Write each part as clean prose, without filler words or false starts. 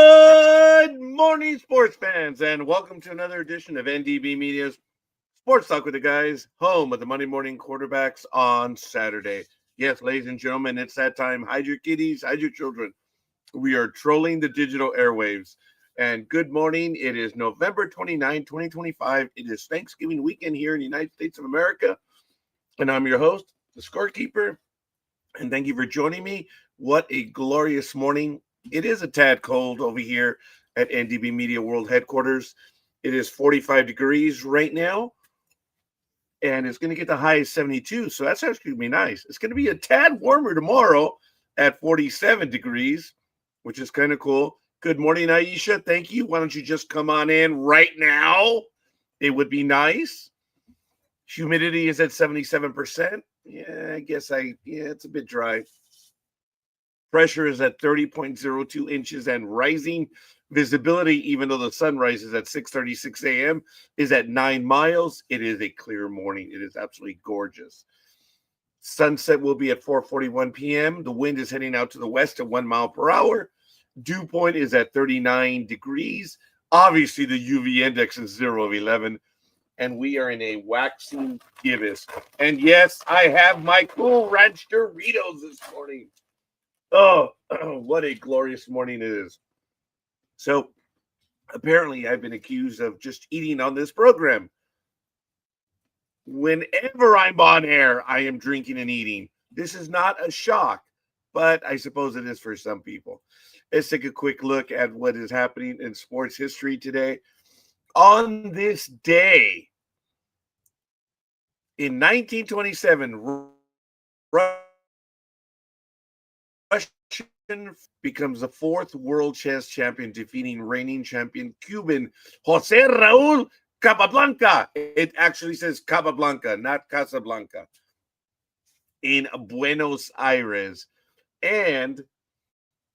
Good morning, sports fans, and welcome to another edition of NDB Media's Sports Talk with the Guys, home of the Monday morning quarterbacks on Saturday. Yes, ladies and gentlemen, it's that time. Hide your kiddies, hide your children. We are trolling the digital airwaves. And good morning. It is November 29, 2025. It is Thanksgiving weekend here in the United States of America. And I'm your host, the scorekeeper. And thank you for joining me. What a glorious morning. It is a tad cold over here at NDB Media World Headquarters. It is 45 degrees right now, and it's going to get the high of 72, so that's actually going to be nice. It's going to be a tad warmer tomorrow at 47 degrees, which is kind of cool. Good morning, Aisha. Thank you. Why don't you just come on in right now? It would be nice. Humidity is at 77%. Yeah, I guess it's a bit dry. Pressure is at 30.02 inches and rising. Visibility, even though the sun rises at 6:36 a.m., is at 9 miles. It is a clear morning. It is absolutely gorgeous. Sunset will be at 4:41 p.m. The wind is heading out to the west at 1 mile per hour. Dew point is at 39 degrees. Obviously, the UV index is 0 of 11. And we are in a waxing gibbous. And yes, I have my Cool Ranch Doritos this morning. Oh, what a glorious morning it is. So apparently I've been accused of just eating on this program. Whenever I'm on air, I am drinking and eating. This is not a shock, but I suppose it is for some people. Let's take a quick look at what is happening in sports history today. On this day, in 1927, Russian becomes the fourth world chess champion, defeating reigning champion Cuban Jose Raul Capablanca. It actually says Capablanca, not Casablanca, in Buenos Aires. And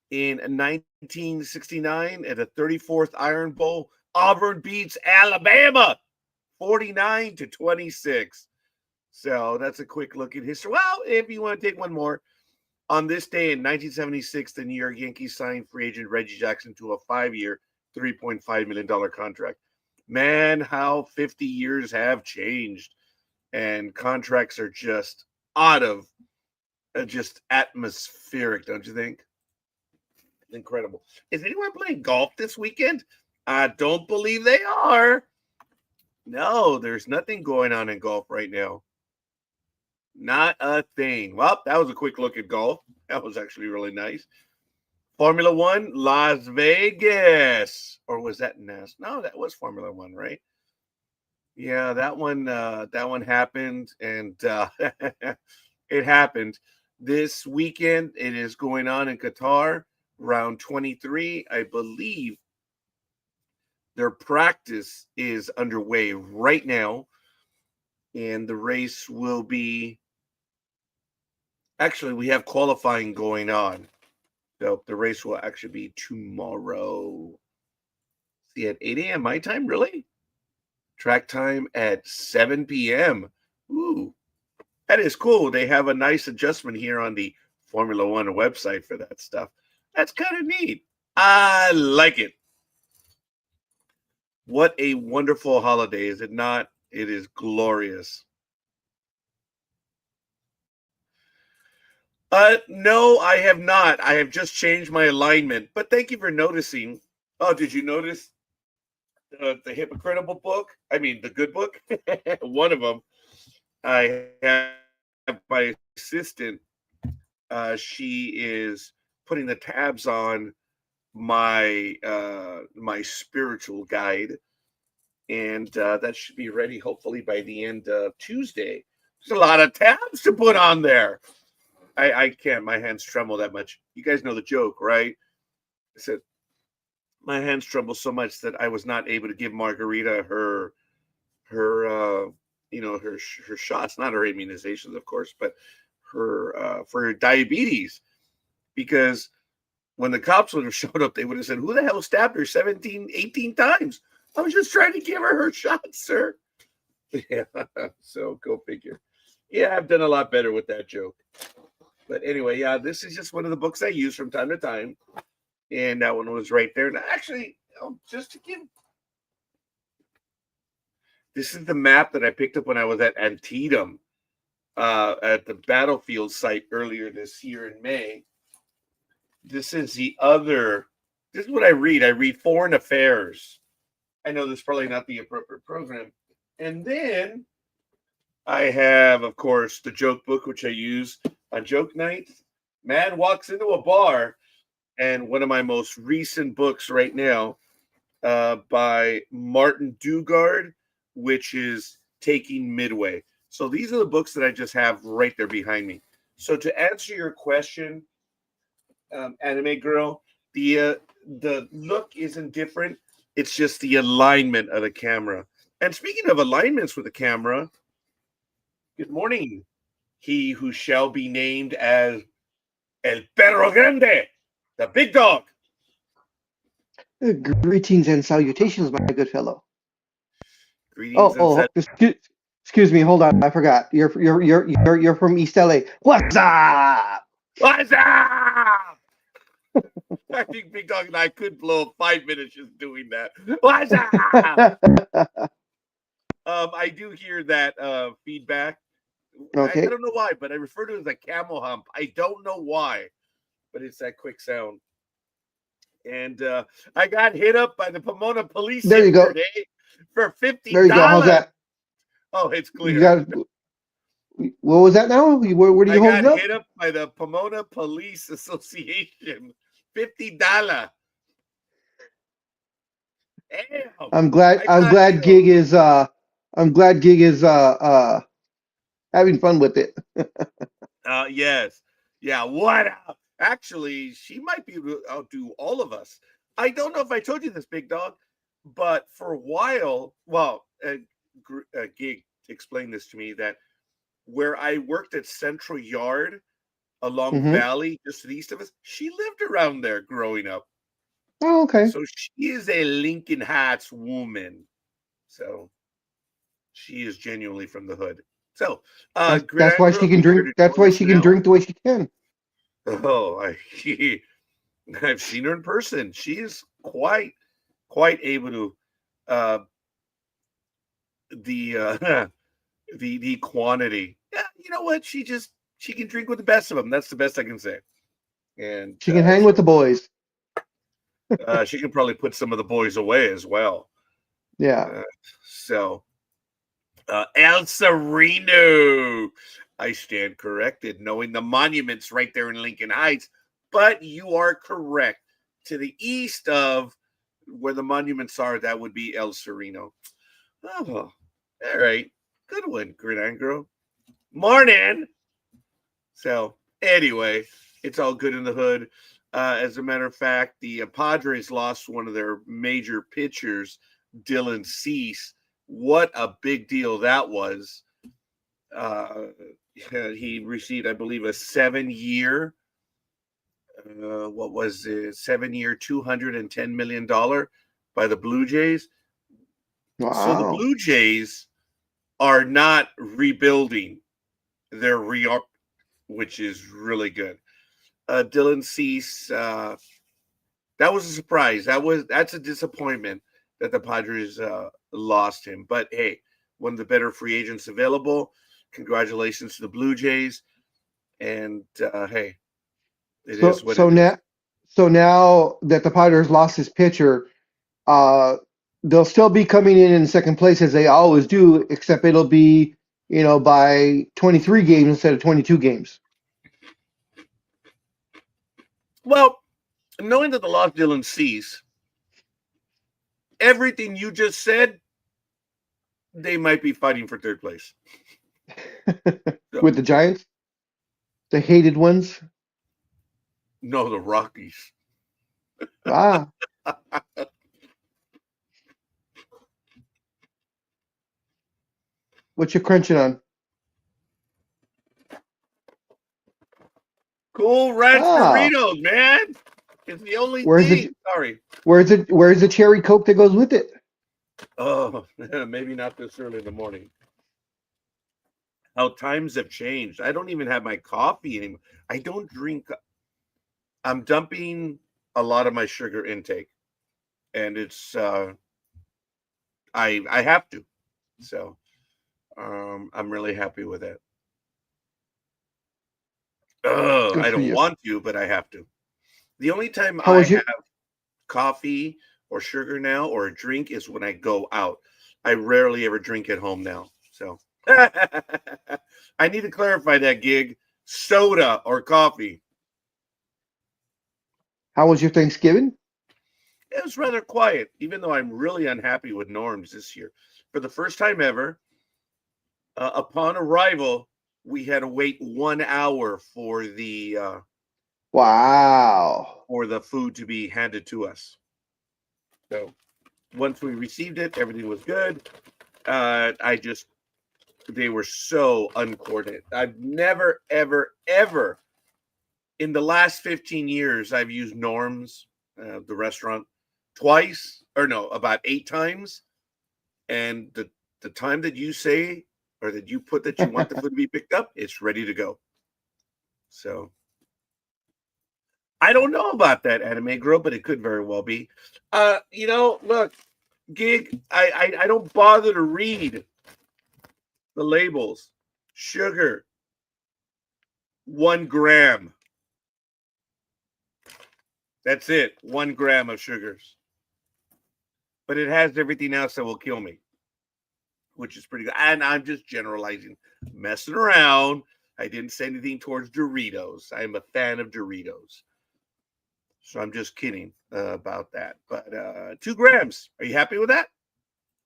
in 1969, at the 34th Iron Bowl, Auburn beats Alabama 49-26. So that's a quick look at history. Well, if you want to take one more, on this day in 1976, the New York Yankees signed free agent Reggie Jackson to a 5-year, $3.5 million contract. Man, how 50 years have changed. And contracts are just out of, just atmospheric, don't you think? Incredible. Is anyone playing golf this weekend? I don't believe they are. No, there's nothing going on in golf right now. Not a thing. Well, that was a quick look at golf. That was actually really nice. Formula One, Las Vegas. Or was that NASCAR? No, that was Formula One, right? Yeah, that one happened, and it happened. This weekend, it is going on in Qatar, round 23. I believe their practice is underway right now, and the race will be, actually, we have qualifying going on. So the race will actually be tomorrow. See, at 8 a.m. my time, really? Track time at 7 p.m. Ooh, that is cool. They have a nice adjustment here on the Formula One website for that stuff. That's kind of neat. I like it. What a wonderful holiday, is it not? It is glorious. No, I have not. I have just changed my alignment. But thank you for noticing. Oh, did you notice the hypocritical book? I mean, the good book. One of them. I have my assistant. She is putting the tabs on my my spiritual guide, and that should be ready hopefully by the end of Tuesday. There's a lot of tabs to put on there. I can't. My hands tremble that much. You guys know the joke, right? I said my hands tremble so much that I was not able to give Margarita her her shots, not her immunizations, of course, but her for her diabetes, because when the cops would have showed up, they would have said, "Who the hell stabbed her 17, 18 times? I was just trying to give her shots, sir." Yeah, so go figure. Yeah, I've done a lot better with that joke. But anyway, yeah, this is just one of the books I use from time to time. And that one was right there. And actually, just to give, this is the map that I picked up when I was at Antietam, at the battlefield site earlier this year in May. This is the other. This is what I read. I read Foreign Affairs. I know this is probably not the appropriate program. And then I have, of course, the joke book, which I use on joke nights. Man walks into a bar, and one of my most recent books right now, by Martin Dugard, which is Taking Midway. So these are the books that I just have right there behind me. So to answer your question, Anime Girl, the look isn't different. It's just the alignment of the camera. And speaking of alignments with the camera, good morning. He who shall be named as El Perro Grande, the big dog. Greetings and salutations, my good fellow. Greetings and Excuse me, hold on, I forgot. You're from East LA. What's up? What's up? I think Big Dog and I could blow up 5 minutes just doing that. What's up? I do hear that feedback. Okay. I don't know why, but I refer to it as a camel hump. I don't know why, but it's that quick sound. And I got hit up by the Pomona police There you go. For $50. There you go. How's that? Oh, it's clear. You got, what was that now? Where do you hold it up? I got hit up by the Pomona Police Association. $50. Damn. I'm glad Gig is having fun with it. Yes. Yeah, what up? Actually, she might be able to outdo all of us. I don't know if I told you this, Big Dog, but for a while, Gig explained this to me, that where I worked at Central Yard along Valley, just to the east of us, she lived around there growing up. Oh, okay. So she is a Lincoln Heights woman. So she is genuinely from the hood. So that's why she can drink. That's why she can drink the way she can. Oh, I've seen her in person. She is quite able to the quantity. Yeah, you know what? She can drink with the best of them. That's the best I can say. And she can hang with the boys. She can probably put some of the boys away as well. Yeah. El Sereno. I stand corrected, knowing the monuments right there in Lincoln Heights, but you are correct. To the east of where the monuments are, that would be El Sereno. Oh, all right. Good one, Gridiron Girl. Morning. So, anyway, it's all good in the hood. As a matter of fact, the Padres lost one of their major pitchers, Dylan Cease. What a big deal that was. He received, I believe, a 7-year, $7-year, $210 million by the Blue Jays. Wow. So the Blue Jays are not rebuilding. They're which is really good. Dylan Cease, that was a surprise. That's a disappointment that the Padres lost him. But hey, one of the better free agents available. Congratulations to the Blue Jays. And hey, it is what it is. So now that the Padres lost his pitcher, they'll still be coming in second place as they always do, except it'll be, by 23 games instead of 22 games. Well, knowing that the lost Dylan Cease, everything you just said, they might be fighting for third place. With the Giants? The hated ones? No, the Rockies. Ah. What you crunching on? Cool Ranch Doritos, man. It's the only thing. Sorry. Where's the cherry Coke that goes with it? Oh, maybe not this early in the morning. How times have changed. I don't even have my coffee anymore. I don't drink. I'm dumping a lot of my sugar intake, and it's I have to. So I'm really happy with it. Good I for don't you. want to, but I have to. The only time How I was your? have coffee or sugar now or a drink is when I go out. I rarely ever drink at home now. So I need to clarify that, gig. Soda or coffee. How was your Thanksgiving? It was rather quiet, even though I'm really unhappy with norms this year. For the first time ever, upon arrival, we had to wait 1 hour Wow. for the food to be handed to us. So once we received it, everything was good. They were so uncoordinated. I've never, ever, ever in the last 15 years, I've used Norms, the restaurant, twice, or no, about 8 times. And the time that you say or that you put that you want the food to be picked up, it's ready to go. So I don't know about that, Anime Girl, but it could very well be. Look, gig, I don't bother to read the labels. Sugar, 1 gram. That's it. 1 gram of sugars. But it has everything else that will kill me, which is pretty good. And I'm just generalizing, messing around. I didn't say anything towards Doritos. I'm a fan of Doritos. So I'm just kidding about that. But 2 grams. Are you happy with that?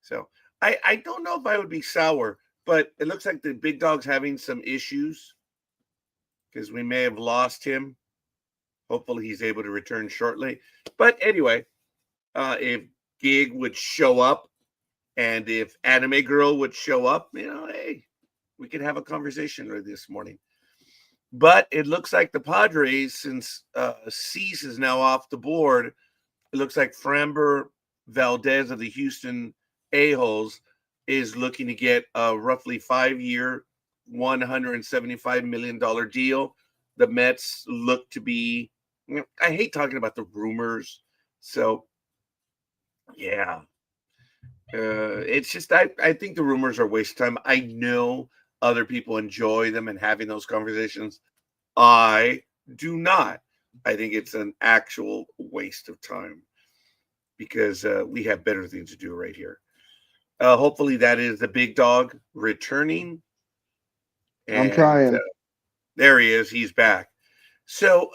So I don't know if I would be sour, but it looks like the big dog's having some issues because we may have lost him. Hopefully he's able to return shortly. But anyway, if Gig would show up and if Anime Girl would show up, hey, we could have a conversation this morning. But it looks like the Padres, since Cease is now off the board, it looks like Framber Valdez of the Houston A-Holes is looking to get a roughly 5-year, $175 million deal. The Mets look to be, I hate talking about the rumors. So, yeah. It's just, I think the rumors are a waste of time. I know other people enjoy them and having those conversations. I do not. I think it's an actual waste of time because we have better things to do right here. Hopefully, that is the big dog returning. I'm And trying. there he is. He's back. So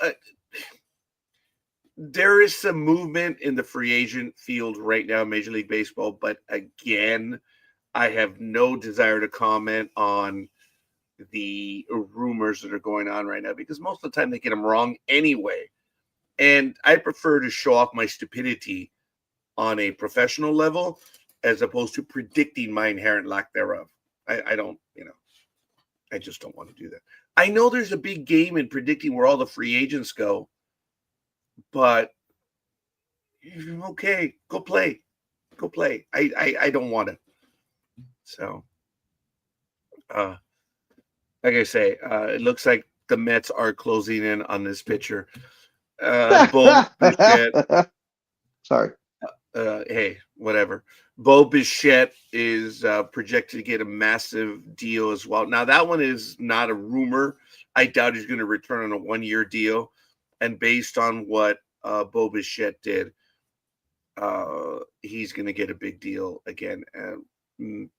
there is some movement in the free agent field right now, Major League Baseball. But again, I have no desire to comment on the rumors that are going on right now because most of the time they get them wrong anyway. And I prefer to show off my stupidity on a professional level as opposed to predicting my inherent lack thereof. I don't, I just don't want to do that. I know there's a big game in predicting where all the free agents go, but okay, go play. Go play. I don't want to. So, like I say, it looks like the Mets are closing in on this pitcher. Bo Bichette, Sorry. hey, whatever. Bo Bichette is projected to get a massive deal as well. Now, that one is not a rumor. I doubt he's going to return on a 1-year deal. And based on what Bo Bichette did, he's going to get a big deal again.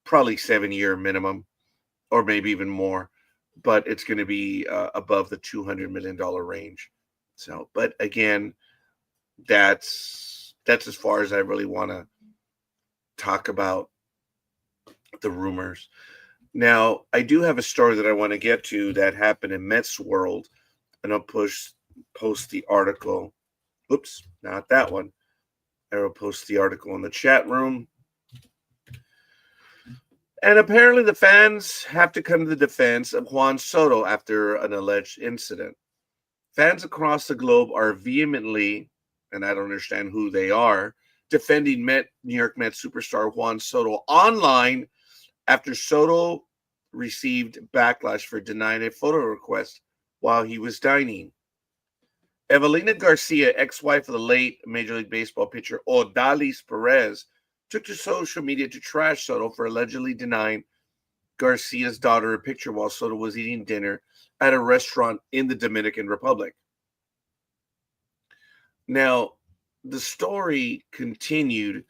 Probably 7-year minimum or maybe even more. But it's going to be above the $200 million range. So, but again, that's as far as I really want to talk about the rumors. Now, I do have a story that I want to get to that happened in Mets world, and I'll post the article. Oops, not that one. I will post the article in the chat room. And apparently the fans have to come to the defense of Juan Soto after an alleged incident. Fans across the globe are vehemently, and I don't understand who they are, defending New York Mets superstar Juan Soto online after Soto received backlash for denying a photo request while he was dining. Evelina Garcia, ex-wife of the late Major League Baseball pitcher Odalis Perez, took to social media to trash Soto for allegedly denying Garcia's daughter a picture while Soto was eating dinner at a restaurant in the Dominican Republic. Now, the story continued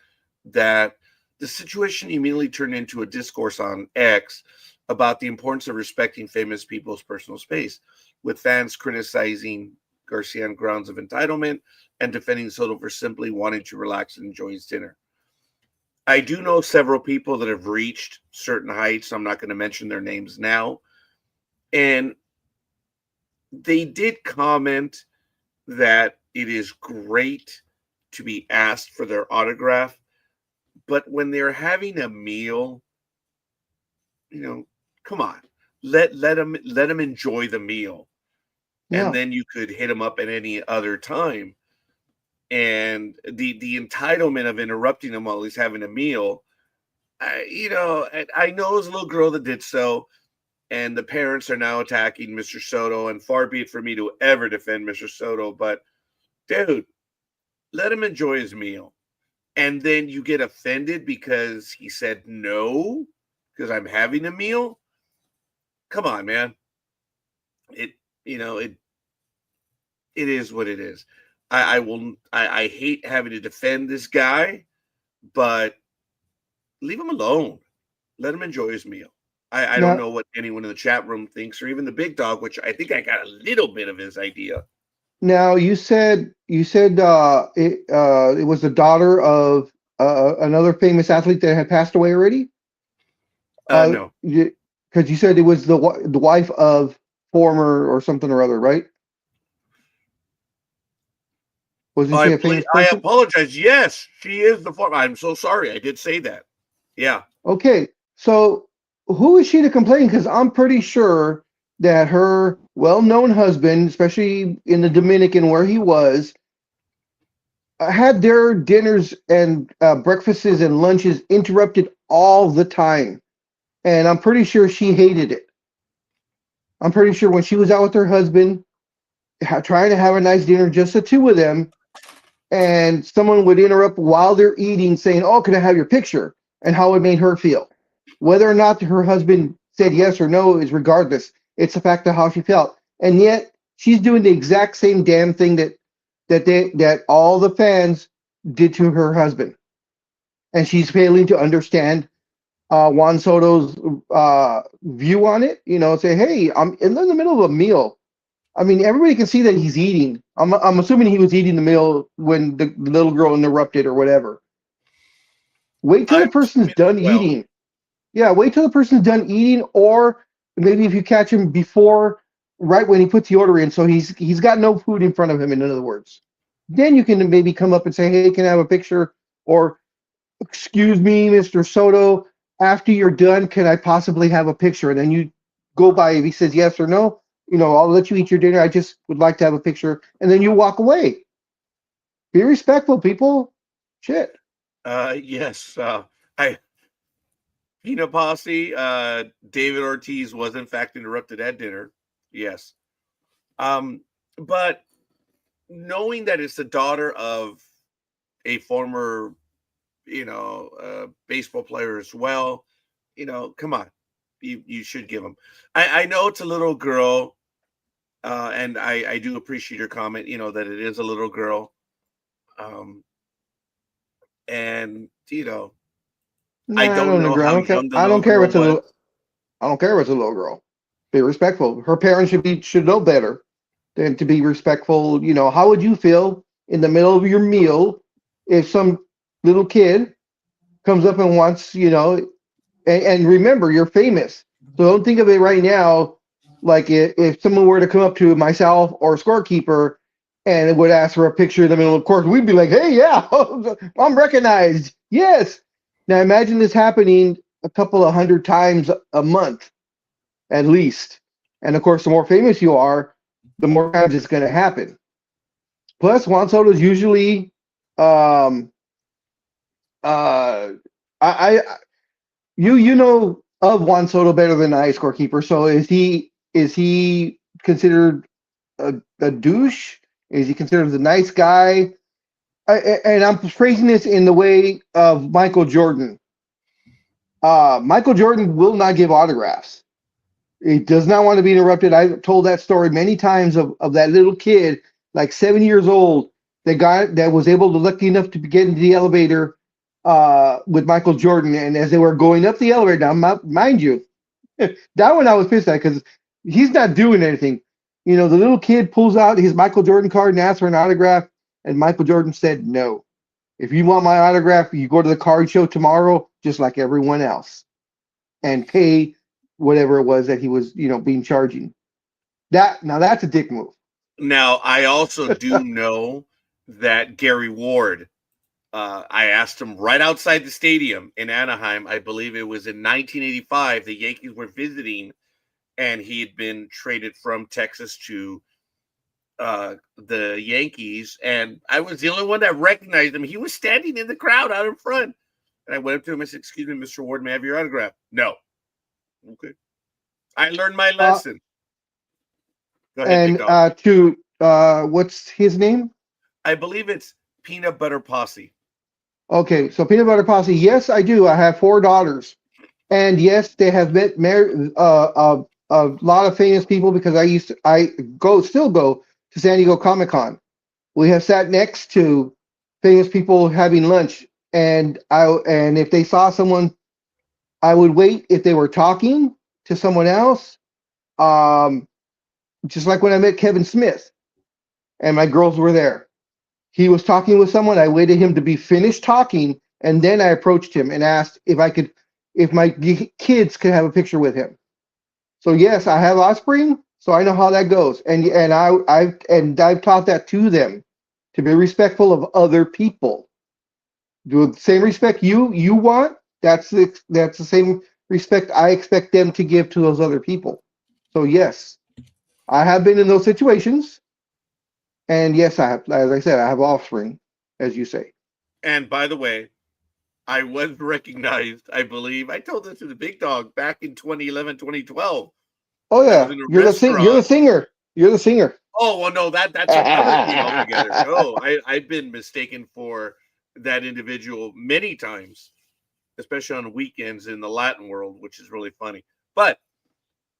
that the situation immediately turned into a discourse on X about the importance of respecting famous people's personal space, with fans criticizing Garcia on grounds of entitlement and defending Soto for simply wanting to relax and enjoy his dinner. I do know several people that have reached certain heights. I'm not going to mention their names now. And they did comment that it is great to be asked for their autograph, but when they're having a meal, come on, let them enjoy the meal, and then you could hit them up at any other time. And the entitlement of interrupting them while he's having a meal, I know it was a little girl that did so, and the parents are now attacking Mr. Soto, and far be it for me to ever defend Mr. Soto, but dude, let him enjoy his meal. And then you get offended because he said no, because I'm having a meal. Come on, man. It is what it is. I hate having to defend this guy, but leave him alone. Let him enjoy his meal. I don't know what anyone in the chat room thinks, or even the big dog, which I think I got a little bit of his idea. Now you said it was the daughter of another famous athlete that had passed away already. No, because you said it was the wife of former or something or other, right? Wasn't she a famous person? I apologize. Yes, she is the former. I'm so sorry. I did say that. Yeah. Okay, so who is she to complain? Because I'm pretty sure that her well-known husband, especially in the Dominican where he was, had their dinners and breakfasts and lunches interrupted all the time. And I'm pretty sure she hated it. I'm pretty sure when she was out with her husband, trying to have a nice dinner, just the two of them, and someone would interrupt while they're eating, saying, "Oh, can I have your picture?" and how it made her feel. Whether or not her husband said yes or no is regardless. It's the fact of how she felt. And yet she's doing the exact same damn thing that all the fans did to her husband. And she's failing to understand Juan Soto's view on it. Say, hey, I'm in the middle of a meal. I mean, everybody can see that he's eating. I'm assuming he was eating the meal when the little girl interrupted or whatever. Wait till the person's done eating. Yeah, wait till the person's done eating, or maybe if you catch him before, right when he puts the order in, so he's got no food in front of him, in other words. Then you can maybe come up and say, hey, can I have a picture? Or, excuse me, Mr. Soto, after you're done, can I possibly have a picture? And then you go by, if he says yes or no, I'll let you eat your dinner. I just would like to have a picture. And then you walk away. Be respectful, people. Shit. Yes. Pina Posse, David Ortiz was in fact interrupted at dinner. Yes. But knowing that it's the daughter of a former, baseball player as well, come on, you should give them. I know it's a little girl, and I do appreciate your comment, that it is a little girl. And I don't know how young the little girl was. I don't care if it's a little girl. Be respectful. Her parents should know better than to be respectful. How would you feel in the middle of your meal if some little kid comes up and wants, and remember, you're famous. So don't think of it right now like if someone were to come up to myself or a scorekeeper and would ask for a picture in the middle of course, we'd be like, hey, yeah, I'm recognized. Yes. Now imagine this happening a couple of 100 times a month, at least. And of course, the more famous you are, the more times it's going to happen. Plus, Juan Soto is usually, you know of Juan Soto better than I, scorekeeper. So is he considered a douche Is he considered a nice guy? And I'm phrasing this in the way of Michael Jordan. Michael Jordan will not give autographs. He does not want to be interrupted. I've told that story many times of that little kid, like 7 years old, that was able to lucky enough to get into the elevator with Michael Jordan. And as they were going up the elevator, now mind you, that one I was pissed at because he's not doing anything. You know, the little kid pulls out his Michael Jordan card and asks for an autograph, and Michael Jordan said no. If you want my autograph, you go to the card show tomorrow, just like everyone else, and pay whatever it was that he was, being charging. That's a dick move. Now, I also do know that Gary Ward, I asked him right outside the stadium in Anaheim. I believe it was in 1985. The Yankees were visiting, and he had been traded from Texas to the Yankees. And I was the only one that recognized him. He was standing in the crowd out in front. And I went up to him and said, "Excuse me, Mr. Ward, may I have your autograph?" No. Okay. I learned my lesson. Go ahead, and what's his name? I believe it's Peanut Butter Posse. Okay, so Peanut Butter Posse. Yes, I do. I have 4 daughters, and yes, they have met a lot of famous people because I still go to San Diego Comic-Con. We have sat next to famous people having lunch, and if they saw someone, I would wait if they were talking to someone else. Just like when I met Kevin Smith, and my girls were there. He was talking with someone. I waited him to be finished talking, and then I approached him and asked if my kids could have a picture with him. So yes, I have offspring, so I know how that goes, and I've taught that to them, to be respectful of other people. Do the same respect you want. That's the same respect I expect them to give to those other people. So yes, I have been in those situations. And yes, I have, as I said, I have offspring, as you say. And by the way, I was recognized, I believe. I told this to the big dog back in 2011, 2012. Oh yeah, you're the singer. You're the singer. Oh well, no, that's another thing altogether. No, I've been mistaken for that individual many times, especially on weekends in the Latin world, which is really funny. But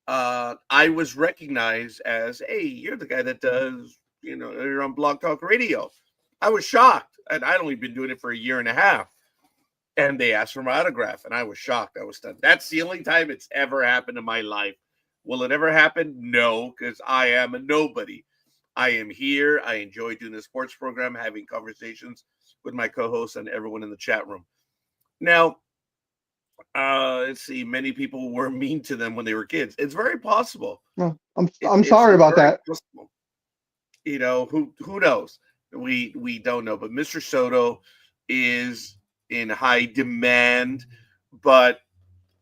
I was recognized as, "Hey, you're the guy that does, you're on Blog Talk Radio." I was shocked, and I'd only been doing it for a year and a half. And they asked for my autograph, and I was shocked. I was stunned. That's the only time it's ever happened in my life. Will it ever happen? No, because I am a nobody. I am here. I enjoy doing the sports program, having conversations with my co-hosts and everyone in the chat room. Now, let's see. Many people were mean to them when they were kids. It's very possible. No, I'm sorry about that. Possible. Who knows? We don't know. But Mr. Soto is in high demand. But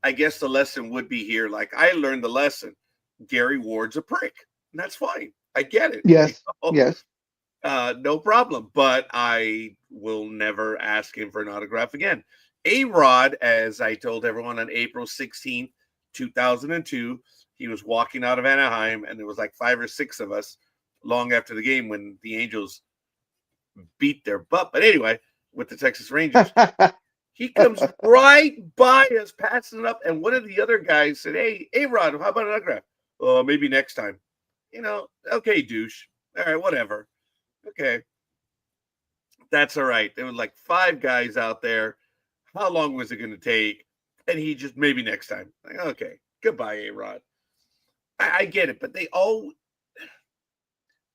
I guess the lesson would be here. Like, I learned the lesson. Gary Ward's a prick. And that's fine. I get it. Yes. Yes. No problem. But I will never ask him for an autograph again. A-Rod, as I told everyone on April 16th, 2002, he was walking out of Anaheim, and there was like 5 or 6 of us long after the game when the Angels beat their butt. But anyway, with the Texas Rangers, he comes right by us, passing it up, and one of the other guys said, "Hey, A-Rod, how about an autograph?" "Oh, maybe next time." Okay, douche. All right, whatever. Okay. That's all right. There were like 5 guys out there. How long was it going to take? And he just, maybe next time. Like, okay, goodbye, A-Rod. I get it, but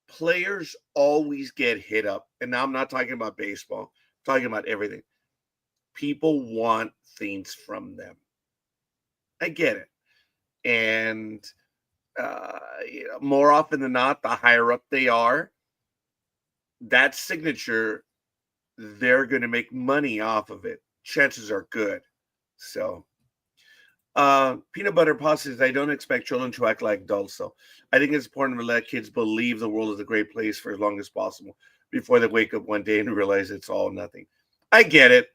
players always get hit up. And now I'm not talking about baseball. I'm talking about everything. People want things from them. I get it. And more often than not, the higher up they are, that signature, they're going to make money off of it. Chances are good. So, Peanut Butter Posse says, "I don't expect children to act like adults, though. I think it's important to let kids believe the world is a great place for as long as possible before they wake up one day and realize it's all nothing." I get it.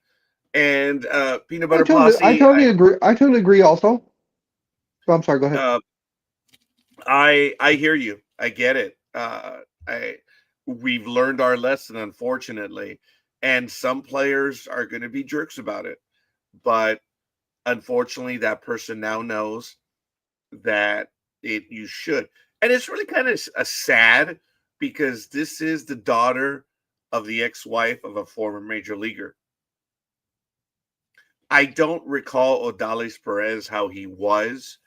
And Peanut Butter Posse, I totally agree. I totally agree also. So I'm sorry, go ahead. I hear you. I get it. we've learned our lesson, unfortunately. And some players are going to be jerks about it. But unfortunately, that person now knows that you should. And it's really kind of a sad, because this is the daughter of the ex-wife of a former major leaguer. I don't recall Odalis Perez how he was,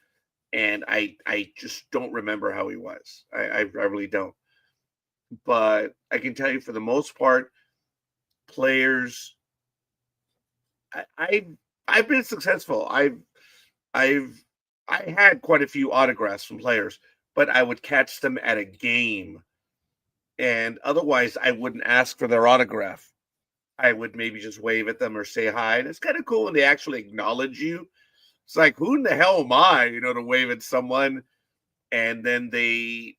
and I just don't remember how he was. I really don't. But I can tell you, for the most part, players, I've been successful. I've I had quite a few autographs from players, but I would catch them at a game, and otherwise I wouldn't ask for their autograph. I would maybe just wave at them or say hi. And it's kind of cool when they actually acknowledge you. It's like, who in the hell am I, to wave at someone, and then they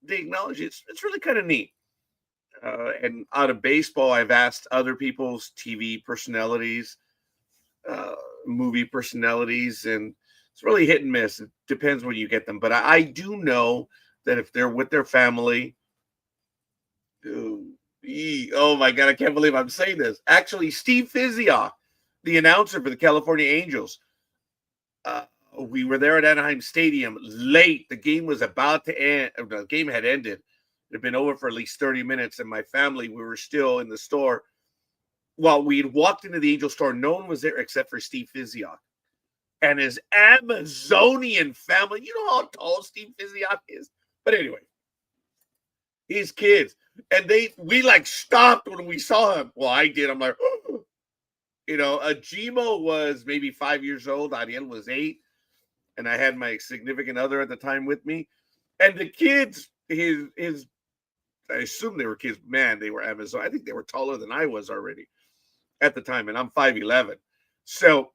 acknowledge you. It's really kind of neat. And out of baseball, I've asked other people's TV personalities, movie personalities, and it's really hit and miss. It depends when you get them. But I do know that if they're with their family, oh my God, I can't believe I'm saying this. Actually, Steve Fizioc, the announcer for the California Angels, we were there at Anaheim Stadium late. The game was about to end. The game had ended. It had been over for at least 30 minutes, and my family, we were still in the store. While we had walked into the Angel store, no one was there except for Steve Fizioc and his Amazonian family. You know how tall Steve Fizioc is? But anyway, his kids. And we like stopped when we saw him. Well, I did. I'm like, oh. Ajimo was maybe 5 years old. Ariel was 8. And I had my significant other at the time with me. And the kids, his I assume they were kids. Man, they were Amazon. I think they were taller than I was already at the time. And I'm 5'11". So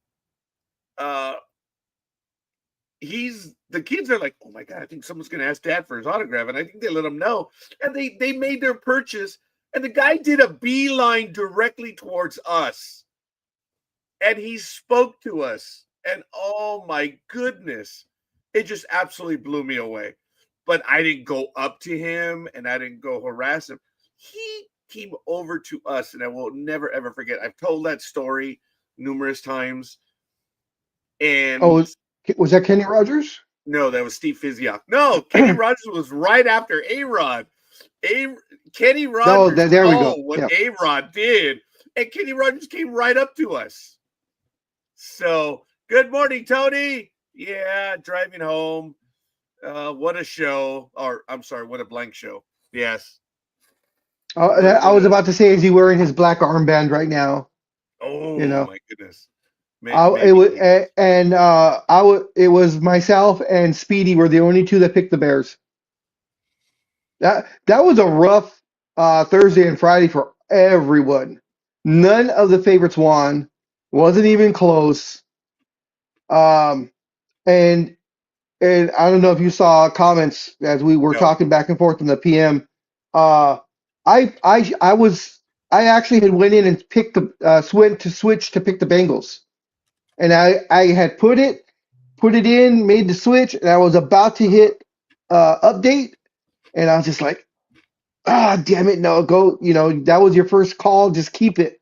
the kids are like, oh my God, I think someone's going to ask Dad for his autograph. And I think they let him know. And they made their purchase. And the guy did a beeline directly towards us. And he spoke to us. And oh my goodness, it just absolutely blew me away. But I didn't go up to him and I didn't go harass him. He came over to us, and I will never, ever forget. I've told that story numerous times. And was that Kenny Rogers? No, that was Steve Fizioc. No, Kenny Rogers was right after A-Rod. Kenny Rogers there we go. What A-Rod did, and Kenny Rogers came right up to us. So, good morning, Tony. Yeah, driving home. What a show. Or, I'm sorry, what a blank show. Yes. I was about to say, is he wearing his black armband right now? Oh, my goodness. It was myself and Speedy were the only two that picked the Bears. That was a rough Thursday and Friday for everyone. None of the favorites won. Wasn't even close. And I don't know if you saw comments as we were talking back and forth in the PM. I actually had went in and picked the switch to pick the Bengals, and I had put it in, made the switch, and I was about to hit update, and I was just like, damn it, no, go, that was your first call, just keep it.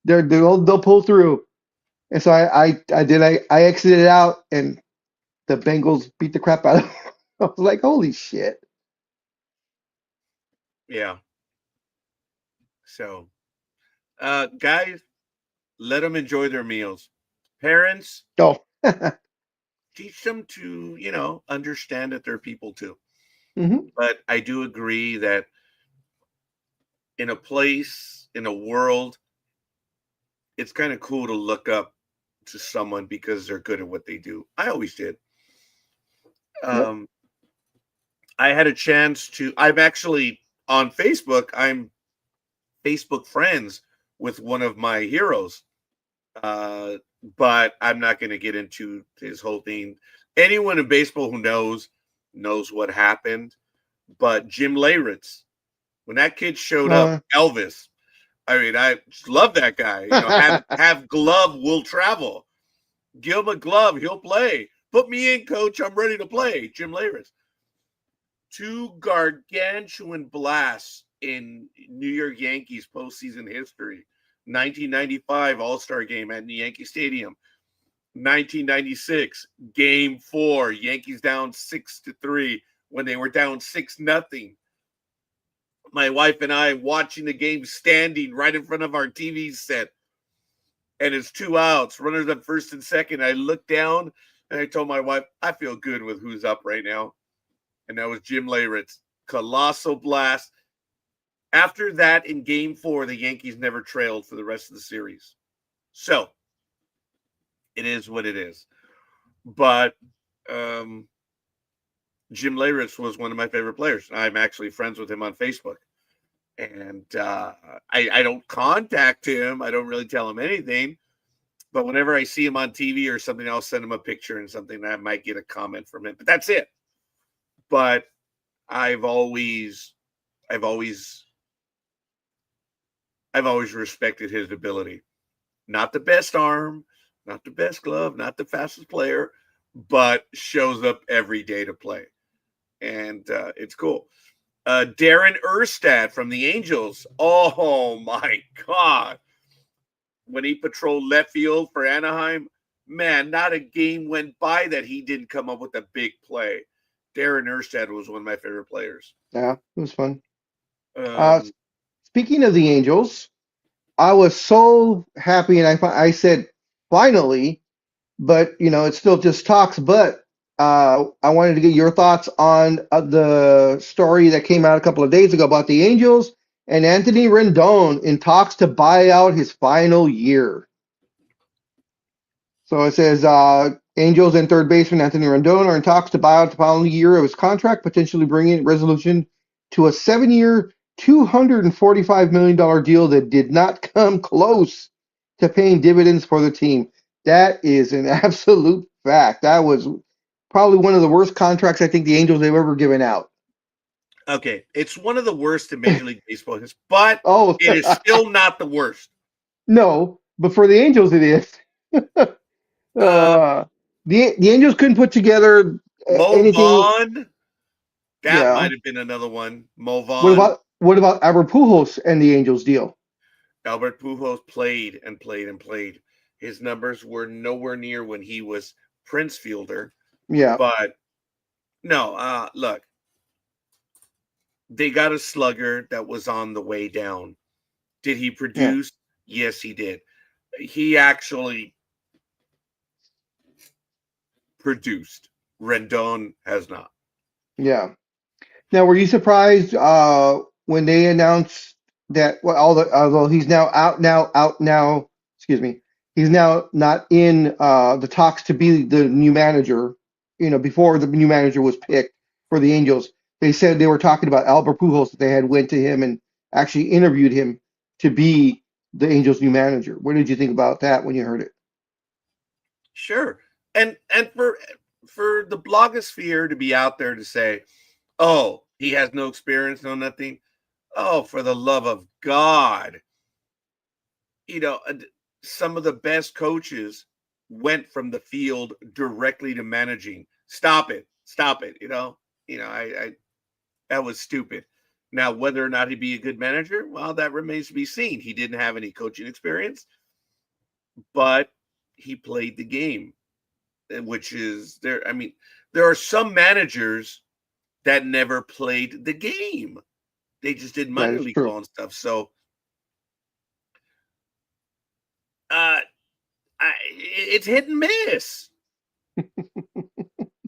They'll pull through. And so I exited out, and the Bengals beat the crap out of them. I was like, holy shit. Yeah. So, guys, let them enjoy their meals. Parents, teach them to, understand that they're people too. Mm-hmm. But I do agree that in a place, in a world, it's kind of cool to look up to someone because they're good at what they do. I always did. I had a chance I'm actually on Facebook. I'm Facebook friends with one of my heroes. But I'm not going to get into his whole thing. Anyone in baseball who knows what happened. But Jim Leyritz, when that kid showed up, Elvis, I mean, I love that guy. Have glove, will travel. Give him a glove, he'll play. Put me in, coach. I'm ready to play. Jim Leyritz. two gargantuan blasts in New York Yankees postseason history. 1995 All-Star game at Yankee Stadium. 1996 Game 4, Yankees down 6-3 when they were down 6-0. My wife and I watching the game standing right in front of our TV set, and it's 2 outs, runners up first and second. I looked down and I told my wife, I feel good with who's up right now. And that was Jim Leyritz. Colossal blast. After that, in Game 4, the Yankees never trailed for the rest of the series. So, it is what it is. But Jim Leyritz was one of my favorite players. I'm actually friends with him on Facebook. And I don't contact him. I don't really tell him anything. But whenever I see him on TV or something, I'll send him a picture and something that I might get a comment from him. But that's it. But I've always respected his ability. Not the best arm, not the best glove, not the fastest player, but shows up every day to play. And it's cool. Darren Erstad from the Angels. Oh, my God. When he patrolled left field for Anaheim, man, not a game went by that he didn't come up with a big play. Darren Erstad was one of my favorite players. Yeah, it was fun. Speaking of the Angels, I was so happy, and I said finally, but it's still just talks. But I wanted to get your thoughts on the story that came out a couple of days ago about the Angels and Anthony Rendon in talks to buy out his final year. So it says Angels and third baseman Anthony Rendon are in talks to buy out the final year of his contract, potentially bringing resolution to a 7-year, $245 million deal that did not come close to paying dividends for the team. That is an absolute fact. That was probably one of the worst contracts I think the Angels have ever given out. Okay, it's one of the worst in Major League Baseball, but Oh, it is still not the worst. No, but for the Angels it is. The Angels couldn't put together Mo anything. Vaughn, that Yeah. might have been another one. Mo What Vaughn. about Albert Pujols and the Angels deal? Albert Pujols played and played and played. His numbers were nowhere near when he was Prince Fielder. Yeah. But no, look, they got a slugger that was on the way down. Did he produce? Yeah. Yes, he did. He actually produced. Rendon has not. Yeah. Now, were you surprised when they announced that? Well, although he's now out now. Excuse me. He's now not in the talks to be the new manager. Before the new manager was picked for the Angels, they said they were talking about Albert Pujols, that they had went to him and actually interviewed him to be the Angels' new manager. What did you think about that when you heard it? Sure. And for the blogosphere to be out there to say, oh, he has no experience, no nothing. Oh, for the love of God. Some of the best coaches went from the field directly to managing. Stop it. I that was stupid. Now, whether or not he'd be a good manager, well, that remains to be seen. He didn't have any coaching experience, but he played the game, which is there. I mean, there are some managers that never played the game. They just did minor league ball and stuff. So, it's hit and miss.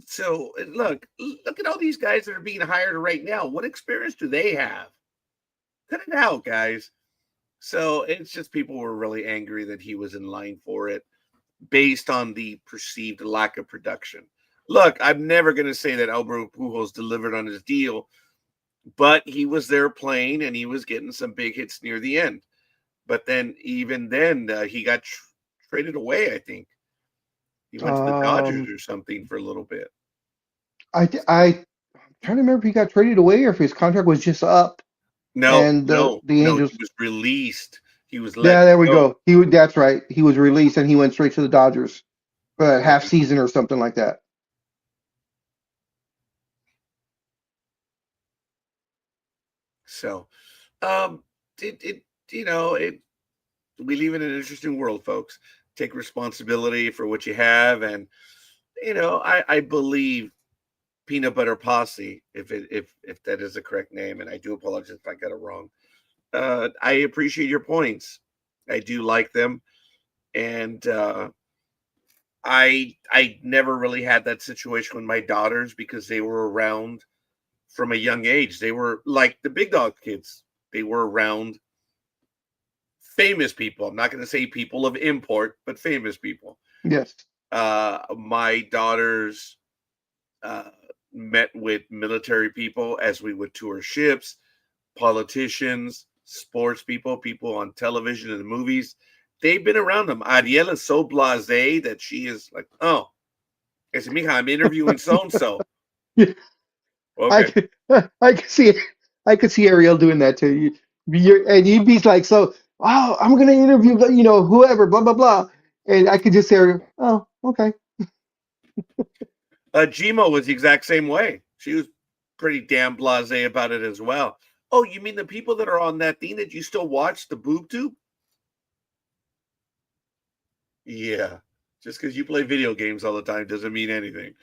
So look at all these guys that are being hired right now. What experience do they have? Cut it out, guys. So it's just people were really angry that he was in line for it based on the perceived lack of production. Look, I'm never going to say that Albert Pujols delivered on his deal, but he was there playing and he was getting some big hits near the end. But then even then, he got traded away, I think. He went to the Dodgers or something for a little bit. I'm trying to remember if he got traded away or if his contract was just up. No, and the Angels. He was released. He was let there we go. That's right. He was released and he went straight to the Dodgers for a half season or something like that. So, it you know it. We live in an interesting world, folks. Take responsibility for what you have, and I believe Peanut Butter Posse, if that is the correct name, and I do apologize if I got it wrong. I appreciate your points. I do like them, and I never really had that situation with my daughters because they were around from a young age. They were like the big dog kids. They were around famous people. I'm not going to say people of import, but famous people. Yes. My daughters uh, met with military people as we would tour ships, politicians, sports people, people on television and movies. They've been around them. Ariel is so blasé that she is like, oh, it's me. I'm interviewing so and so. Yeah, I Okay. could, I could see Ariel doing that to you. And you'd be like, so, oh, I'm gonna interview, whoever, blah blah blah, and I could just say, Ariel, oh, okay. Gmo was the exact same way. She was pretty damn blasé about it as well. Oh, you mean the people that are on that thing that you still watch, the boob tube? Yeah. Just because you play video games all the time doesn't mean anything.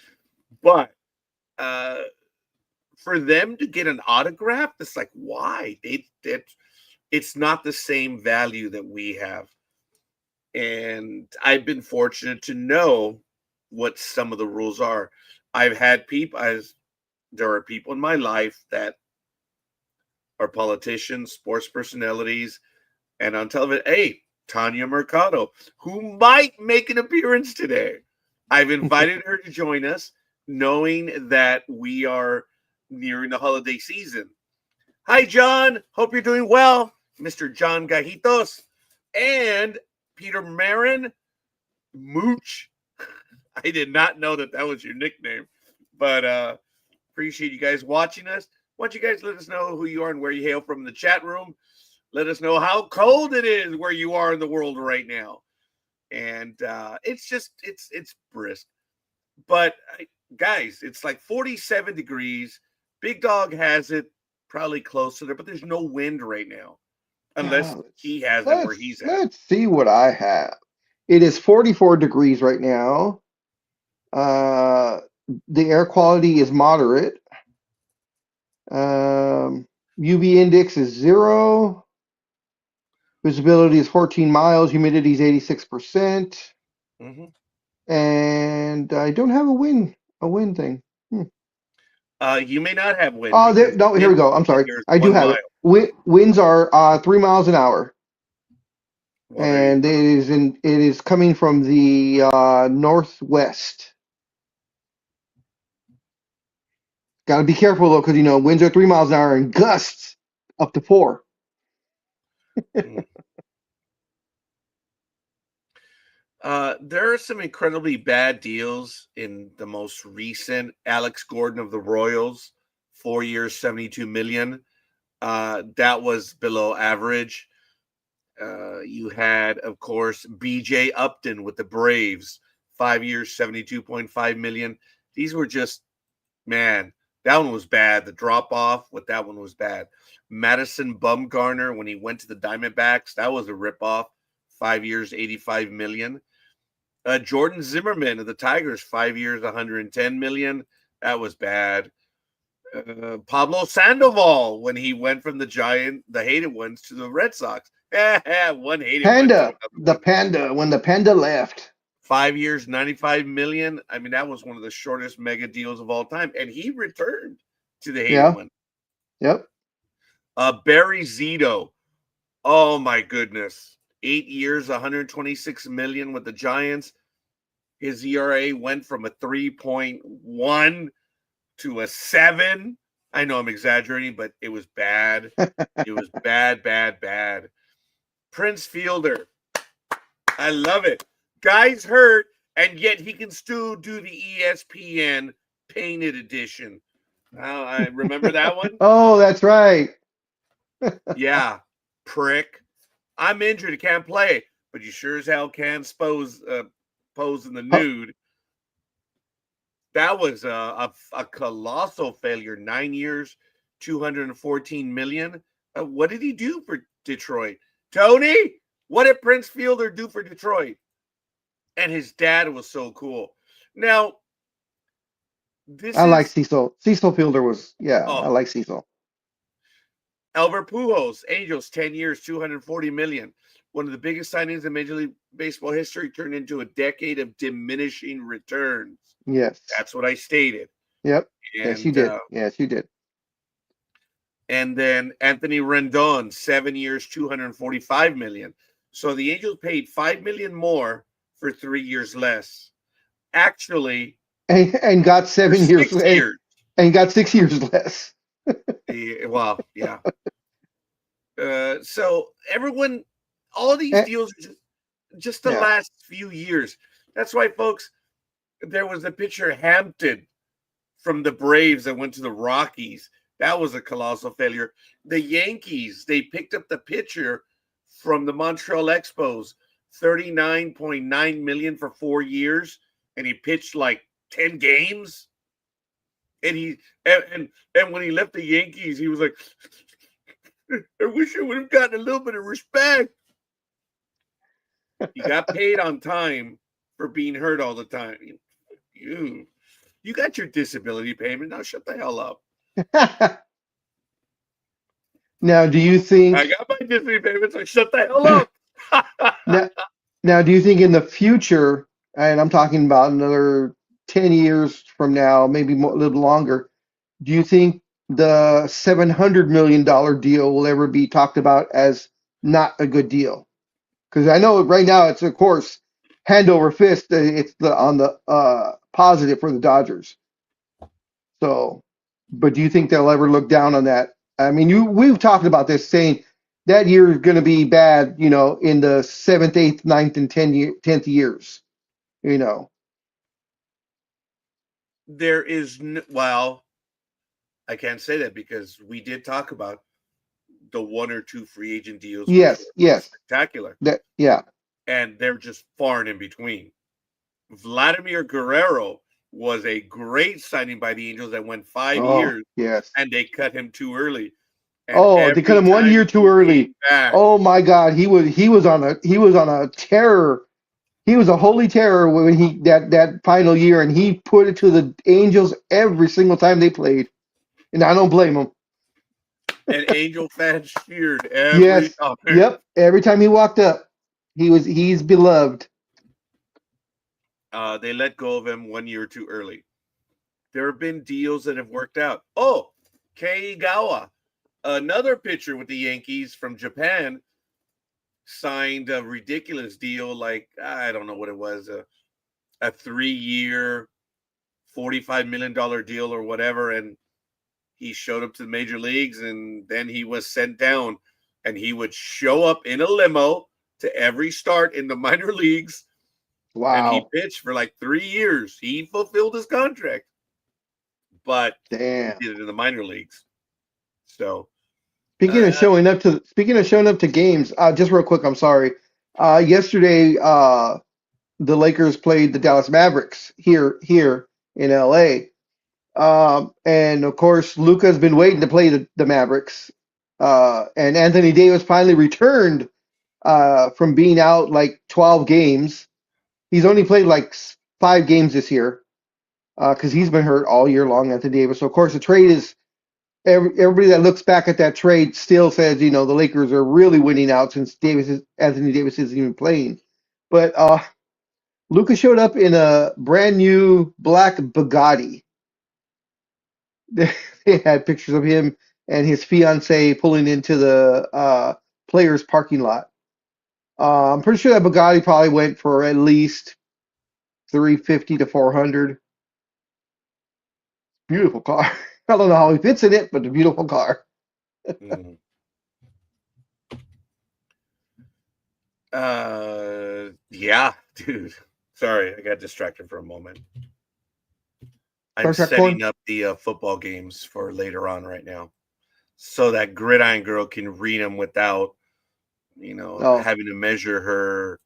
But uh, for them to get an autograph, it's like, why? It's not the same value that we have. And I've been fortunate to know what some of the rules are. I've had people, as there are people in my life that are politicians, sports personalities, and on television. Hey, Tanya Mercado, who might make an appearance today. I've invited her to join us, knowing that we are nearing the holiday season. Hi, John. Hope you're doing well, Mr. John Gajitos and Peter Marin Mooch. I did not know that was your nickname, but appreciate you guys watching us. Why don't you guys let us know who you are and where you hail from in the chat room. Let us know how cold it is where you are in the world right now. And it's brisk. But guys, it's like 47 degrees. Big Dog has it probably close to there, but there's no wind right now. Unless he has it where he's at. Let's see what I have. It is 44 degrees right now. The air quality is moderate. UV index is 0. Visibility is 14 miles. Humidity is 86%. Mm-hmm. And I don't have a wind thing. You may not have wind. Oh, no, here we go. I'm sorry. I do have it. Winds are 3 miles an hour. Well, And it is coming from the northwest. Got to be careful though, because winds are 3 miles an hour and gusts up to 4. There are some incredibly bad deals in the most recent. Alex Gordon of the Royals, 4 years, 72 million. That was below average. You had, of course, BJ Upton with the Braves, 5 years, 72.5 million. These were just, man, that one was bad. The drop off with that one was bad. Madison Bumgarner, when he went to the Diamondbacks, that was a ripoff. 5 years, 85 million. Jordan Zimmerman of the Tigers, 5 years, 110 million. That was bad. Pablo Sandoval, when he went from the hated ones, to the Red Sox. One hated Panda, one. when the Panda left. 5 years, 95 million. I mean, that was one of the shortest mega deals of all time. And he returned to the hated one. Yep. Barry Zito. Oh, my goodness. 8 years, 126 million with the Giants. His ERA went from a 3.1 to a 7. I know I'm exaggerating, but it was bad. It was bad, bad, bad. Prince Fielder. I love it. Guy's hurt, and yet he can still do the ESPN painted edition. I remember that one. Oh, that's right. Yeah, prick. I'm injured. I can't play, but you sure as hell can pose in the nude. That was a colossal failure. 9 years, 214 million. What did he do for Detroit? Tony, what did Prince Fielder do for Detroit? And his dad was so cool. Now, I like Cecil. Cecil Fielder was, I like Cecil. Albert Pujols, Angels, 10 years, 240 million. One of the biggest signings in Major League Baseball history, turned into a decade of diminishing returns. Yes. That's what I stated. Yep. And, yes, you did. Yes, you did. And then Anthony Rendon, 7 years, 245 million. So the Angels paid $5 million more for 3 years less. Actually, and got 7 years. And got 6 years less. Well, yeah. So everyone, all these deals are just the last few years. That's why, folks, there was a pitcher Hampton from the Braves that went to the Rockies. That was a colossal failure. The Yankees, they picked up the pitcher from the Montreal Expos, $39.9 million for 4 years, and he pitched like 10 games. And when he left the Yankees, he was like, I wish I would have gotten a little bit of respect. He got paid on time for being hurt all the time. You got your disability payment. Now shut the hell up. Now, do you think I got my disability payment, so shut the hell up? now, do you think in the future, and I'm talking about another 10 years from now, maybe a little longer, do you think the $700 million deal will ever be talked about as not a good deal? Because I know right now it's, of course, hand over fist. It's on the positive for the Dodgers. So, but do you think they'll ever look down on that? I mean, we've talked about this, saying that year is going to be bad, in the 7th, 8th, 9th, and 10th years, There is well, I can't say that because we did talk about the 1 or 2 free agent deals. Yes. Spectacular. Yeah. And they're just far and in between. Vladimir Guerrero was a great signing by the Angels that went 5 years. Yes. And they cut him too early. And they cut him 1 year too early. Oh my God, he was on a terror. He was a holy terror when that final year, and he put it to the Angels every single time they played. And I don't blame him. And Angel fans cheered every time. Yep. Every time he walked up, he's beloved. They let go of him 1 year too early. There have been deals that have worked out. Oh, Keigawa, another pitcher with the Yankees from Japan, signed a ridiculous deal, like I don't know what it was, a 3-year, $45 million deal or whatever, and he showed up to the major leagues, and then he was sent down, and he would show up in a limo to every start in the minor leagues. Wow. And he pitched for like 3 years. He fulfilled his contract, but he did it in the minor leagues. So speaking of showing up to games, just real quick, I'm sorry. Yesterday, the Lakers played the Dallas Mavericks here in LA. And of course, Luka's been waiting to play the Mavericks. And Anthony Davis finally returned from being out like 12 games. He's only played like 5 games this year because he's been hurt all year long, Anthony Davis. So of course, the trade is everybody that looks back at that trade still says, the Lakers are really winning out since Anthony Davis isn't even playing. But Luka showed up in a brand new black Bugatti. They had pictures of him and his fiance pulling into the players' parking lot. I'm pretty sure that Bugatti probably went for at least $350 to $400. Beautiful car. I don't know how he fits in it, but a beautiful car. Yeah, dude. Sorry, I got distracted for a moment. I'm setting up the football games for later on right now, so that Gridiron Girl can read them without, having to measure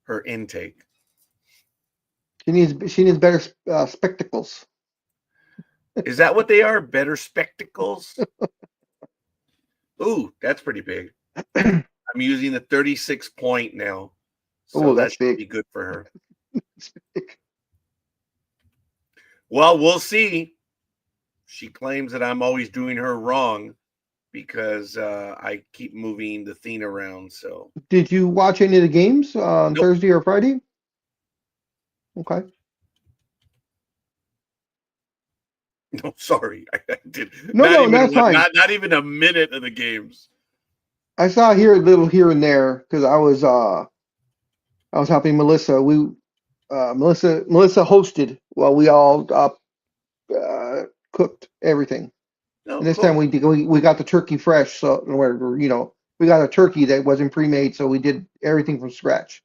her intake. She needs better spectacles. Is that what they are? Better spectacles? Ooh, that's pretty big. I'm using the 36 point now. So Oh, that that's should big. be good for her. Well, we'll see. She claims that I'm always doing her wrong because I keep moving the thing around. So, Did you watch any of the games on nope. Thursday or Friday? Okay. No, sorry. I did No, no, that's fine. not even a minute of the games. I saw here a little here and there because I was helping Melissa. Melissa hosted while we all cooked everything. No, And this time cool. we got the turkey fresh, so we got a turkey that wasn't pre-made, so we did everything from scratch.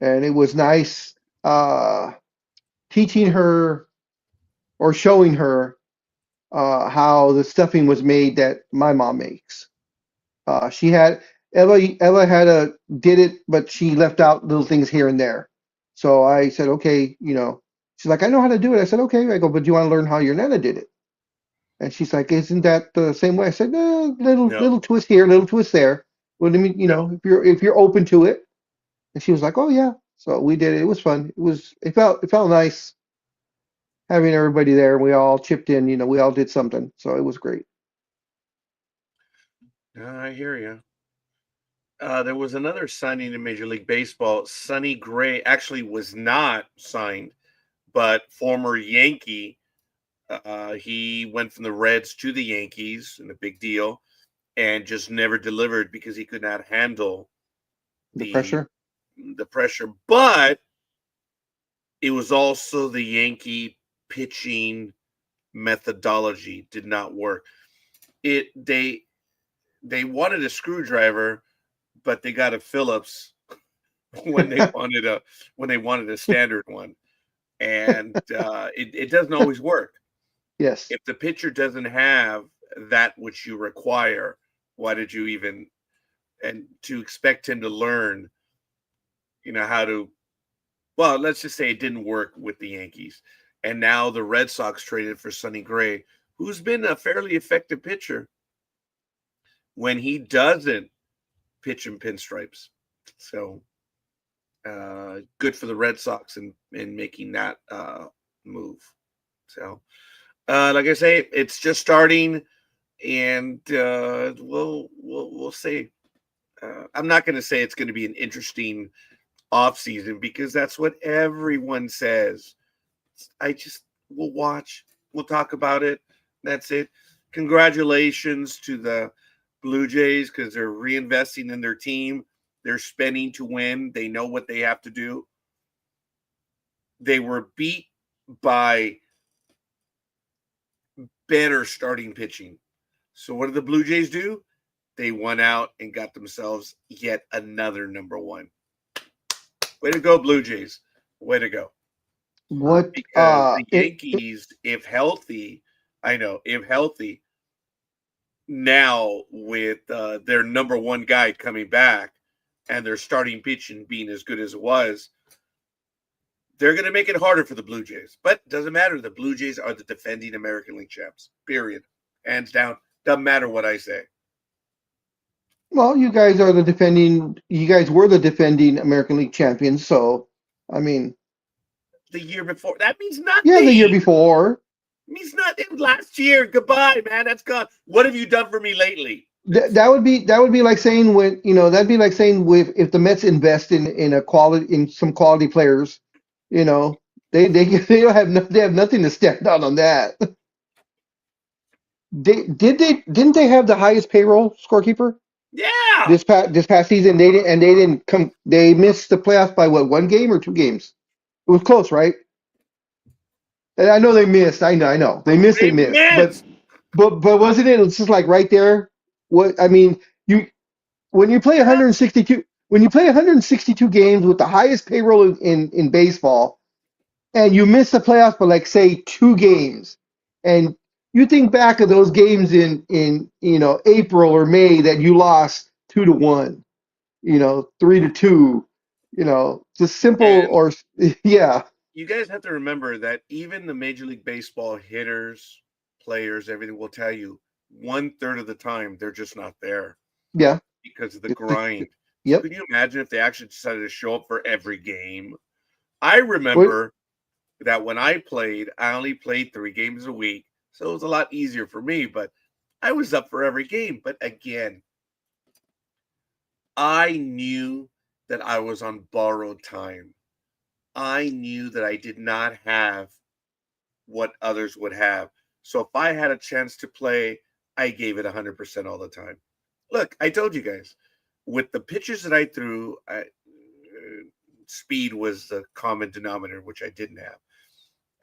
And it was nice teaching her or showing her how the stuffing was made that my mom makes. She had Ella had a did it, but she left out little things here and there. So I said, okay, she's like, I know how to do it. I said, okay. I go, but do you want to learn how your nana did it? And she's like, isn't that the same way? I said, No, little twist here, little twist there. What do you mean, no. if you're open to it. And she was like, oh yeah. So we did it. It was fun. It felt nice having everybody there. We all chipped in. We all did something. So it was great. I hear you. There was another signing in Major League Baseball. Sonny Gray actually was not signed, but former Yankee. He went from the Reds to the Yankees, and a big deal, and just never delivered because he could not handle The the pressure. the pressure. But it was also the Yankee pitching methodology did not work. It they wanted a screwdriver, but they got a Phillips when they wanted a standard one, and it doesn't always work. Yes. If the pitcher doesn't have that which you require, why did you even and to expect him to learn, how to well, let's just say it didn't work with the Yankees. And now the Red Sox traded for Sonny Gray, who's been a fairly effective pitcher when he doesn't pitch in pinstripes. So good for the Red Sox in making that move. So like I say, it's just starting, and we'll see. I'm not going to say it's going to be an interesting off season because that's what everyone says. We'll watch, we'll talk about it. That's it. Congratulations to the Blue Jays because they're reinvesting in their team. They're spending to win. They know what they have to do. They were beat by better starting pitching. So what did the Blue Jays do? They went out and got themselves yet another number one. Way to go, Blue Jays. Way to go. What Because the Yankees, if healthy, now with their number one guy coming back and their starting pitching being as good as it was, they're going to make it harder for the Blue Jays. But it doesn't matter. The Blue Jays are the defending American League champs, period. Hands down. Doesn't matter what I say. Well, you guys were the defending American League champions, so I mean, The year before, that means yeah, the year nothing. before. It means nothing. Last year, goodbye, man. That's gone. What have you done for me lately? That would be like saying that'd be like saying with if the Mets invest in some quality players, you know, they don't have they have nothing to stand on that. Didn't they have the highest payroll scorekeeper Yeah. this past season? They didn't come. They missed the playoffs by what, one game or two games? It was close, right? And I know they missed. I know they They missed. But missed. but wasn't it? It's just like right there. What I mean, you when you play 162 when you play 162 games with the highest payroll in baseball, and you miss the playoffs by like say two games, and you think back of those games in April or May that you lost 2-1, 3-2, just simple And or yeah. you guys have to remember that even the Major League Baseball hitters, players, everything will tell you 1/3 of the time they're just not there Yeah. because of the It's grind. So yep. could you imagine if they actually decided to show up for every game? I What remember that when I played, I only played 3 games a week. So it was a lot easier for me, but I was up for every game. But again, I knew that I was on borrowed time. I knew that I did not have what others would have. So if I had a chance to play, I gave it 100% all the time. Look, I told you guys, with the pitches that I threw, speed was the common denominator, which I didn't have.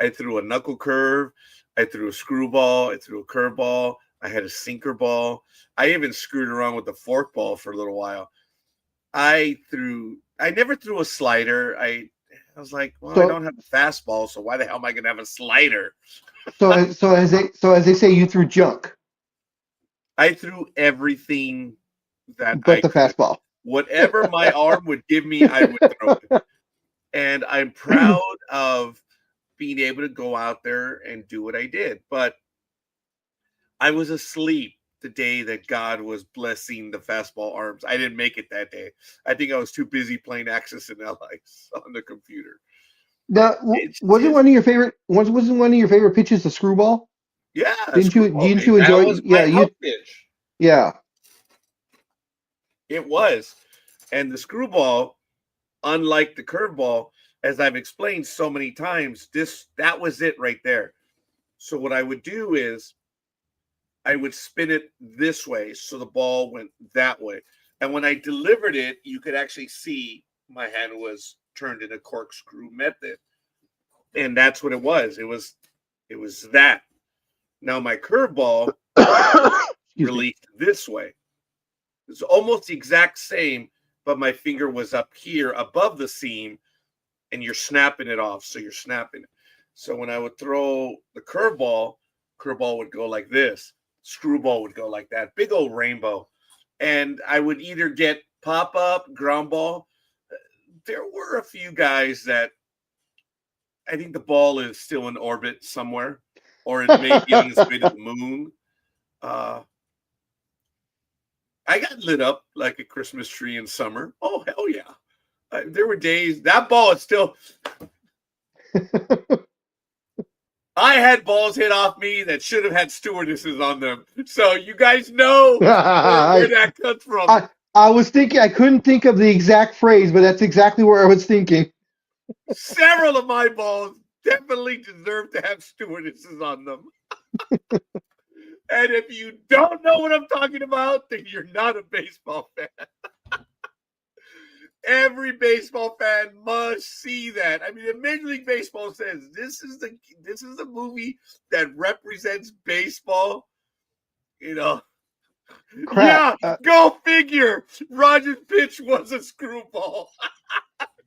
I threw a knuckle curve, I threw a screwball, I threw a curveball, I had a sinker ball. I even screwed around with the fork ball for a little while. I never threw a slider. I was like, well, I so don't have a fastball, so why the hell am I gonna have a slider? so as they say, you threw junk, I threw everything that but I the could. fastball. Whatever my arm would give me, I would throw it. And I'm proud of being able to go out there and do what I did. But I was asleep the day that God was blessing the fastball arms. I didn't make it that day. I think I was too busy playing Axis and Allies on the computer. Now, It's wasn't just, one of your favorite wasn't one of your favorite pitches the screwball? yeah, Didn't you screwball. didn't you That enjoy? was Yeah, my you out pitch. yeah. It was. And the screwball, unlike the curveball, as I've explained so many times, that was it right there. So what I would do is I would spin it this way so the ball went that way. And when I delivered it, you could actually see my hand was turned in a corkscrew method. And that's what it was. It was that. Now my curveball Excuse me. released this way. It's almost the exact same, but my finger was up here above the seam and you're snapping it off. So you're snapping it. So when I would throw the curveball would go like this. Screwball would go like that. Big old rainbow. And I would either get pop up, ground ball. There were a few guys that I think the ball is still in orbit somewhere, or it may be on its way to the moon. Uh, I got lit up like a Christmas tree in summer. Oh, hell yeah. There were days that ball is still. I had balls hit off me that should have had stewardesses on them. So you guys know where I, that comes from. I was thinking I couldn't think of the exact phrase, but that's exactly where I was thinking. Several of my balls definitely deserve to have stewardesses on them. And if you don't know what I'm talking about, then you're not a baseball fan. Every baseball fan must see that. I mean, if Major League Baseball says this is the movie that represents baseball, you know. Crap. Yeah, go figure. Roger's pitch was a screwball.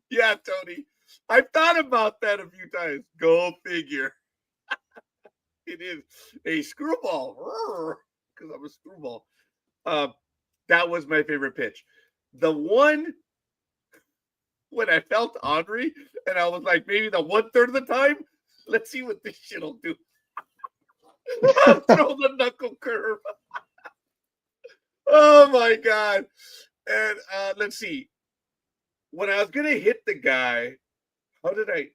Yeah, Tony. I've thought about that a few times. Go figure. It is a screwball. Because I'm a screwball. Uh, that was my favorite pitch. The one when I felt ornery and I was like, maybe the 1/3 of the time, let's see what this shit will do. I'll throw the knuckle curve. Oh my God. And let's see. When I was going to hit the guy, how did I?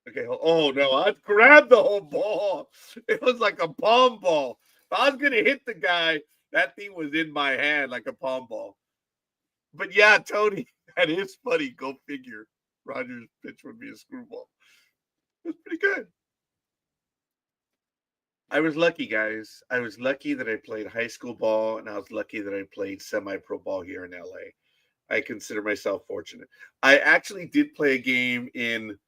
Okay. Oh no, I grabbed the whole ball. It was like a palm ball. If I was going to hit the guy, that thing was in my hand like a palm ball. But yeah, Tony, that is funny. Go figure. Roger's pitch would be a screwball. It was pretty good. I was lucky, guys. I was lucky that I played high school ball, and I was lucky that I played semi-pro ball here in LA. I consider myself fortunate. I actually did play a game in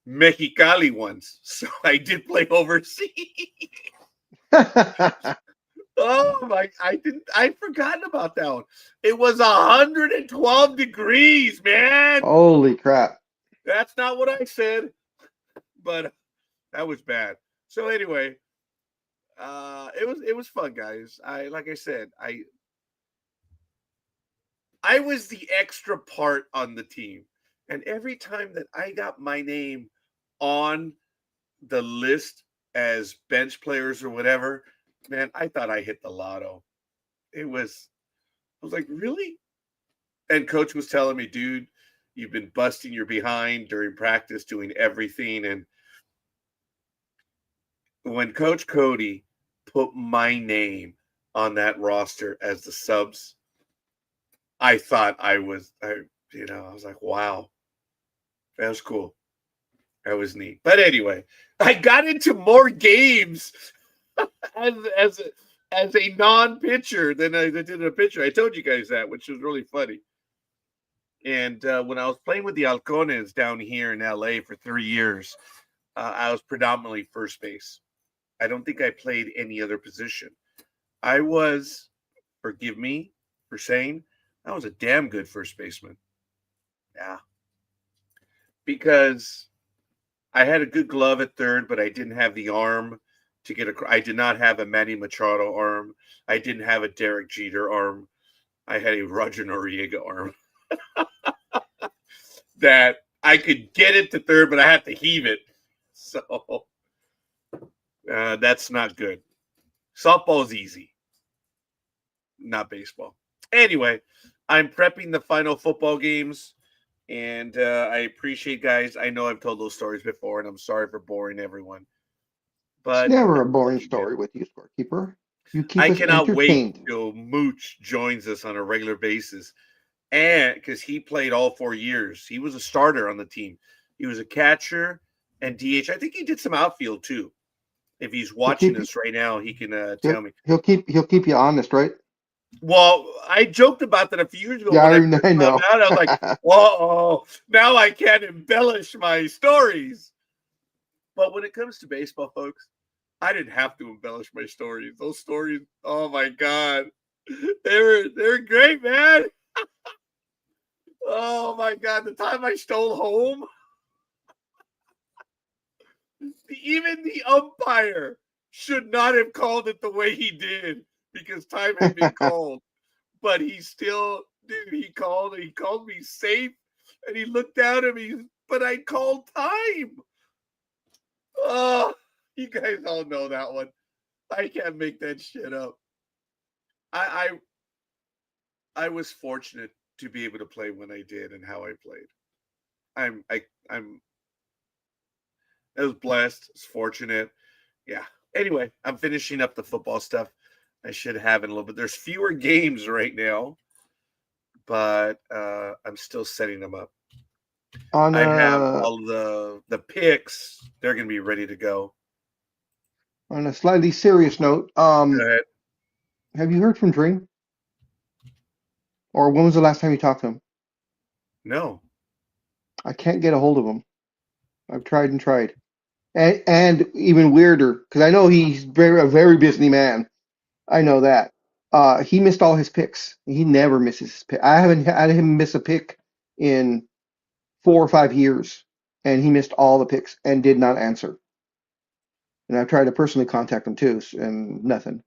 Mexicali once, so I did play overseas. Oh my! I'd forgotten about that one. It was 112 degrees, man. Holy crap. That's not what I said, but that was bad. So anyway, it was fun, guys. Like I said, I was the extra part on the team, and every time that I got my name on the list as bench players or whatever, man, I thought I hit the lotto. I was like, really? And coach was telling me, dude, you've been busting your behind during practice, doing everything. And when Coach Cody put my name on that roster as the subs, I thought I was like, wow, that was cool. That was neat. But anyway, I got into more games as a non-pitcher than I did a pitcher. I told you guys that, which was really funny. And when I was playing with the Halcones down here in LA for 3 years, I was predominantly first base. I don't think I played any other position. I was, forgive me for saying, I was a damn good first baseman. Yeah. Because I had a good glove at third, but I didn't have the arm to get across. I did not have a Manny Machado arm. I didn't have a Derek Jeter arm. I had a Roger Noriega arm that I could get it to third, but I had to heave it. So that's not good. Softball is easy, not baseball. Anyway, I'm prepping the final football games, and I appreciate guys. I know I've told those stories before, and I'm sorry for boring everyone. But It's never a boring story with you, scorekeeper. You keep I us cannot wait entertained. till Mooch joins us on a regular basis. And because he played all 4 years, he was a starter on the team. He was a catcher and DH. I think he did some outfield too. If he's watching us right now, he can tell me. He'll keep you honest, right? Well, I joked about that a few years ago Yeah, when I I know. found out. I was like, "Whoa, now I can't embellish my stories." But when it comes to baseball, folks, I didn't have to embellish my stories. Those stories, oh my god, they're great, man. Oh my god, the time I stole home, even the umpire should not have called it the way he did because time had been called. But he still, dude, he called me safe, and he looked down at me, but I called time. Oh, you guys all know that one. I can't make that shit up. I was fortunate to be able to play when I did and how I played. I was blessed. It's fortunate. Yeah. Anyway, I'm finishing up the football stuff. I should have in a little bit. There's fewer games right now, but I'm still setting them up. I have all the picks. They're going to be ready to go. On a slightly serious note, Go ahead. have you heard from Dream? Or when was the last time you talked to him? No. I can't get a hold of him. I've tried and tried. And even weirder, because I know he's a very busy man. I know that. He missed all his picks. He never misses his pick. I haven't had him miss a pick in 4 or 5 years, and he missed all the picks and did not answer. And I've tried to personally contact him too, and nothing.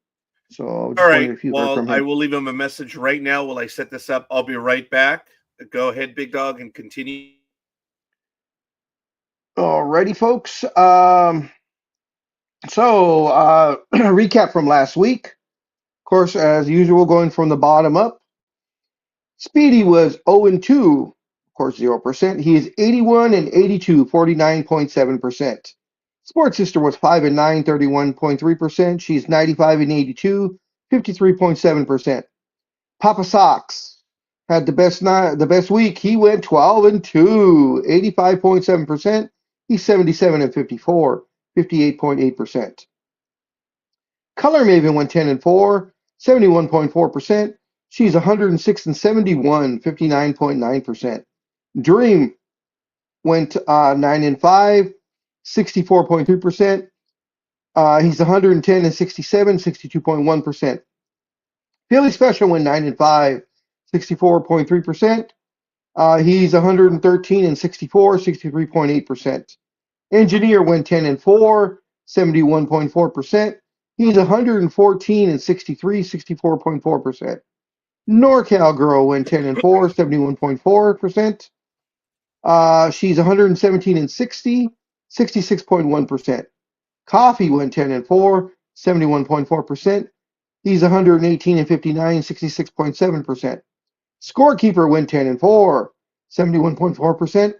So I was just All right. wondering if you heard from Well, I him. will leave him a message right now while I set this up. I'll be right back. Go ahead, Big Dog, and continue. Alrighty, folks. Recap from last week. Of course, as usual, going from the bottom up. Speedy was 0-2, of course, 0%. He is 81 and 82, 49.7%. Sports Sister was 5-9, 31.3%. She's 95 and 82, 53.7%. Papa Sox had the best week. He went 12-2, 85.7%. He's 77 and 54, 58.8%. Color Maven went 10-4, 71.4%. She's 106 and 71, 59.9%. Dream went 9-5, 64.3%. He's 110 and 67, 62.1%. Philly Special went 9-5, 64.3%. He's 113 and 64, 63.8%. Engineer went 10-4, 71.4%. He's 114 and 63, 64.4%. NorCal Girl went 10-4, 71.4%. She's 117 and 60, 66.1%. Coffee went 10 and 4, 71.4%. He's 118 and 59, 66.7%. Scorekeeper went 10 and 4, 71.4%.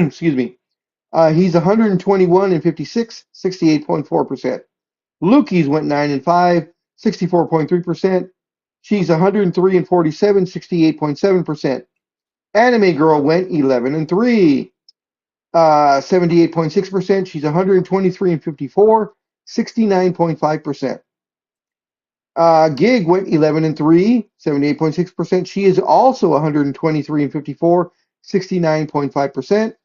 Excuse me. He's 121 and 56, 68.4%. Lukey's went 9 and 5, 64.3%. She's 103 and 47, 68.7%. Anime Girl went 11 and 3, 78.6%. She's 123 and 54, 69.5%. Gig went 11 and 3, 78.6%. She is also 123 and 54, 69.5%.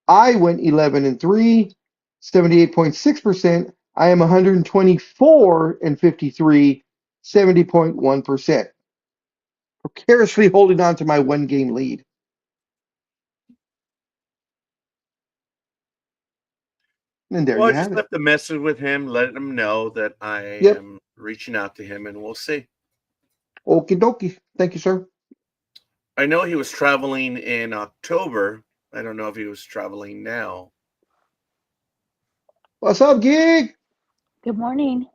I went 11 and 3, 78.6%. I am 124 and 53, 70.1%. Precariously holding on to my 1-game lead. And there Well, you I just have it. left a message with him, letting him know that I Yep. am reaching out to him, and we'll see. Okie dokie. Thank you, sir. I know he was traveling in October. I don't know if he was traveling now. What's up, Gig? Good morning.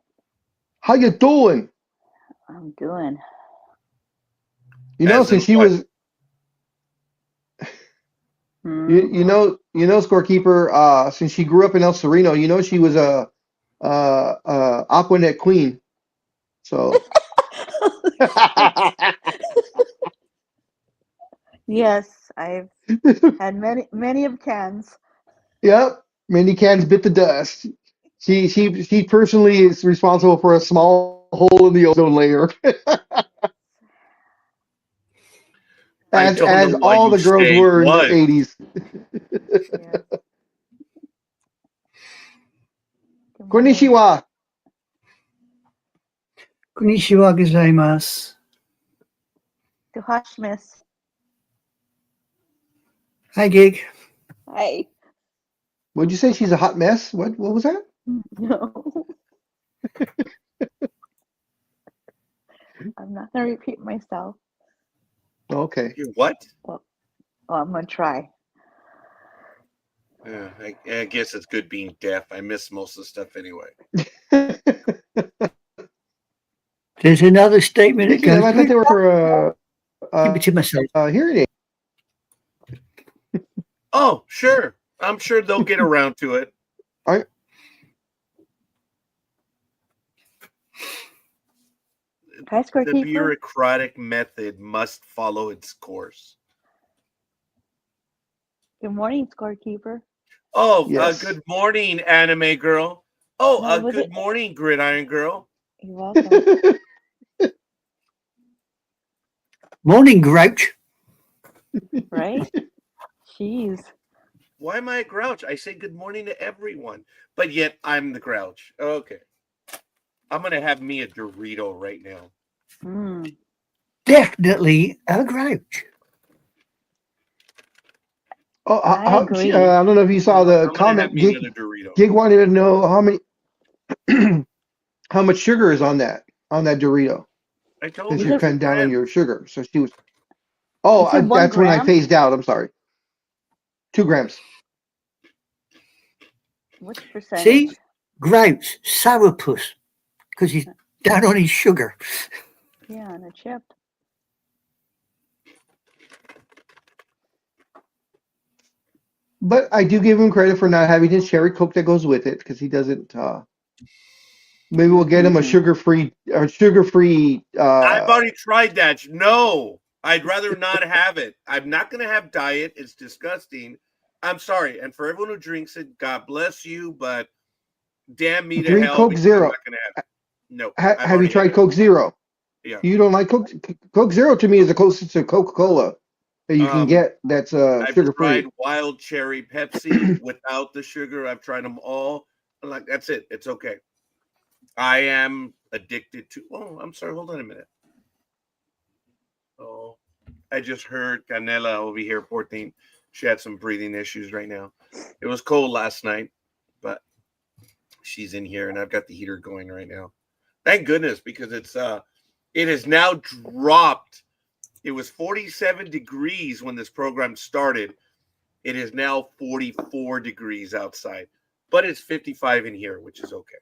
How you doing? I'm doing. You know, As in since she what? was, Hmm. you know, scorekeeper. Since she grew up in El Sereno, you know, she was a Aquanet queen. So, Yes, I've had many of cans. yep, many cans bit the dust. She personally is responsible for a small hole in the ozone layer, I as don't know why all you the girls say were in the was. 80s. Yes. Good morning. Konnichiwa. Konnichiwa gozaimasu. Gosh, miss. Hi, Gig. Hi. Would you say she's a hot mess? What was that? No. I'm not gonna repeat myself. Okay. You what? Well, I'm gonna try. Yeah, I guess it's good being deaf. I miss most of the stuff anyway. There's another statement that Speaking of, goes, I thought they were for keep it to myself. hearing aid. Oh, sure. I'm sure they'll get around to it. Are- Hi, The scorekeeper. bureaucratic method must follow its course. Good morning, scorekeeper. Oh, Yes. good morning, anime girl. Oh, No, was good it- morning, gridiron girl. You're welcome. Morning, Grouch. Right? Jeez. Why am I a grouch? I say good morning to everyone, but yet I'm the grouch. Okay. I'm going to have me a Dorito right now. Mm. Definitely a Grouch. Oh, I agree. I don't know if you saw the I'm going to have comment. me another Dorito. Gig wanted to know how much sugar is on that Dorito, I told since her you're 2 cutting down on grams. your sugar. So she was. Oh, You said 1 that's when I gram? phased out. I'm sorry. 2 grams. What's See? percentage? Grouch, sourpuss, because he's down on his sugar. Yeah, and a chip. But I do give him credit for not having his cherry Coke that goes with it, because he doesn't. Maybe we'll get him a sugar-free. I've already tried that. No, I'd rather not have it. I'm not going to have diet. It's disgusting. I'm sorry. And for everyone who drinks it, God bless you, but damn me to Drink hell. Coke because Zero. I'm not going to have it. No. Have you tried Coke Zero? Yeah. You don't like Coke? Coke Zero to me is the closest to Coca-Cola that you can get that's I've sugar-free. tried wild cherry Pepsi without the sugar. I've tried them all. I'm like, that's it. It's okay. I am addicted to. Oh, I'm sorry. Hold on a minute. Oh, I just heard Canela over here, poor thing. She had some breathing issues right now. It was cold last night, but she's in here and I've got the heater going right now. Thank goodness, because it has now dropped. It was 47 degrees when this program started. It is now 44 degrees outside. but it's 55 in here, which is okay.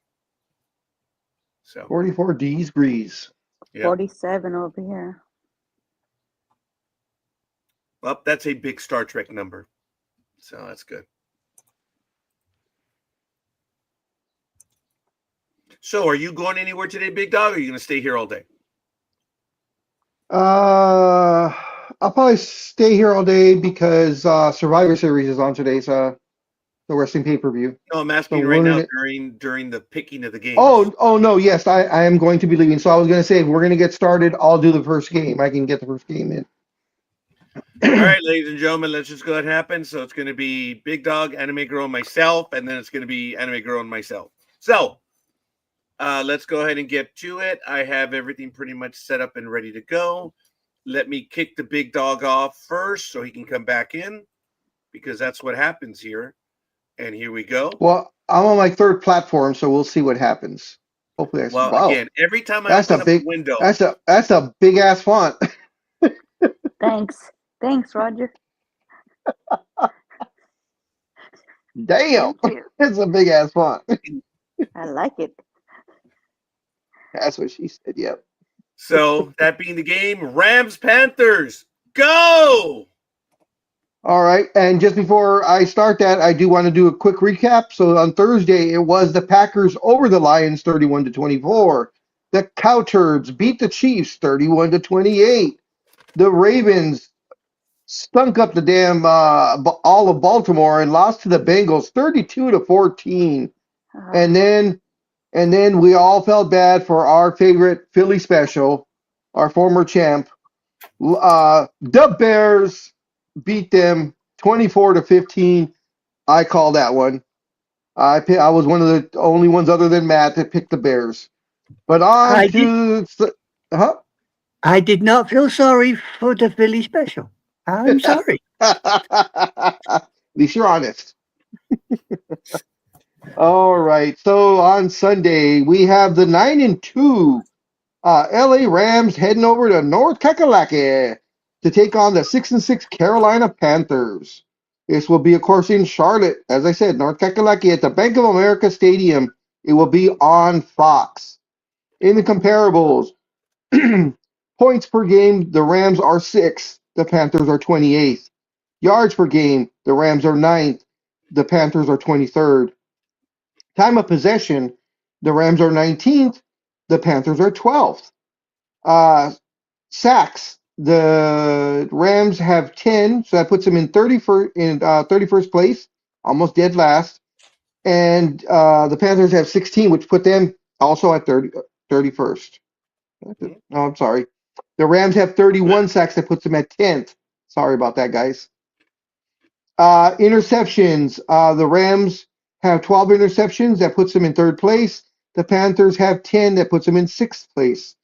So 44 degrees. yeah. 47 over here. Well, that's a big Star Trek number. So that's good. So are you going anywhere today, Big Dog, or are you going to stay here all day? I'll probably stay here all day because Survivor Series is on today's the wrestling pay-per-view. No, I'm asking So you right we're now gonna- during the picking of the games. Oh no, yes, I am going to be leaving. So I was going to say, if we're going to get started, I'll do the first game. I can get the first game in. All right, ladies and gentlemen, let's just go ahead and happen. So it's going to be Big Dog, Anime Girl, and myself, and then it's going to be Anime Girl and myself. So let's go ahead and get to it. I have everything pretty much set up and ready to go. Let me kick the Big Dog off first so he can come back in, because that's what happens here. And here we go. Well, I'm on my third platform, so we'll see what happens. Hopefully, Well, again, every time I that's open a up big a window, that's a big ass font. Thanks. Thanks, Roger. Damn, Thank you. it's a big ass font. I like it. That's what she said. Yep. so that being the game, Rams Panthers, go! All right, and just before I start that, I do want to do a quick recap. So on Thursday, it was the Packers over the Lions, 31-24. The Cowturds beat the Chiefs, 31-28. The Ravens stunk up the damn all of Baltimore and lost to the Bengals, 32-14. And then we all felt bad for our favorite Philly special, our former champ. The Bears beat them 24-15. I call that one. I was one of the only ones other than Matt that picked the Bears. But I did not feel sorry for the Philly special. I'm sorry. At least you're honest. All right. So on Sunday, we have the 9-2 LA Rams heading over to North Kakalaki to take on the 6-6 Carolina Panthers. This will be, of course, in Charlotte. As I said, North Kakalaki at the Bank of America Stadium. It will be on Fox. In the comparables, points per game, the Rams are 6th. The Panthers are 28th. Yards per game, the Rams are 9th. The Panthers are 23rd. Time of possession, the Rams are 19th. The Panthers are 12th. Sacks, the Rams have 10, so that puts them in 31st place, almost dead last. And the Panthers have 16, which put them also at 31st. Oh, I'm sorry. The Rams have 31 sacks, that puts them at 10th. Sorry about that, guys. Interceptions, the Rams have 12 interceptions, that puts them in 3rd place. The Panthers have 10, that puts them in 6th place.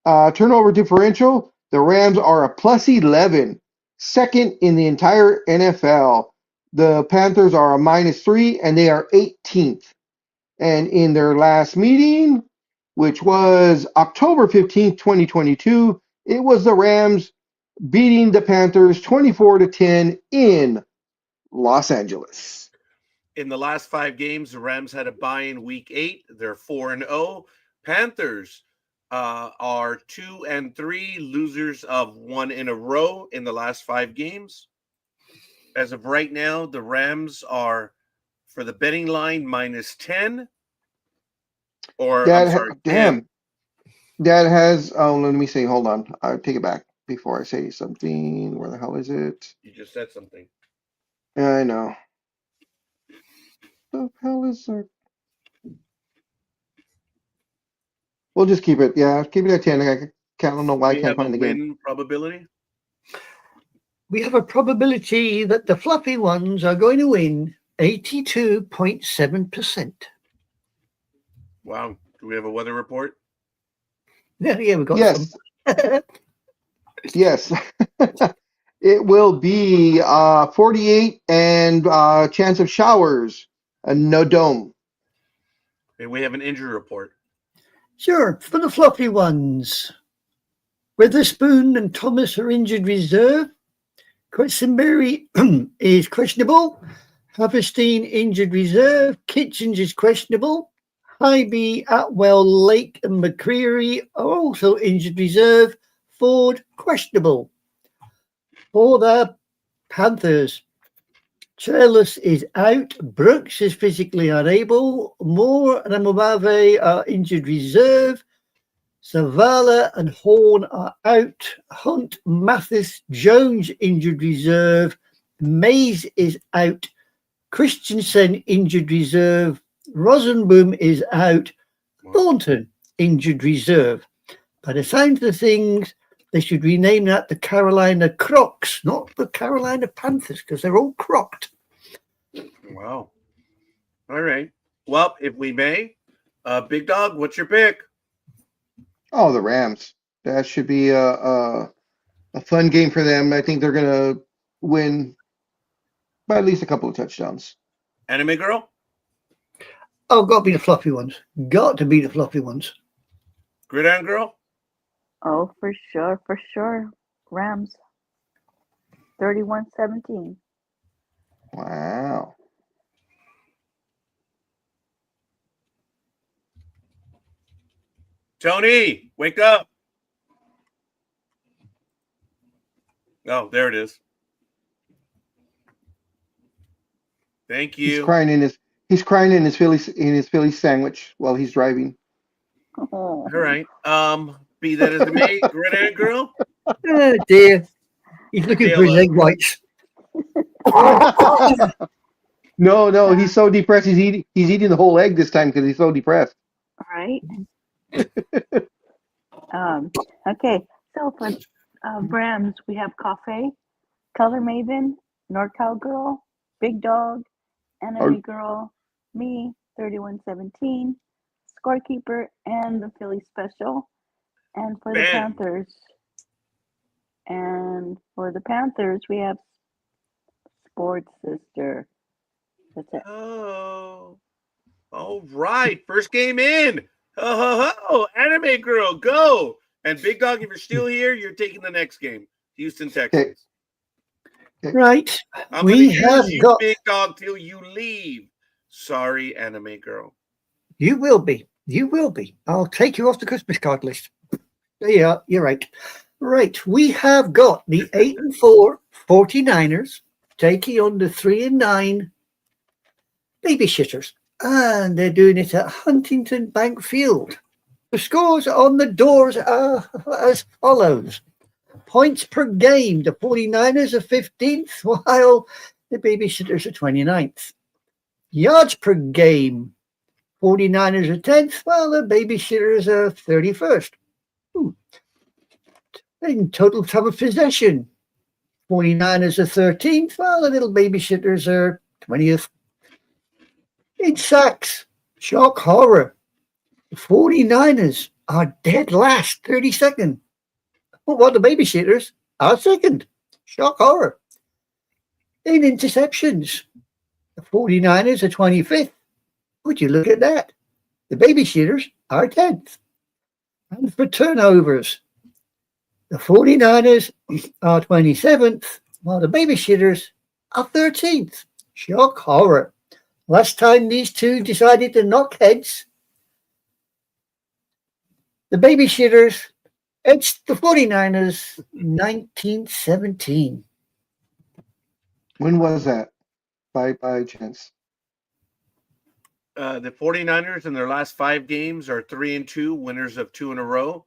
Turnover differential, the Rams are a plus 11, 2nd in the entire NFL. The Panthers are a -3, and they are 18th. And in their last meeting, which was October 15th, 2022, it was the Rams beating the Panthers 24-10 in Los Angeles. In the last 5 games, the Rams had a bye in week 8. They're 4-0. Panthers are 2-3, losers of 1 in a row in the last 5 games. As of right now, the Rams are, for the betting line, -10. Or, I'm sorry, 10. That has, let me see, hold on. I'll take it back before I say something. Where the hell is it? You just said something. I know. The hell is it? We'll just keep it. Yeah, keep it at 10. I don't know why I can't find the game. Win probability? We have a probability that the fluffy ones are going to win 82.7%. Wow. Do we have a weather report? Yeah, we got Yes. some. Yes. It will be 48 and chance of showers and no dome. And we have an injury report. Sure, for the fluffy ones. Witherspoon and Thomas are injured reserve. Questenberry is questionable. Haverstein injured reserve. Kitchens is questionable. Hybe, Atwell, Lake and McCreary are also injured reserve. Ford questionable. For the Panthers, Charles is out. Brooks is physically unable. Moore and Amobave are injured reserve. Zavala and Horn are out. Hunt, Mathis, Jones injured reserve. Mays is out. Christensen injured reserve. Rosenboom is out. Thornton injured reserve. By the sound of the things, they should rename that the Carolina Crocs, not the Carolina Panthers, because they're all crocked. Wow. All right. Well, if we may, Big Dog, what's your pick? Oh, the Rams. That should be a fun game for them. I think they're gonna win by at least a couple of touchdowns. Anime Girl? Oh, got to be the fluffy ones. Got to be the fluffy ones. Gridiron Girl? Oh, for sure. Rams. 31-17. Wow. Tony, wake up. Oh, there it is. Thank you. He's crying in his Philly sandwich while he's driving. Oh. All right. Be that as it may, Gridiron Girl? Oh, dear. He's looking for his egg whites. No, he's so depressed. He's eating the whole egg this time because he's so depressed. Right. Okay. So for Rams, we have Cafe, Color Maven, NorCal Girl, Big Dog, Enemy Girl, me, 31-17, Scorekeeper, and the Philly Special. And for the Panthers, we have Sports Sister. That's it. Oh. All right. First game in. Ho. Anime Girl, go. And Big Dog, if you're still here, you're taking the next game. Houston Texans. Okay. Right. I'm We going to have use you, got. Big Dog, till you leave. Sorry, Anime Girl. You will be. You will be. I'll take you off the Christmas card list. Yeah, you're right. Right. We have got the 8-4 49ers taking on the 3-9 Babyshitters. And they're doing it at Huntington Bank Field. The scores on the doors are as follows. Points per game, the 49ers are 15th, while the Babyshitters are 29th. Yards per game, 49ers are 10th, while the Babyshitters are 31st. In total time of possession, 49ers are 13th, while the little Babyshitters are 20th. In sacks, shock horror, the 49ers are dead last, 32nd. While the Babyshitters are second. Shock horror. In interceptions, the 49ers are 25th. Would you look at that? The Babyshitters are 10th. And for turnovers, the 49ers are 27th, while the Babyshitters are 13th. Shock horror. Last time these two decided to knock heads, the Babyshitters edged the 49ers 1917. When was that? By chance? The 49ers in their last 5 games are 3-2, winners of 2 in a row.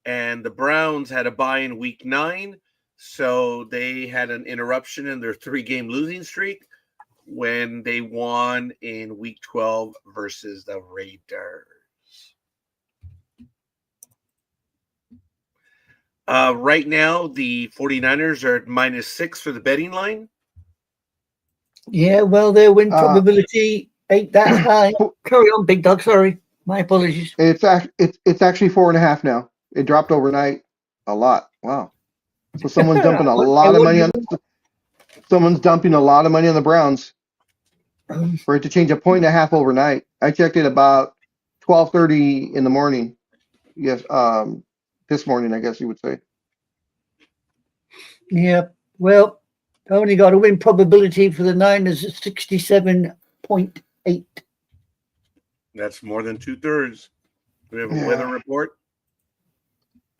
And the Browns had a bye in week 9, so they had an interruption in their 3-game losing streak when they won in week 12 versus the Raiders. Right now, the 49ers are at -6 for the betting line. Yeah, well, their win probability ain't that high. Carry on, Big Dog. Sorry. My apologies. It's actually 4.5 now. It dropped overnight a lot. Wow. So someone's dumping a lot of money on. Someone's dumping a lot of money on the Browns for it to change 1.5 overnight. I checked it about 12:30 in the morning. Yes, this morning, I guess you would say. Yeah. Well, Only got a win probability for the Niners at 67.8. That's more than 2/3. Do we have a Yeah. weather report?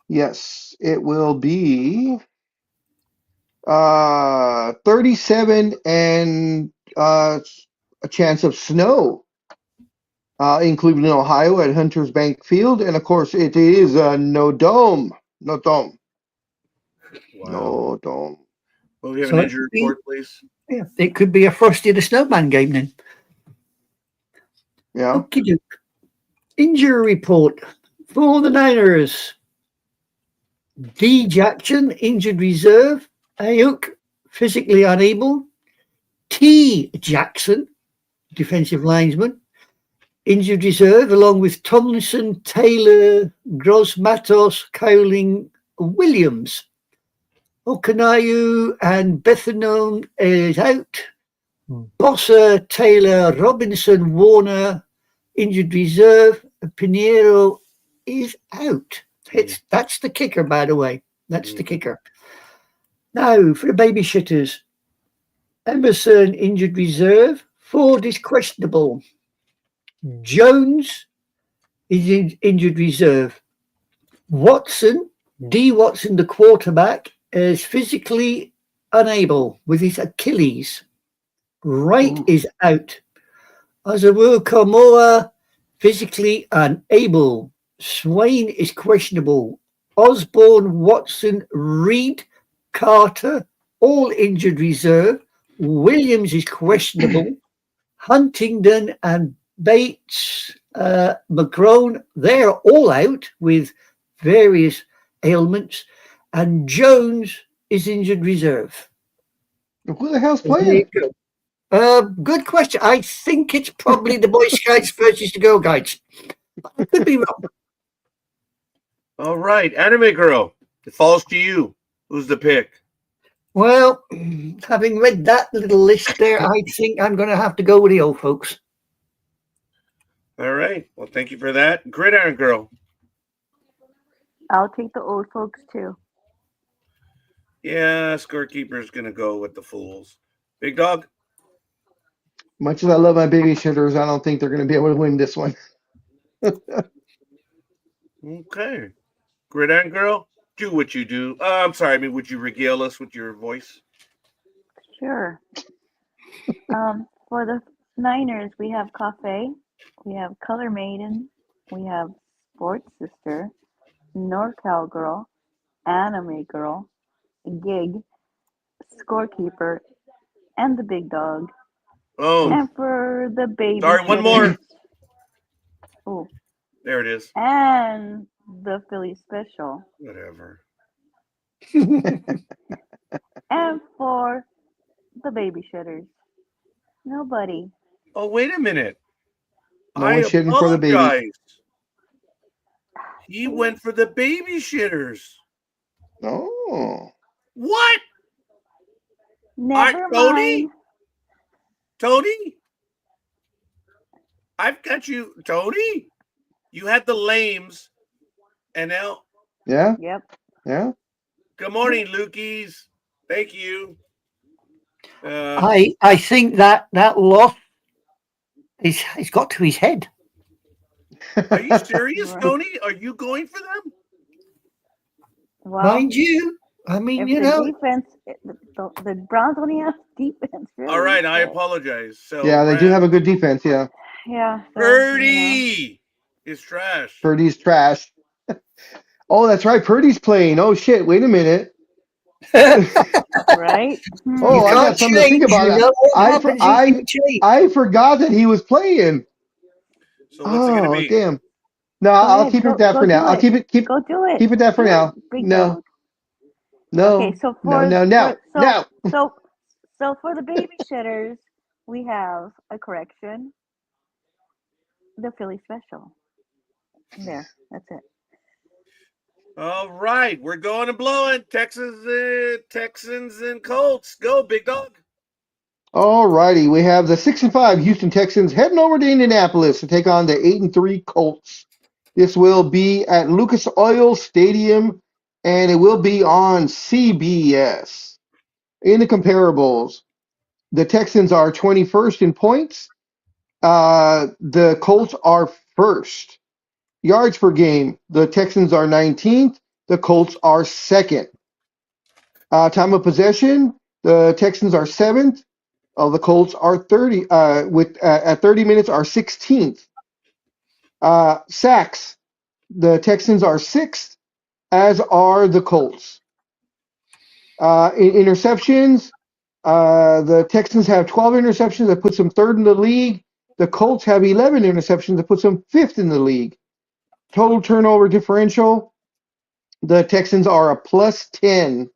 Yes, it will be 37 and a chance of snow in Cleveland, Ohio at Hunters Bank Field. And of course, it is no dome. No dome. Wow. No dome. Well, we have So an it injury could be- report, please. Yeah, it could be a Frosty the Snowman game then. Yeah. Okie doke. Injury report for the Niners. D. Jackson, injured reserve. Ayuk, physically unable. T. Jackson, defensive linesman, injured reserve, along with Tomlinson, Taylor, Gross Matos, Cowling, Williams. Okanayu and Bethanone is out. Bossa, Taylor, Robinson, Warner, injured reserve. Pinheiro is out. That's the kicker, by the way. That's the kicker. Now, for the babyshitters. Emerson, injured reserve. Ford is questionable. Jones is injured reserve. Watson, D. Watson, the quarterback, is physically unable with his Achilles. Wright is out. Azawu Kamoa, physically unable. Swain is questionable. Osborne, Watson, Reed, Carter, all injured reserve. Williams is questionable. Huntington and Bates, McCrone, they're all out with various ailments. And Jones is injured reserve. Who the hell's There playing? you go. Good question. I think it's probably the Boy Scouts versus the Girl Guides. I could be wrong. All right, Anime Girl, it falls to you. Who's the pick? Well, having read that little list there, I think I'm going to have to go with the old folks. All right. Well, thank you for that. Gridiron Girl. I'll take the old folks too. Yeah, scorekeeper's going to go with the Fools. Big Dog? Much as I love my babyshitters, I don't think they're going to be able to win this one. Okay. Gridiron Girl, do what you do. I'm sorry. I mean, would you regale us with your voice? Sure. For the Niners, we have Cafe, we have Color Maiden, we have Sports Sister, NorCal Girl, Anime Girl, Gig, Scorekeeper, and the Big Dog. Oh, And for the baby. sorry, one more. Oh, There it is. and the Philly Special. Whatever. And for the baby shitters, nobody. Oh, wait a minute. No one's shitting for the baby. apologize. He went for the baby shitters. Oh. What? Never Tony? mind. Tony? I've got you. Tony? You had the lames. And now, Yeah? Yep. Yeah? good morning, Lukies. Thank you. I think that loss it's got to his head. Are you serious, Right. Tony? Are you going for them? Well, Mind you, I mean, if you the know, defense, the Browns only have defense. Really, All right, I so, apologize. So Yeah, they do have a good defense, yeah. Yeah. So, Purdy is trash. Purdy's trash. Oh, that's right. Purdy's playing. Oh, shit. Wait a minute. right? Oh, I got something to think about. You know what happens if you change. I forgot that he was playing. So what's it going to Oh, be? damn. No, Go I'll ahead, keep go- it that go for now. do I'll it. keep Go do it. it that for Do it, now. Big No. dog. No. Okay, so for No. so for the baby shitters, we have a correction. The Philly Special. There, that's it. All right, we're going and blowing. Texans and Colts. Go, Big Dog. All righty. We have the 6-5 Houston Texans heading over to Indianapolis to take on the 8-3 Colts. This will be at Lucas Oil Stadium, and it will be on CBS. In the comparables, the Texans are 21st in points. The Colts are first. Yards per game, the Texans are 19th. The Colts are second. Time of possession, the Texans are seventh. The Colts are 30 at 30 minutes are 16th. Sacks, the Texans are sixth, as are the Colts. In interceptions, the Texans have 12 interceptions that puts them third in the league. The Colts have 11 interceptions that puts them fifth in the league. Total turnover differential, the Texans are a plus 10.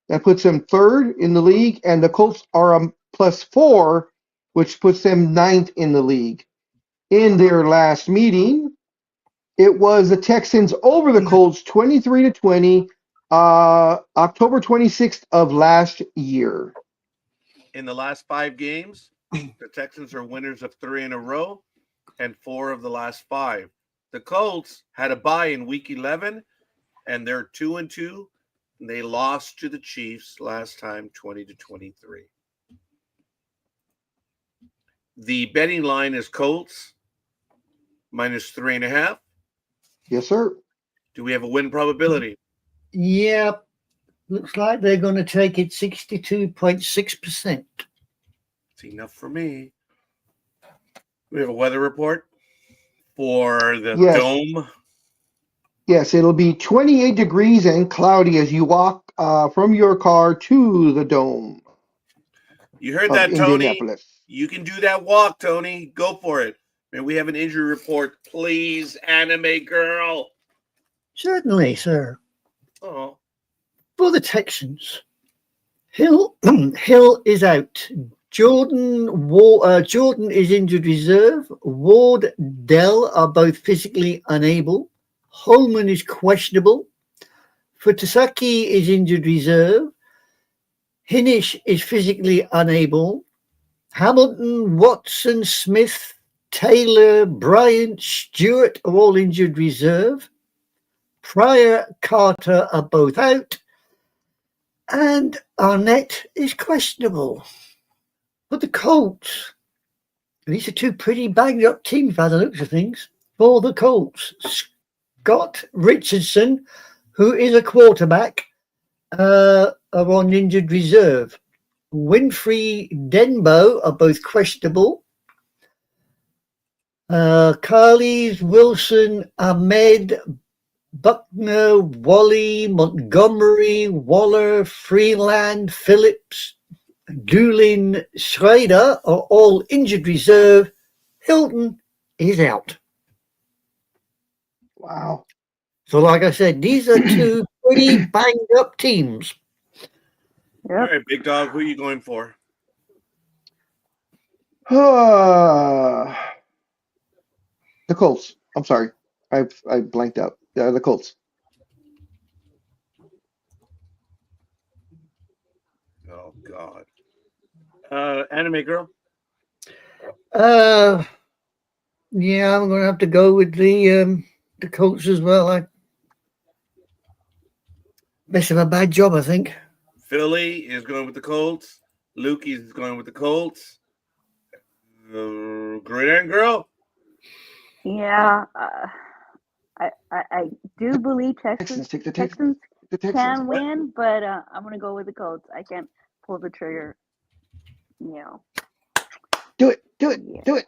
That puts them third in the league, and the Colts are a plus 4, which puts them ninth in the league. In their last meeting, it was the Texans over the Colts 23-20, October 26th of last year. In the last 5 games, the Texans are winners of 3 in a row and 4 of the last 5. The Colts had a bye in week 11, and they're 2-2. They lost to the Chiefs last time, 20-23. The betting line is Colts minus 3.5. Yes, sir. Do we have a win probability? Yeah, looks like they're going to take it 62.6%. It's enough for me. We have a weather report for the dome. Yes, it'll be 28 degrees and cloudy as you walk from your car to the dome. You heard that, Tony? You can do that walk, Tony. Go for it. May we have an injury report, please, anime girl? Certainly, sir. Oh. For the Texans, Hill is out. Jordan is injured reserve. Ward, Dell are both physically unable. Holman is questionable. Futasaki is injured reserve. Hinish is physically unable. Hamilton, Watson, Smith, Taylor, Bryant, Stewart are all injured reserve. Pryor, Carter are both out. And Arnett is questionable. For the Colts, these are 2 pretty banged up teams by the looks of things. For the Colts, Scott Richardson, who is a quarterback, are on injured reserve. Winfrey, Denbo are both questionable. Carles, Wilson, Ahmed, Buckner, Wally, Montgomery, Waller, Freeland, Phillips, Doolin, Schrader are all injured reserve. Hilton is out. Wow. So, like I said, these are 2 pretty banged up teams. Yep. All right, big dog, who are you going for? The Colts. I'm sorry. I blanked out. The Colts. Oh, God. Anime girl? Yeah, I'm going to have to go with the Colts as well. Best of a bad job, I think. Philly is going with the Colts. Lukey is going with the Colts. Gridiron girl? Yeah, I do believe Texans can win, but I'm going to go with the Colts. I can't pull the trigger. Do it. Yeah. Do it.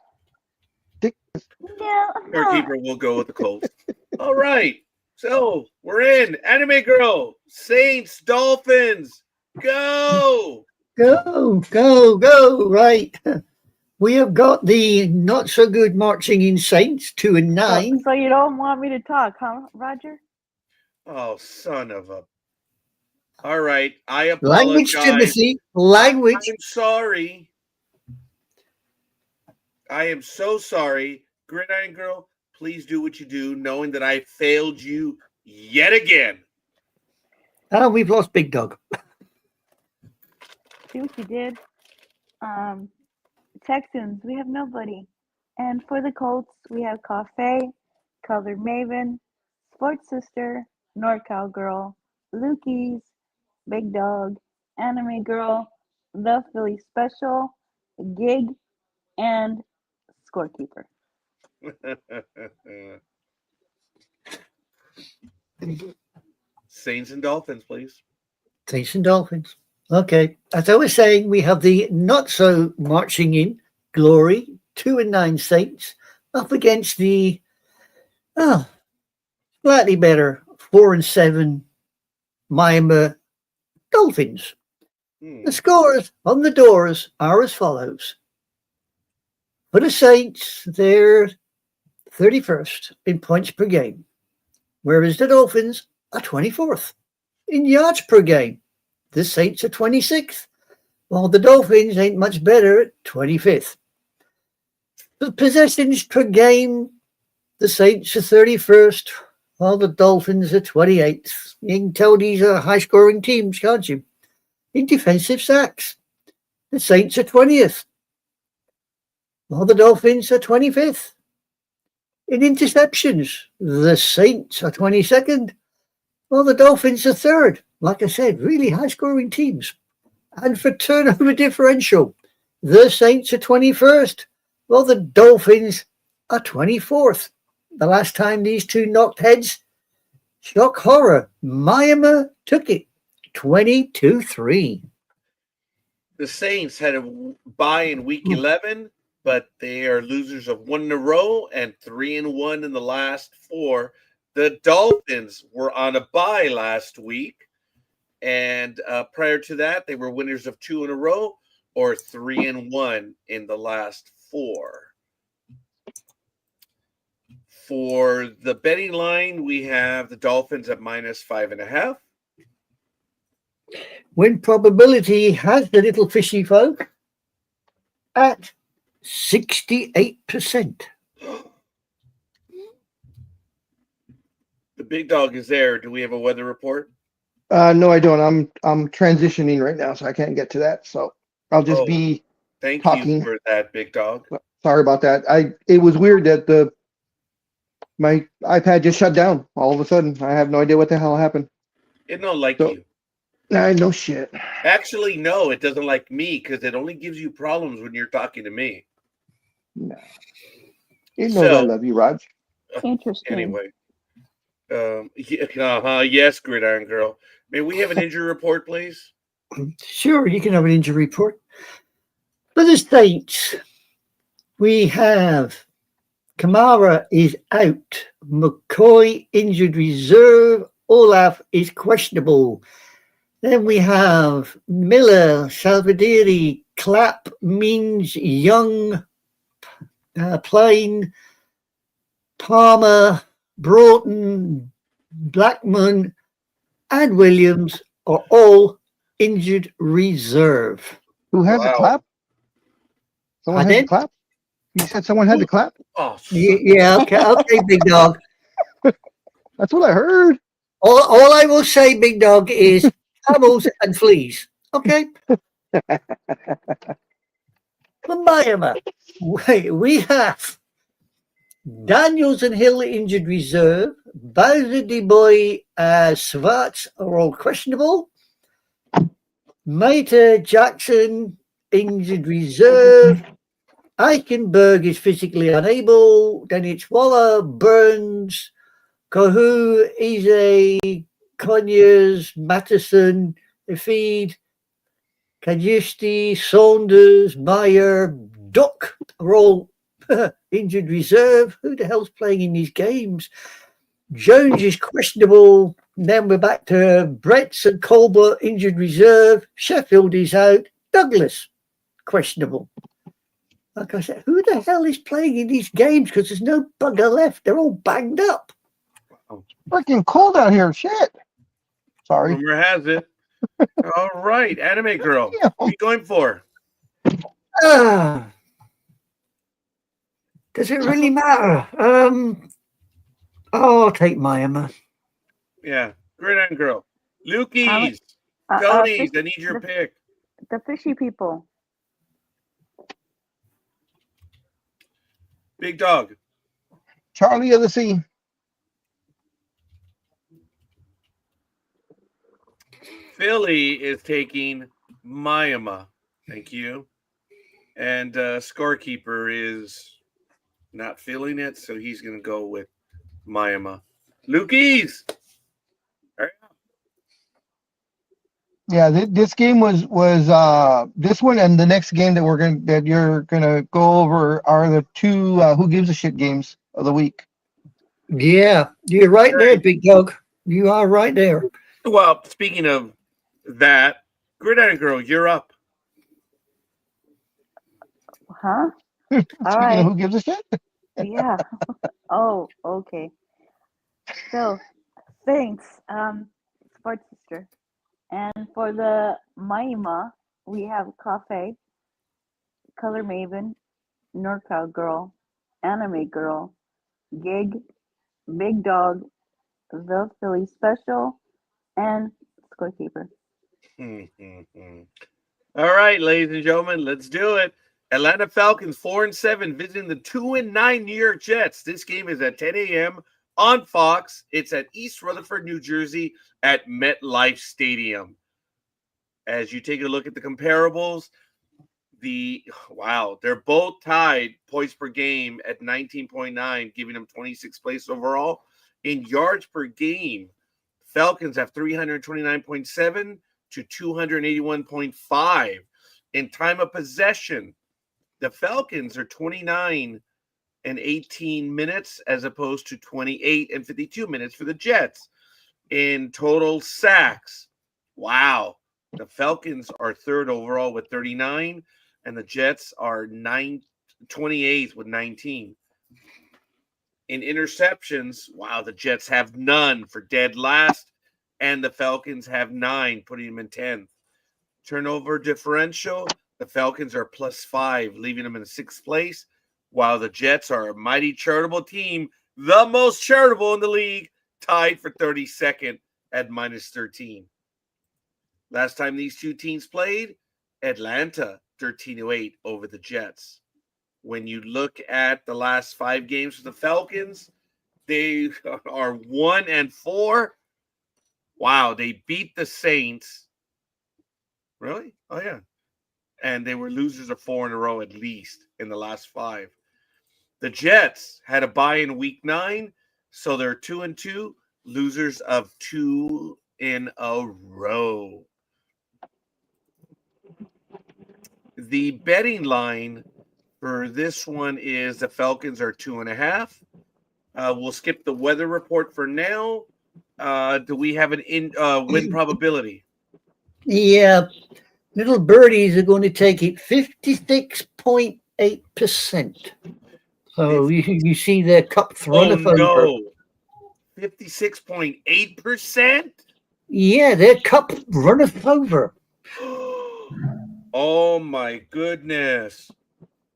Yeah. Our keeper will go with the Colts. All right. So we're in. Anime girl. Saints, Dolphins. Go. Go. Right. We have got the not so good marching in Saints 2-9. So you don't want me to talk, huh, Roger? Oh, son of a. All right. I apologize. Language, Timothy. Language. I'm sorry. I am so sorry. Gridiron girl, please do what you do, knowing that I failed you yet again. We've lost Big Dog. See what you did? Texans, we have nobody. And for the Colts, we have Cafe, Colored Maven, Sports Sister, NorCal Girl, Lukey's, Big Dog, Anime Girl, The Philly Special, Gig, and Scorekeeper. Saints and Dolphins, please. Saints and Dolphins. Okay. As I was saying, we have the not so marching in glory, 2-9 Saints, up against the slightly better 4-7 Miami Dolphins. The scores on the doors are as follows. For the Saints, they're 31st in points per game, whereas the Dolphins are 24th in yards per game. The Saints are 26th, while the Dolphins ain't much better at 25th. The possessions per game, the Saints are 31st, while the Dolphins are 28th. You can tell these are high-scoring teams, can't you? In defensive sacks, the Saints are 20th, while the Dolphins are 25th. In interceptions, the Saints are 22nd, while the Dolphins are 3rd. Like I said, really high-scoring teams. And for turnover differential, the Saints are 21st, while the Dolphins are 24th. The last time these two knocked heads, shock horror, Miami took it 22-3. The Saints had a bye in week 11, but they are losers of 1 in a row and 3-1 in the last 4. The Dolphins were on a bye last week, and prior to that, they were winners of 2 in a row or 3-1 in the last 4. For the betting line, we have the Dolphins at -5.5. Win probability has the little fishy folk at 68%. The big dog is there. Do we have a weather report? No, I don't. I'm transitioning right now, so I can't get to that. So I'll just be Thank talking. you for that, big dog. Sorry about that. It was weird that my iPad just shut down all of a sudden. I have no idea what the hell happened. It don't like So- you. No shit. Actually, no, it doesn't like me because it only gives you problems when you're talking to me. No. It knows I love you, Raj. Interesting. Anyway. Yes, Gridiron Girl. May we have an injury report, please? Sure, you can have an injury report. For the Saints, we have Kamara is out. McCoy injured reserve. Olaf is questionable. Then we have Miller, Salvadiri, Clapp, Means, Young, Plain, Palmer, Broughton, Blackman, and Williams are all injured reserve. Who had the Wow. clap? Someone had Pardon? the clap? You said someone had the clap? Oh, Yeah, okay, big dog. That's what I heard. All I will say, big dog, is camels and fleas. Okay? For Miami, we have Daniels and Hill injured reserve. Bowser, DeBoy, Schwartz are all questionable. Mater, Jackson, injured reserve. Eichenberg is physically unable. Then it's Waller, Burns, Kahu, Eze, Conyers, Matteson, Feed, Kajusti, Saunders, Meyer, Duck are all injured reserve. Who the hell's playing in these games? Jones is questionable. Then we're back to Bretts and Colbert, injured reserve. Sheffield is out. Douglas, questionable. Like I said, who the hell is playing in these games? Because there's no bugger left. They're all banged up. Freaking cold out here. Shit. Sorry. rumor has it. All right, Anime Girl. What are you going for? Does it really matter? I'll take Miami. Yeah, Gridiron Girl. Lukey's. Uh, Tony's, fish- I need your the- pick. The fishy people. Big dog. Charlie of the Sea. Philly is taking Miami. Thank you. And scorekeeper is not feeling it, so he's going to go with Miami. Lukey's. Yeah, this game was this one and the next game that you're gonna go over are the two who gives a shit games of the week. Yeah, you're right there, big dog. You are right there. Well, speaking of that, Gridiron Girl, you're up. Huh? Speaking right. of who gives a shit, Yeah. Oh, okay. So, thanks, Sports Sister. And for the Maima, we have Cafe, Color Maven, NorCal Girl, Anime Girl, Gig, Big Dog, The Philly Special, and Scorekeeper. All right, ladies and gentlemen, let's do it. Atlanta Falcons 4-7 visiting the 2-9 New York Jets. This game is at 10 a.m. on Fox. It's at East Rutherford, New Jersey at MetLife Stadium. As you take a look at the comparables, they're both tied points per game at 19.9, giving them 26th place overall. In yards per game, Falcons have 329.7 to 281.5. In time of possession, the Falcons are 29 and 18 minutes as opposed to 28 and 52 minutes for the Jets. In total sacks, the Falcons are third overall with 39, and the Jets are 28th with 19. In interceptions, the Jets have none for dead last, and the Falcons have 9, putting them in 10th. Turnover differential, the Falcons are +5, leaving them in 6th place, while the Jets are a mighty charitable team, the most charitable in the league, tied for 32nd at -13. Last time these two teams played, Atlanta 13-8 over the Jets. When you look at the last 5 games for the Falcons, they are 1-4. Wow, they beat the Saints. Really? Oh, yeah. And they were losers of 4 in a row at least in the last 5. The Jets had a bye in week 9, so they're 2-2, losers of 2 in a row. The betting line for this one is the Falcons are 2.5. We'll skip the weather report for now. Do we have an win probability? Yeah, little birdies are going to take it 56.8%. So you see their cup runneth over. No. 56.8%? Yeah, their cup runneth over. Oh my goodness.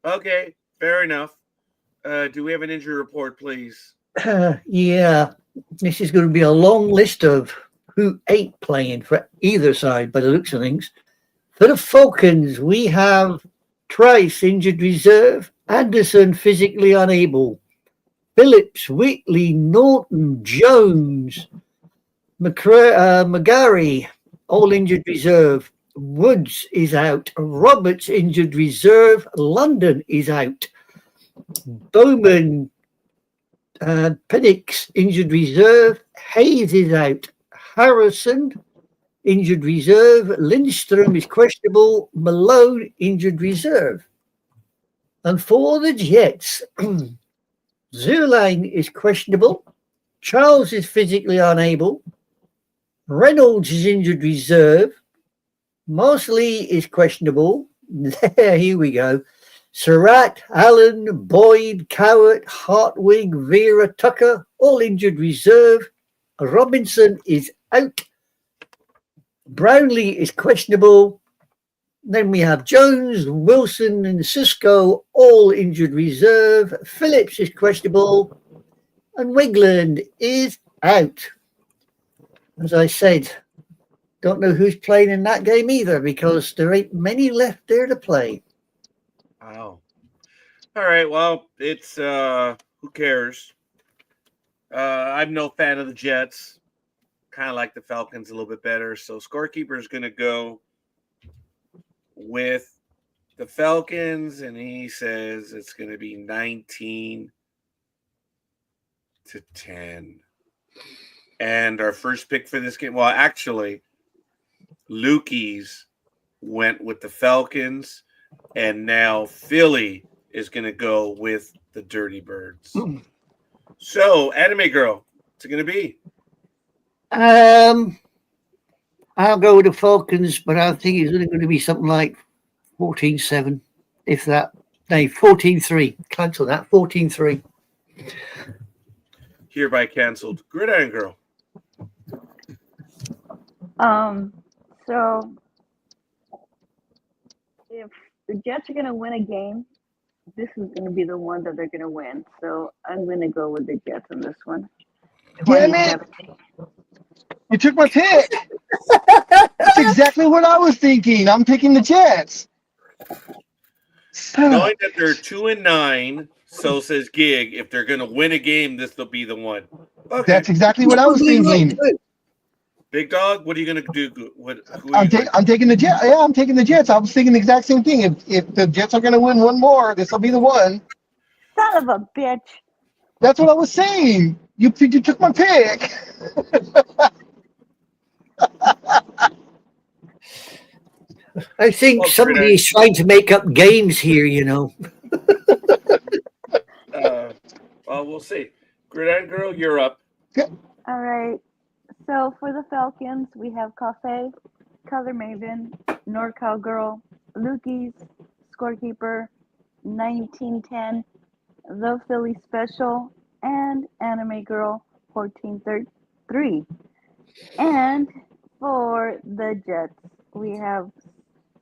Okay, fair enough. Do we have an injury report, please? Yeah, this is going to be a long list of who ain't playing for either side by the looks of things. For the Falcons, we have Trice injured reserve, Anderson physically unable, Phillips, Whitley, Norton, Jones, McGarry, all injured reserve. Woods is out. Roberts injured reserve. London is out. Bowman, Penix injured reserve. Hayes is out. Harrison injured reserve. Lindstrom is questionable. Malone injured reserve. And for the Jets, Zerline is questionable. Charles is physically unable. Reynolds is injured reserve. Mosley is questionable. Here we go. Surratt, Allen, Boyd, Cowart, Hartwig, Vera, Tucker, all injured reserve. Robinson is out. Brownlee is questionable. Then we have Jones, Wilson, and Cisco, all injured reserve. Phillips is questionable. And Wigland is out. As I said, don't know who's playing in that game either because there ain't many left there to play. Wow. All right. Well, it's who cares? I'm no fan of the Jets. kind of like the Falcons a little bit better. So scorekeeper is going to go with the Falcons, and he says it's going to be 19-10. And our first pick for this game, well, actually, Lukey's went with the Falcons, and now Philly is going to go with the Dirty Birds. So, Anime Girl, what's it going to be? I'll go with the Falcons, but I think it's only going to be something like 14-7, if that. No, 14-3. Cancel that. 14-3. Hereby canceled. Gridiron Girl. So if the Jets are going to win a game, this is going to be the one that they're going to win. So I'm going to go with the Jets on this one. Damn it! You took my pick. That's exactly what I was thinking. I'm picking the Jets. Knowing that they're 2-9, so says Gig. If they're going to win a game, this will be the one. Okay. That's exactly what I was thinking. Big Dog, what are you going to do? I'm taking the Jets. Yeah, I'm taking the Jets. I was thinking the exact same thing. If the Jets are going to win one more, this will be the one. Son of a bitch. That's what I was saying. You took my pick. I think somebody is trying to make up games here, you know. Well, we'll see. Gridiron Girl, you're up. All right. So for the Falcons, we have Cafe, Color Maven, NorCal Girl, Lukey's, Scorekeeper, 1910, The Philly Special, and Anime Girl, 14-3. And for the Jets, we have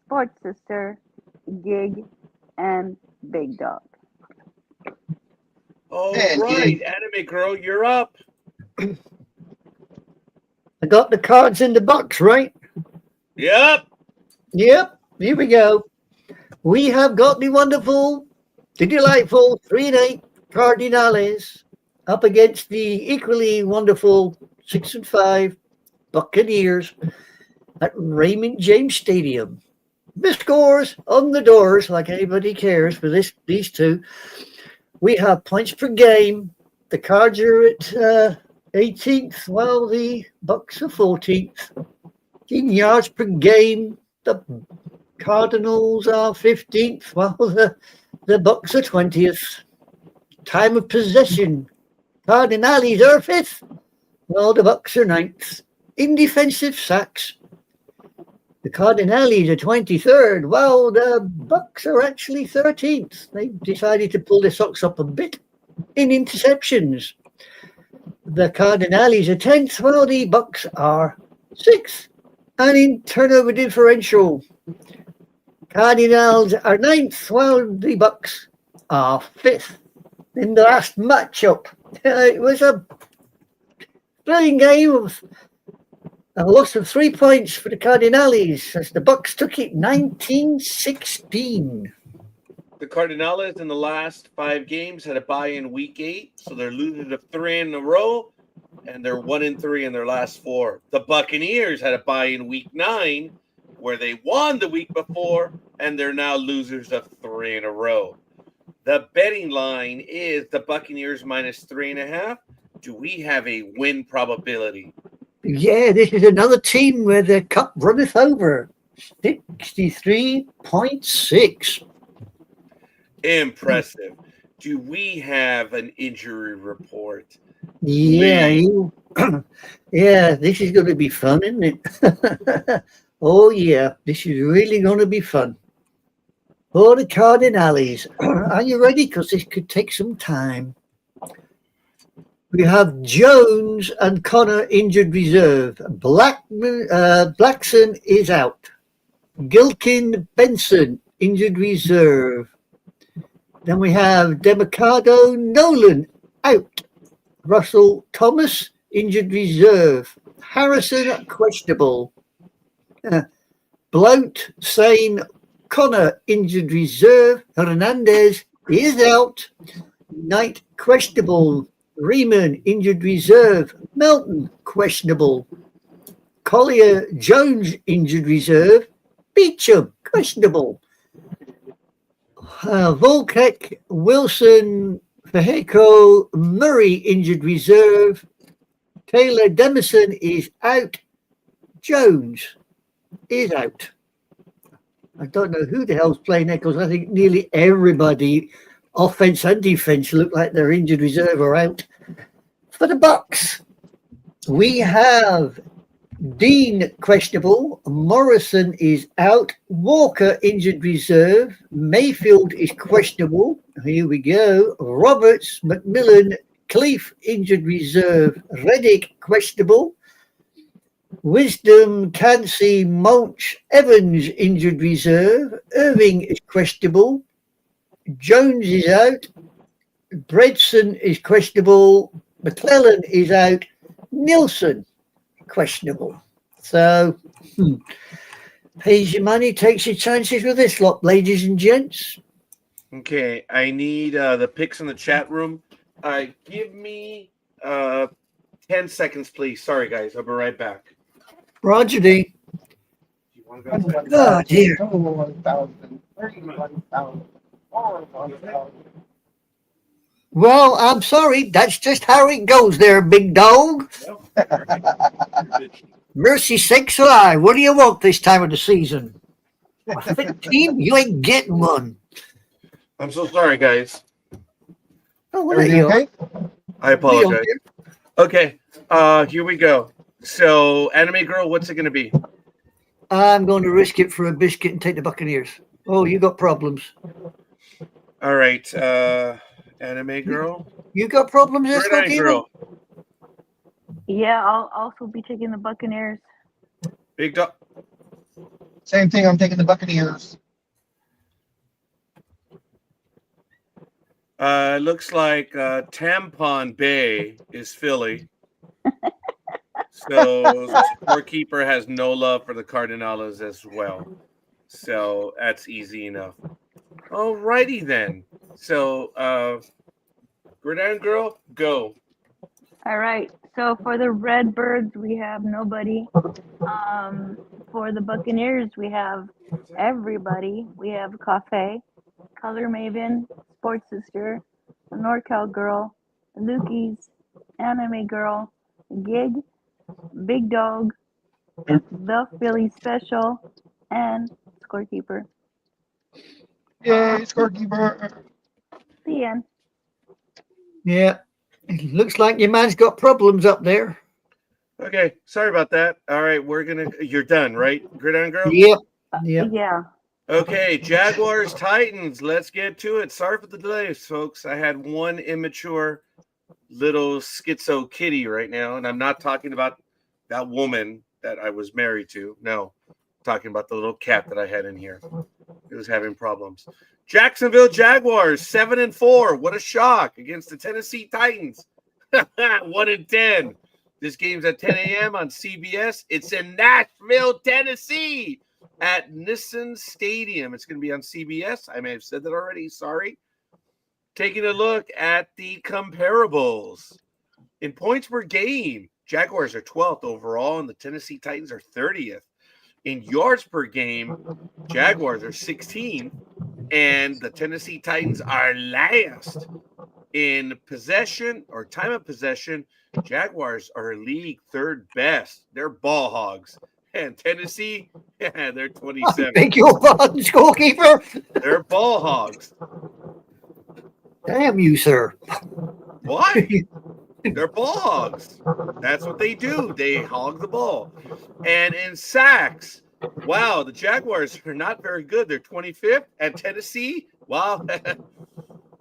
Sports Sister, Gig, and Big Dog. All right, Anime Girl, you're up. I got the cards in the box, right? Yep. Yep. Here we go. We have got the wonderful, the delightful 3-8 Cardinals up against the equally wonderful 6-5 Buccaneers at Raymond James Stadium. The scores on the doors, like anybody cares for these two. We have points per game. The Cards are at 18th, while the Bucks are 14th. In yards per game, the Cardinals are 15th, while the Bucks are 20th. Time of possession, Cardinals are 5th, while the Bucks are 9th. In defensive sacks, the Cardinals are 23rd, while the Bucks are actually 13th. They've decided to pull their socks up a bit. In interceptions, the Cardinals are 10th, while the Bucks are 6th. And in turnover differential, Cardinals are 9th, while the Bucks are 5th. In the last matchup, it was a thrilling game of a loss of 3 points for the Cardinals as the Bucks took it 19-16. The Cardinals in the last 5 games had a bye in week 8, so they're losing to 3 in a row, and they're 1-3 in their last 4. The Buccaneers had a bye in week 9, where they won the week before, and they're now losers of 3 in a row. The betting line is the Buccaneers minus 3.5. Do we have a win probability? Yeah, this is another team where the cup runneth over. 63.6. Impressive. Do we have an injury report? Yeah, yeah, this is going to be fun, isn't it? Oh, yeah, this is really going to be fun. For the Cardinals, are you ready? Because this could take some time. We have Jones and Connor injured reserve. Blackson is out. Gilkin Benson injured reserve. Then we have Demicado Nolan out. Russell Thomas injured reserve. Harrison questionable. Blount Sane Connor injured reserve. Hernandez is out. Knight questionable. Riemann, injured reserve. Melton, questionable. Collier, Jones, injured reserve. Beecham, questionable. Volkek, Wilson, Fajeco, Murray, injured reserve. Taylor, Demison is out. Jones is out. I don't know who the hell's playing there because I think nearly everybody, offense and defense, look like their injured reserve are out. For the Bucks, we have Dean questionable, Morrison is out, Walker injured reserve, Mayfield is questionable. Here we go. Roberts, McMillan, Cleef injured reserve, Reddick questionable. Wisdom, Cansey, Mulch, Evans injured reserve, Irving is questionable, Jones is out, Bredson is questionable, McClellan is out, Nilsson questionable. So pays your money, takes your chances with this lot, ladies and gents. Okay, I need the picks in the chat room. Give me 10 seconds, please. Sorry, guys. I'll be right back. Roger D. Oh, dear. Well, I'm sorry. That's just how it goes there, big dog. Mercy sakes alive. What do you want this time of the season? A fit team? You ain't getting one. I'm so sorry, guys. Oh, well, there you go. Okay? I apologize. Okay, here we go. So, Anime Girl, what's it going to be? I'm going to risk it for a biscuit and take the Buccaneers. Oh, you got problems. All right, Anime Girl. You got problems, Gridiron Girl. Yeah, I'll also be taking the Buccaneers. Big Dog. Same thing. I'm taking the Buccaneers. Looks like Tampon Bay is Philly. So scorekeeper has no love for the Cardinals as well. So that's easy enough. Alrighty then. So Gridiron Girl, go. All right. So for the Redbirds, we have nobody. For the Buccaneers, we have everybody. We have Cafe, Color Maven, Sports Sister, the NorCal Girl, the Lukey's, Anime Girl, Gig, Big Dog, the Philly Special, and Scorekeeper. Yay, scorekeeper. The end. Yeah. It looks like your man's got problems up there. Okay, sorry about that. All right, you're done, right? Gridiron Girl? Yep. Yep. Yeah. Okay, Jaguars, Titans. Let's get to it. Sorry for the delays, folks. I had one immature little schizo kitty right now, and I'm not talking about that woman that I was married to. No, I'm talking about the little cat that I had in here. It was having problems. Jacksonville Jaguars, 7-4. What a shock against the Tennessee Titans. 1-10. This game's at 10 a.m. on CBS. It's in Nashville, Tennessee, at Nissan Stadium. It's going to be on CBS. I may have said that already. Sorry. Taking a look at the comparables. In points per game, Jaguars are 12th overall, and the Tennessee Titans are 30th. In yards per game, Jaguars are 16th, and the Tennessee Titans are last. In possession or time of possession, Jaguars are league third best. They're ball hogs. And Tennessee, they're 27. Beg your pardon, scorekeeper. They're ball hogs. Damn you, sir. What? They're ball hogs. That's what they do. They hog the ball. And in sacks, wow, the Jaguars are not very good. They're 25th. And Tennessee, wow,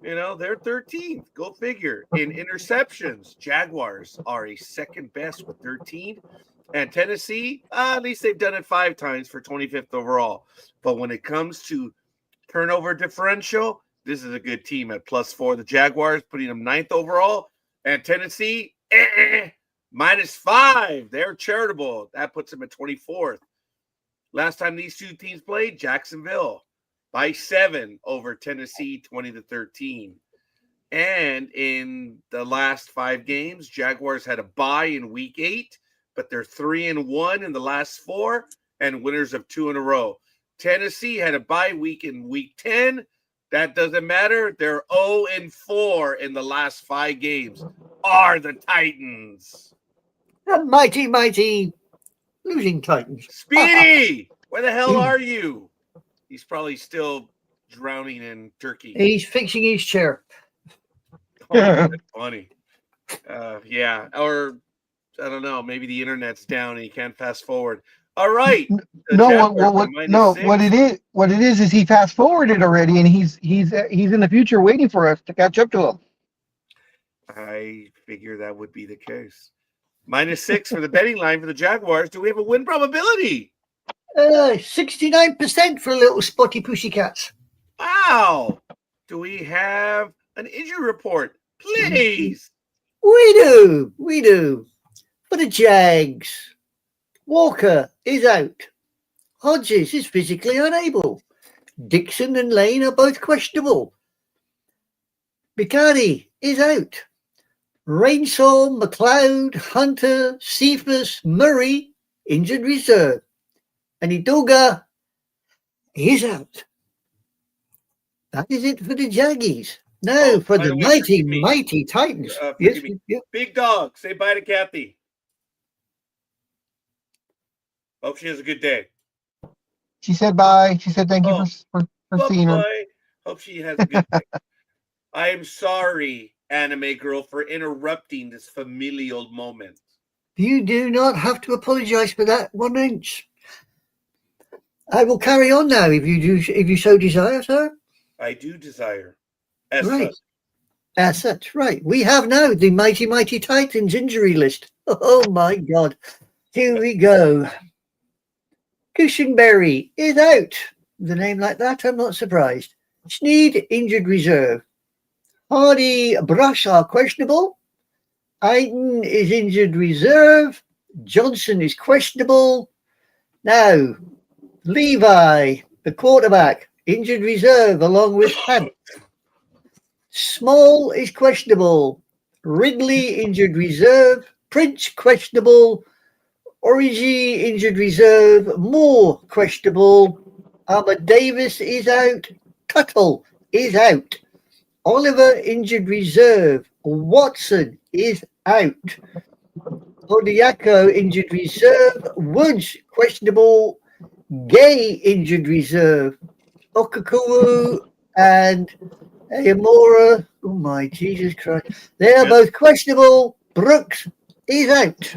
they're 13th. Go figure. In interceptions, Jaguars are a second best with 13. And Tennessee, at least they've done it 5 times for 25th overall. But when it comes to turnover differential, this is a good team at +4. The Jaguars putting them 9th overall. And Tennessee, -5. They're charitable. That puts them at 24th. Last time these two teams played, Jacksonville by 7 over Tennessee, 20-13. And in the last 5 games, Jaguars had a bye in week 8, but they're 3-1 in the last 4 and winners of 2 in a row. Tennessee had a bye week in week 10. That doesn't matter. They're 0-4 in the last 5 games. Are the Titans. The mighty, mighty losing Titans. Speedy, where the hell are you? He's probably still drowning in turkey. He's fixing his chair. Oh, that's funny. Yeah, or I don't know. Maybe the internet's down and you can't fast forward. All right. No, what it is he fast forwarded already, and he's in the future waiting for us to catch up to him. I figure that would be the case. -6 for the betting line for the Jaguars. Do we have a win probability? 69% for little spotty pussycats. Wow. Do we have an injury report? Please. We do. For the Jags, Walker is out. Hodges is physically unable. Dixon and Lane are both questionable. Bicardi is out. Rainsall, McLeod, Hunter, Cephas, Murray, injured reserve. And Idoga is out. That is it for the Jaggies. Now for the mighty Titans. Yes. Big Dog, say bye to Kathy. Hope she has a good day. She said bye. She said thank you for seeing her. Hope she has a good day. I am sorry, Anime Girl, for interrupting this familial moment. You do not have to apologize for that 1 inch. I will carry on now if you so desire, sir. I do desire. As such, right. We have now the mighty Titans injury list. Oh my God. Here we go. Cushenberry is out. With a name like that, I'm not surprised. Sneed, injured reserve. Hardy, Brush are questionable. Ayton is injured reserve. Johnson is questionable. Now, Levi, the quarterback, injured reserve along with Hunt. Small is questionable. Ridley, injured reserve. Prince, questionable. Origi, injured reserve. Moore, questionable. Ahmad Davis is out. Tuttle is out. Oliver, injured reserve. Watson is out. Odiako, injured reserve. Woods, questionable. Gay, injured reserve. Okakuwu and Ayamura. Oh my Jesus Christ. They are both questionable. Brooks is out.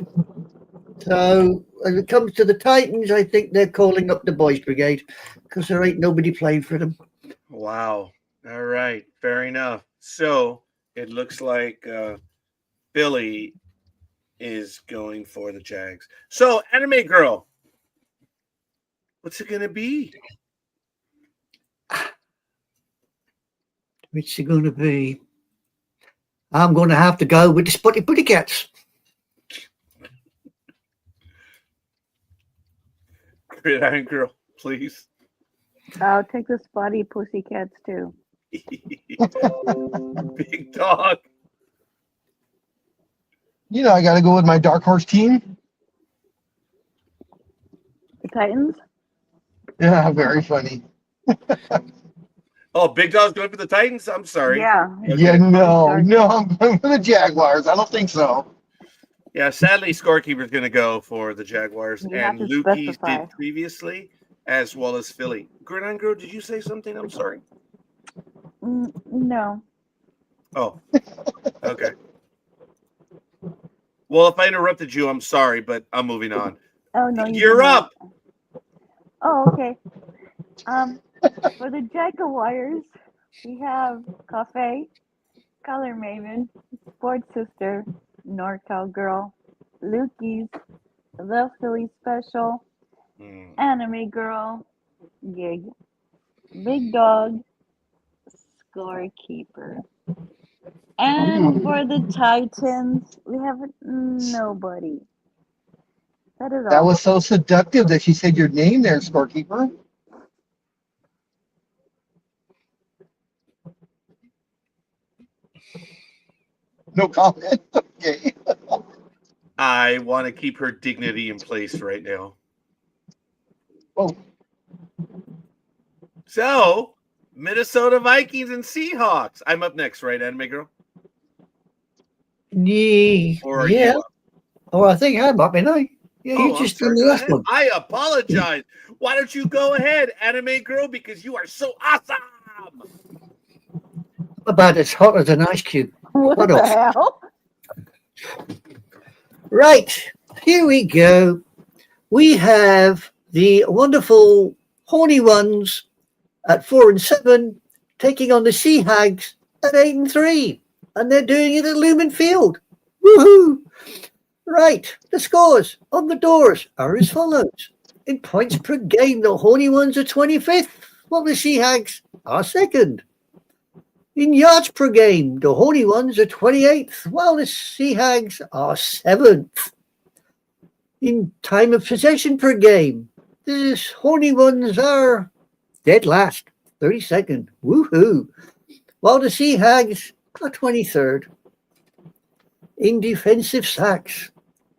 So when it comes to the Titans, I think they're calling up the boys brigade because there ain't nobody playing for them. Wow. All right. Fair enough. So it looks like Billy is going for the Jags. So, Anime Girl, what's it going to be? What's it going to be? I'm going to have to go with the Spotty Putty Cats. Gridiron Girl, please. I'll take the Spotty Pussycats too. Big Dog. You know, I got to go with my dark horse team. The Titans? Yeah, very funny. Oh, Big Dog's going for the Titans? I'm sorry. Yeah. Okay. Yeah, no, I'm going for the Jaguars. I don't think so. Yeah, sadly, Scorekeeper's going to go for the Jaguars, and Lukey's did previously, as well as Philly. Gridiron Girl, did you say something? I'm sorry. No. Oh, okay. Well, if I interrupted you, I'm sorry, but I'm moving on. Oh, no. You're up. Oh, okay. For the Jaguars, we have Cafe, Color Maven, Sports Sister, NorCal Girl, Lukey's, The Philly Special, Anime Girl, Gig, Big Dog, Scorekeeper. And for the Titans, we have nobody. That is all. That was so seductive that she said your name there, Scorekeeper. No comment. Okay. I want to keep her dignity in place right now. Oh. So, Minnesota Vikings and Seahawks. I'm up next, right, Anime Girl? Or are Yeah. you up? Oh, I think I'm up, ain't I? Yeah, you Oh, I'm just done sorry. the Go last ahead. one. I apologize. Why don't you go ahead, Anime Girl? Because you are so awesome. About as hot as an ice cube. What What the else? hell? Right. Here we go. We have the wonderful Horny Ones at 4-7 taking on the Sea Hags at 8-3. And they're doing it at Lumen Field. Woohoo! Right, the scores on the doors are as follows. In points per game, the Horny Ones are 25th, while the Sea Hags are second. In yards per game, the Horny Ones are 28th, while the Sea Hags are 7th. In time of possession per game, the Horny Ones are dead last, 32nd. Woohoo! While the Sea Hags are 23rd. In defensive sacks,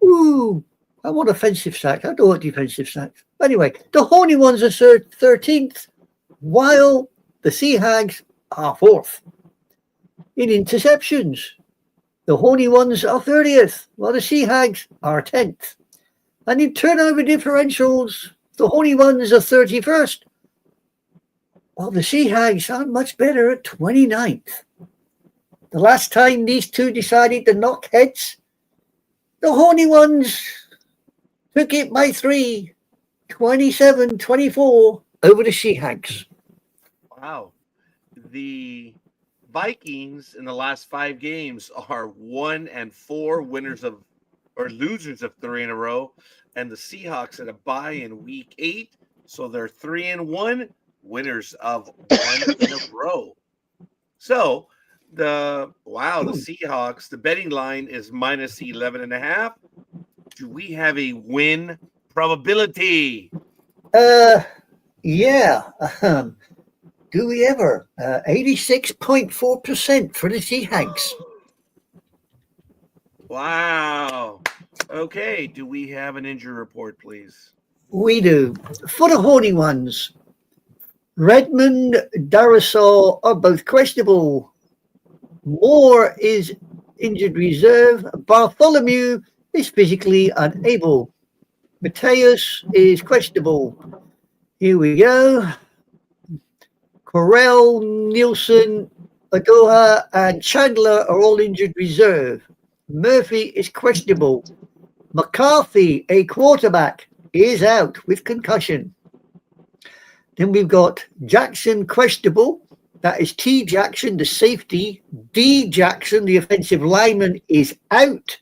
ooh, I want offensive sacks. I don't want defensive sacks. Anyway, the Horny Ones are 13th, while the Sea Hags are 4th. In interceptions, the Horny Ones are 30th, while the Sea Hags are 10th. And in turnover differentials, the Horny Ones are 31st, while the Sea Hags are much better at 29th. The last time these two decided to knock heads, the Horny Ones took it by 3, 27-24 over the Sea Hags. Wow. The Vikings in the last 5 games are 1-4, winners of or losers of 3 in a row, and the Seahawks had a bye in week 8, so they're 3-1, winners of 1 in a row. So the Seahawks, the betting line is minus 11.5. Do we have a win probability? Yeah. Do we ever? 86.4% for the Sea Hags. Wow. Okay. Do we have an injury report, please? We do. For the Horny Ones, Redmond, Darasol are both questionable. Moore is injured reserve. Bartholomew is physically unable. Mateus is questionable. Here we go. Corell, Nielsen, Adoha, and Chandler are all injured reserve. Murphy is questionable. McCarthy, a quarterback, is out with concussion. Then we've got Jackson questionable. That is T. Jackson, the safety. D. Jackson, the offensive lineman, is out.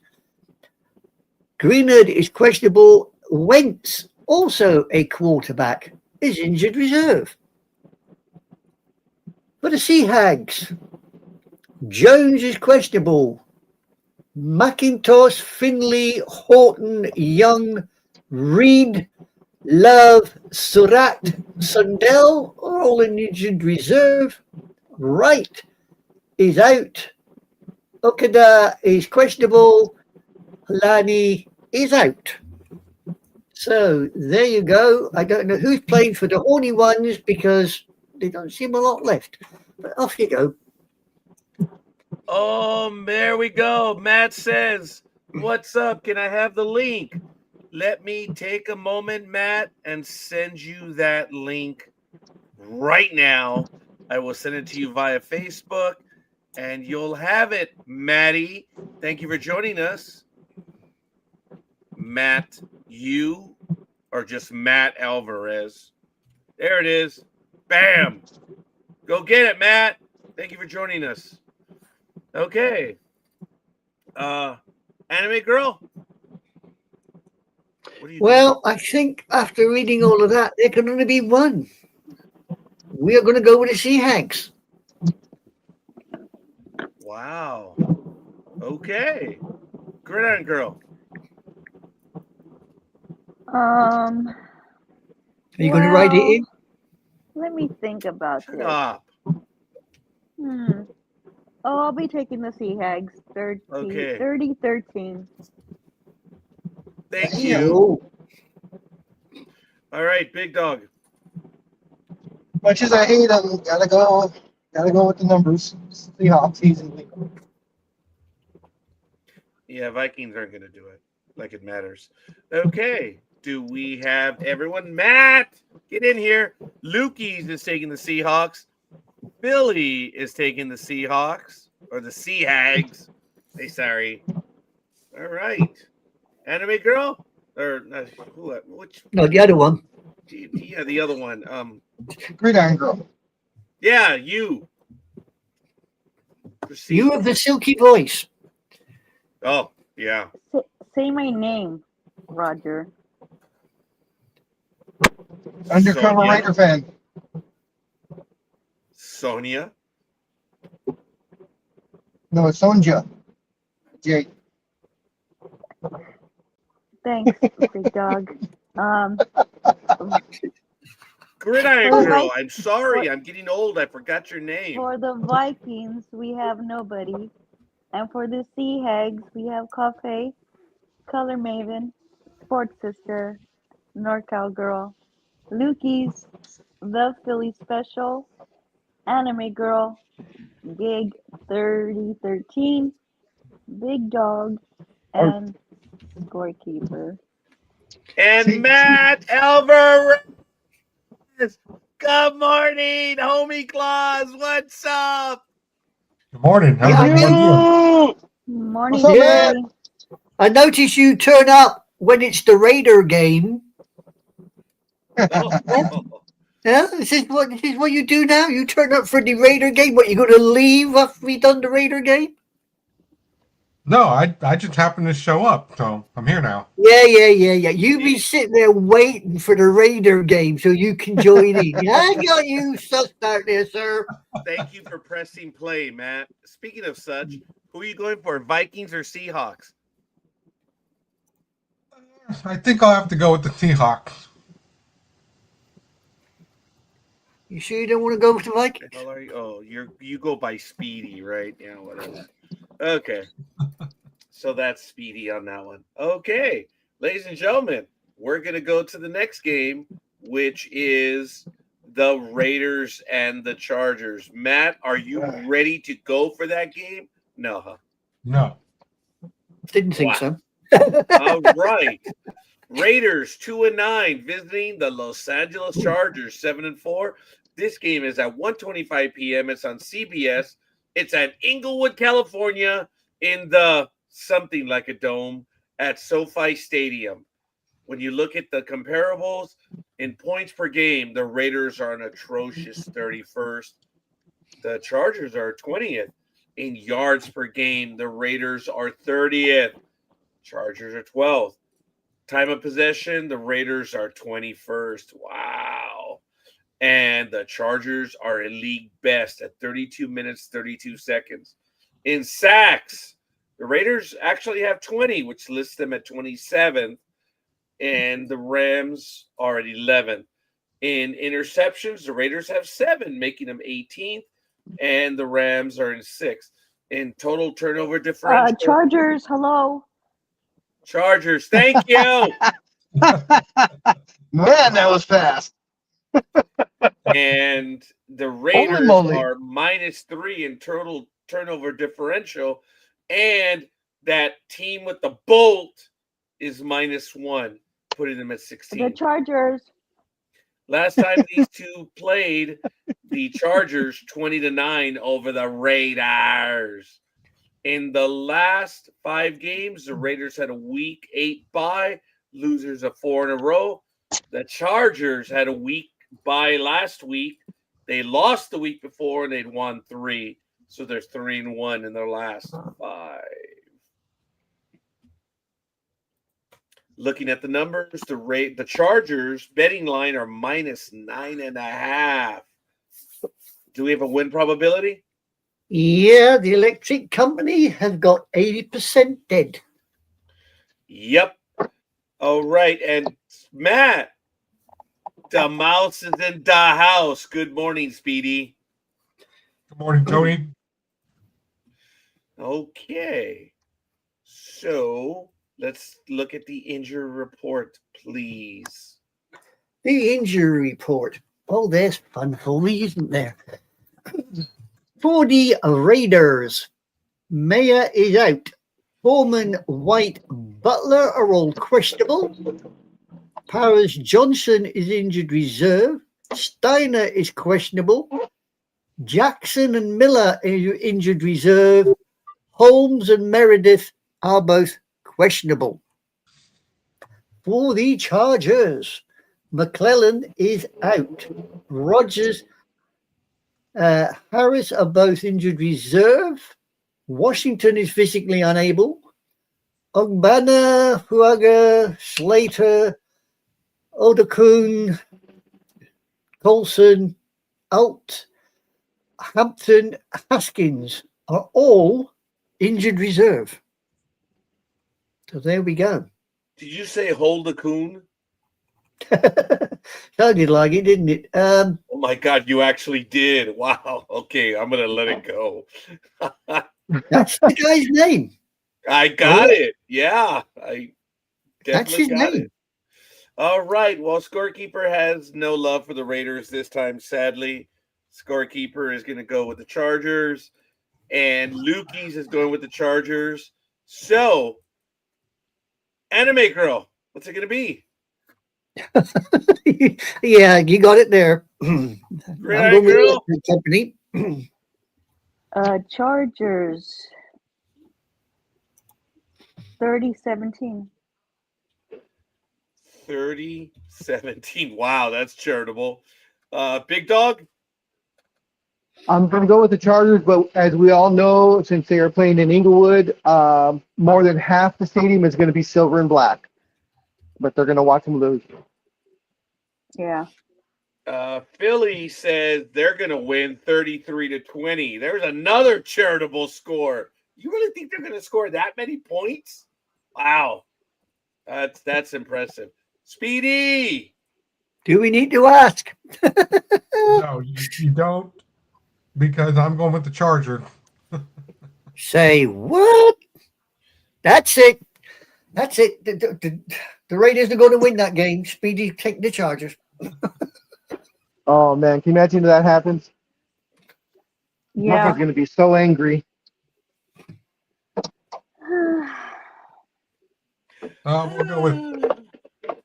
Greenard is questionable. Wentz, also a quarterback, is injured reserve. For the Sea Hags, Jones is questionable. McIntosh, Finley, Horton, Young, Reed, Love, Surratt, Sundell are all in injured reserve. Wright is out. Okada is questionable. Lani is out. So there you go. I don't know who's playing for the Horny Ones because they don't seem a lot left. But off you go. Oh, there we go. Matt says, "What's up? Can I have the link?" Let me take a moment, Matt, and send you that link right now. I will send it to you via Facebook, and you'll have it, Maddie. Thank you for joining us. Matt, you or just Matt Alvarez. There it is. Bam. Go get it, Matt. Thank you for joining us. Okay. Anime Girl. What do you Well, I think after reading all of that, there can only be one. We are going to go with the Sea Hags. Wow. Okay. Gridiron Girl. Are you going to write it in? Let me think about Shut this. up. Oh, I'll be taking the Sea Hags. 30, Okay. 30-13. Thank Damn. you. Oh, All right, Big Dog. Much as I hate them, gotta go with the numbers. Seahawks easily. Yeah, Vikings aren't going to do it like it matters. Okay. Do we have everyone? Matt, get in here. Lukey's is taking the Seahawks. Billy is taking the Seahawks or the Sea Hags. Hey, sorry. All right. Anime Girl? Or which? no, the other one. Yeah, the other one. Gridiron girl. Yeah, you. Proceed. You have the silky voice. Oh, yeah. Say my name, Roger. Undercover Sonia. Raider fan. Sonia. No, it's Sonja. Jake. Thanks, Big Dog. Gridiron For the Girl. Vi- I'm sorry. I'm getting old. I forgot your name. For the Vikings, we have nobody. And for the Sea Hags, we have Coffee, Color Maven, Sports Sister, NorCal Girl, Lukey's, The Philly Special, Anime Girl, Gig 3013, Big Dog, and Scorekeeper. And See- Matt Alvarez. Good morning, homie Claus. What's up? Good morning. How's Yeah, everyone doing? Morning, What's up, Yeah. Billy. I notice you turn up when it's the Raider game. Oh, Yeah, this is what you do now. You turn up for the Raider game. What, you going to leave after we done the Raider game? No, I just happened to show up, so I'm here now. Yeah. You be sitting there waiting for the Raider game so you can join in. I got you sussed out there, sir. thank you for pressing play, Matt. Speaking of such, who are you going for, Vikings or Seahawks? I think I'll have to go with the Seahawks. You sure you don't want to go with the Vikings? The hell are you? Oh, you go by Speedy, right? Yeah, whatever. Okay. So that's Speedy on that one. Okay, ladies and gentlemen, we're gonna go to the next game, which is the Raiders and the Chargers. Matt, are you ready to go for that game? No, huh? No. Didn't think Wow. so. All right. Raiders 2-9 visiting the Los Angeles Chargers 7-4. This game is at 1:25 p.m. It's on CBS. It's at Inglewood, California, in the something like a dome at SoFi Stadium. When you look at the comparables in points per game, the Raiders are an atrocious 31st. The Chargers are 20th. In yards per game, the Raiders are 30th. Chargers are 12th. Time of possession, the Raiders are 21st. Wow. And the Chargers are a league best at 32 minutes, 32 seconds. In sacks, the Raiders actually have 20, which lists them at 27th. And the Rams are at 11th. In interceptions, the Raiders have 7, making them 18th. And the Rams are in 6th. In total turnover differential, Chargers, hello. Chargers, thank you. Man, that was fast. And the Raiders moly. are -3 in total turnover differential. And that team with the Bolt is -1, putting them at The 16. Chargers. Last time these two played, the Chargers 20-9 over the Raiders. In the last 5 games, the Raiders had a week 8 bye, losers of 4 in a row. The Chargers had a week bye last week. They lost the week before and they'd won 3. So they're 3-1 in their last 5. Looking at the numbers, the Chargers betting line are -9.5. Do we have a win probability? Yeah, the electric company has got 80% dead. Yep. All right. And Matt, the mouse is in the house. Good morning, Speedy. Good morning, Tony. Okay. So let's look at the injury report, please. The injury report. Oh, there's fun for me, isn't there? For the Raiders, Mayer is out. Foreman, White, Butler are all questionable. Powers Johnson is injured reserve. Steiner is questionable. Jackson and Miller are injured reserve. Holmes and Meredith are both questionable. For the Chargers, McClellan is out. Rogers, Harris are both injured reserve. Washington is physically unable. Ogbana, Huaga, Slater, Odakun, Colson, Alt, Hampton, Haskins are all injured reserve. So there we go. Did you say hold the coon? Sounded like it, didn't it? Oh my God, you actually did. Wow. Okay, I'm going to let it go. That's the guy's name. I got it. Yeah, I That's definitely his got name. it. All right. Well, scorekeeper has no love for the Raiders this time, sadly. Scorekeeper is going to go with the Chargers, and Lukey's is going with the Chargers. So, Anime Girl, what's it going to be? Yeah, you got it there. I'm Red going with Girl? the company. Chargers 30-17. 30-17. Wow, that's charitable. Big Dog? I'm going to go with the Chargers, but as we all know, since they are playing in Inglewood, more than half the stadium is going to be silver and black. But they're going to watch them lose. Yeah. Philly says they're going to win 33-20. There's another charitable score. You really think they're going to score that many points? Wow. That's impressive. Speedy! Do we need to ask? No, you don't, because I'm going with the Charger. Say what? That's it. That's it. The Raiders are going to win that game. Speedy, take the Chargers. Oh, man. Can you imagine if that happens? Yeah. Marco's going to be so angry.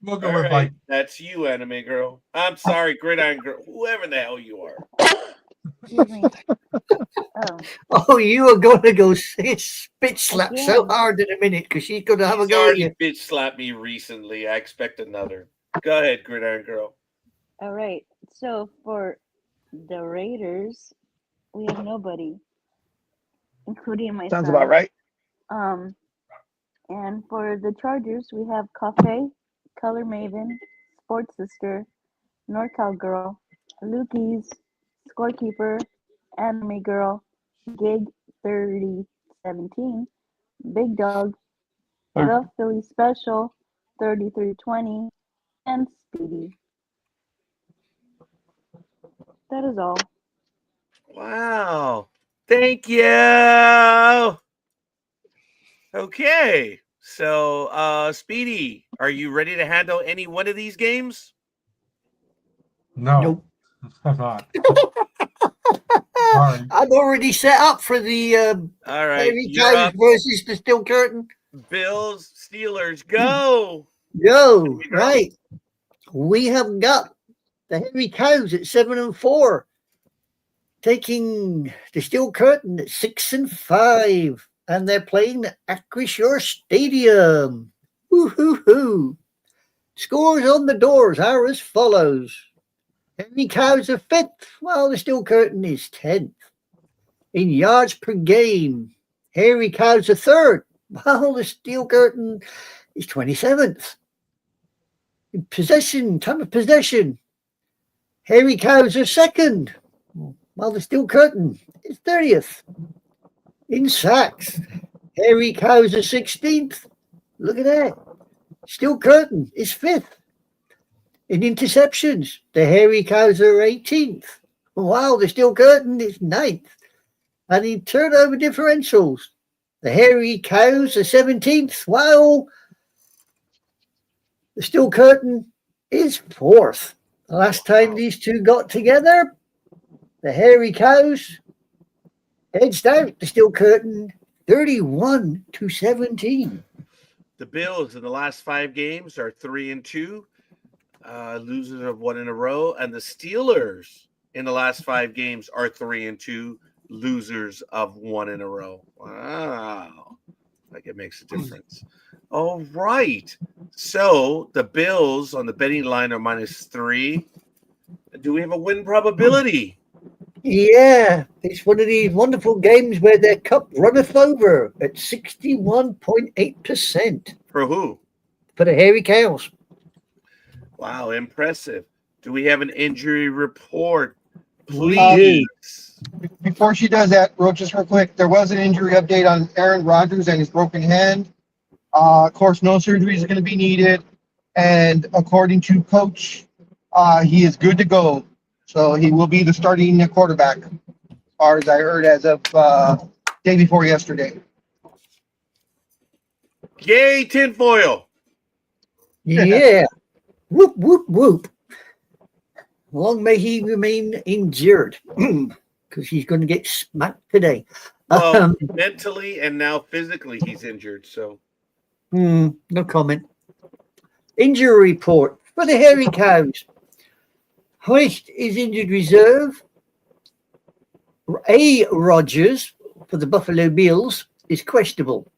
We'll go All with right, like that's you, Anime Girl. I'm sorry, Gridiron Girl. Whoever the hell you are. Excuse me. Oh, Oh, you are going to go spit slap so Again. hard in a minute because she's going to have a He's go at already you. bitch slapped me recently. I expect another. Go ahead, Gridiron Girl. all right. So for the Raiders, we have nobody, including myself. Sounds about right. And for the Chargers, we have Cafe, Color Maven, Sports Sister, NorCal Girl, Lukey's, Scorekeeper, Anime Girl, Gig 3017, Big Dog, The Philly Special 3320, and Speedy. That is all. Wow. Thank you. Okay. So, Speedy, are you ready to handle any one of these games? no. Nope. I'm not. Sorry. I'm already set up for the All right. Harry You're Cows up. versus the Steel Curtain. Bills, Steelers, go. Go. Go. Right. We have got the Harry Cows at 7-4, taking the Steel Curtain at 6-5, and they're playing at Acrisure Stadium. Woo-hoo-hoo. Scores on the doors are as follows. Harry Cows are 5th, while the Steel Curtain is 10th. In yards per game, Harry Cows are 3rd, while the Steel Curtain is 27th. In possession, time of possession, Harry Cows are 2nd, while the Steel Curtain is 30th. In sacks, Harry Cows are 16th. Look at that. Steel Curtain is 5th. In interceptions, the Hairy Cows are 18th, while the Steel Curtain is 9th. And in turnover differentials, The Hairy Cows are 17th, while the Steel Curtain is 4th. The last time these two got together, the Hairy Cows edged out the Steel Curtain 31-17. The Bills in the last 5 games are 3-2, losers of 1 in a row, and the Steelers in the last 5 games are 3-2, losers of 1 in a row. Wow, like it makes a difference. All right, so the Bills on the betting line are -3. Do we have a win probability? Yeah, it's one of these wonderful games where their cup runneth over at 61.8% For who? for the Hairy Cows. Wow, impressive. Do we have an injury report? We Please. Before she does that, just real quick, there was an injury update on Aaron Rodgers and his broken hand. Of course, no surgery is going to be needed. And according to coach, he is good to go. So he will be the starting quarterback, as far as I heard as of day before yesterday. Yay, tinfoil. Yeah. Whoop, whoop, whoop. Long may he remain injured because he's going to get smacked today. Well, mentally and now physically he's injured, so. No comment. Injury report for the Hairy Cows. Hoist is injured reserve. A. Rogers for the Buffalo Bills is questionable.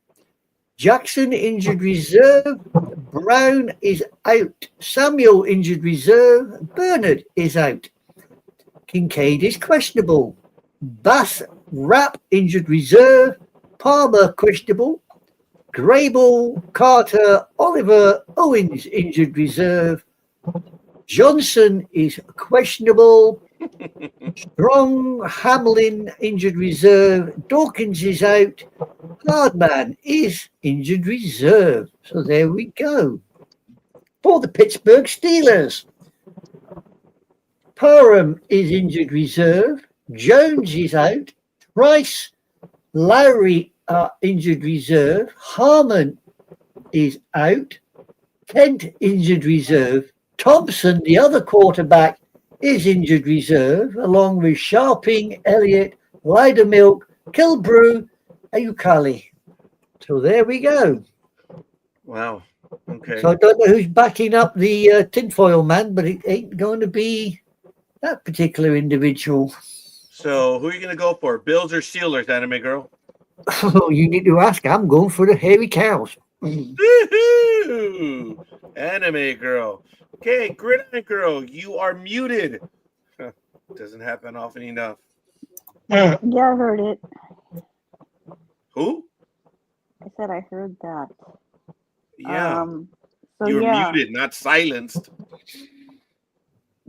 Jackson injured reserve. Brown is out. Samuel injured reserve. Bernard is out. Kincaid is questionable. Bass Rapp injured reserve. Palmer questionable. Grable, Carter, Oliver, Owens injured reserve. Johnson is questionable. Strong, Hamlin injured reserve. Dawkins is out. Hardman is injured reserve. So there we go. For the Pittsburgh Steelers, Parham is injured reserve. Jones is out. Price, Lowry are injured reserve. Harmon is out. Kent injured reserve. Thompson, the other quarterback, is injured reserve, along with Sharping, Elliott, Lidermilk, Kilbrew, and Ukali. So there we go. Wow. Okay. So I don't know who's backing up the tinfoil man, but it ain't going to be that particular individual. So who are you going to go for? Bills or Steelers, Anime Girl? Oh, you need to ask. I'm going for the Hairy Cows. Woo-hoo! Anime Girl. Okay, Gridiron Girl, you are muted. Doesn't happen often enough. Yeah, I heard it. Who? I said I heard that. Yeah. So You were yeah, muted, not silenced.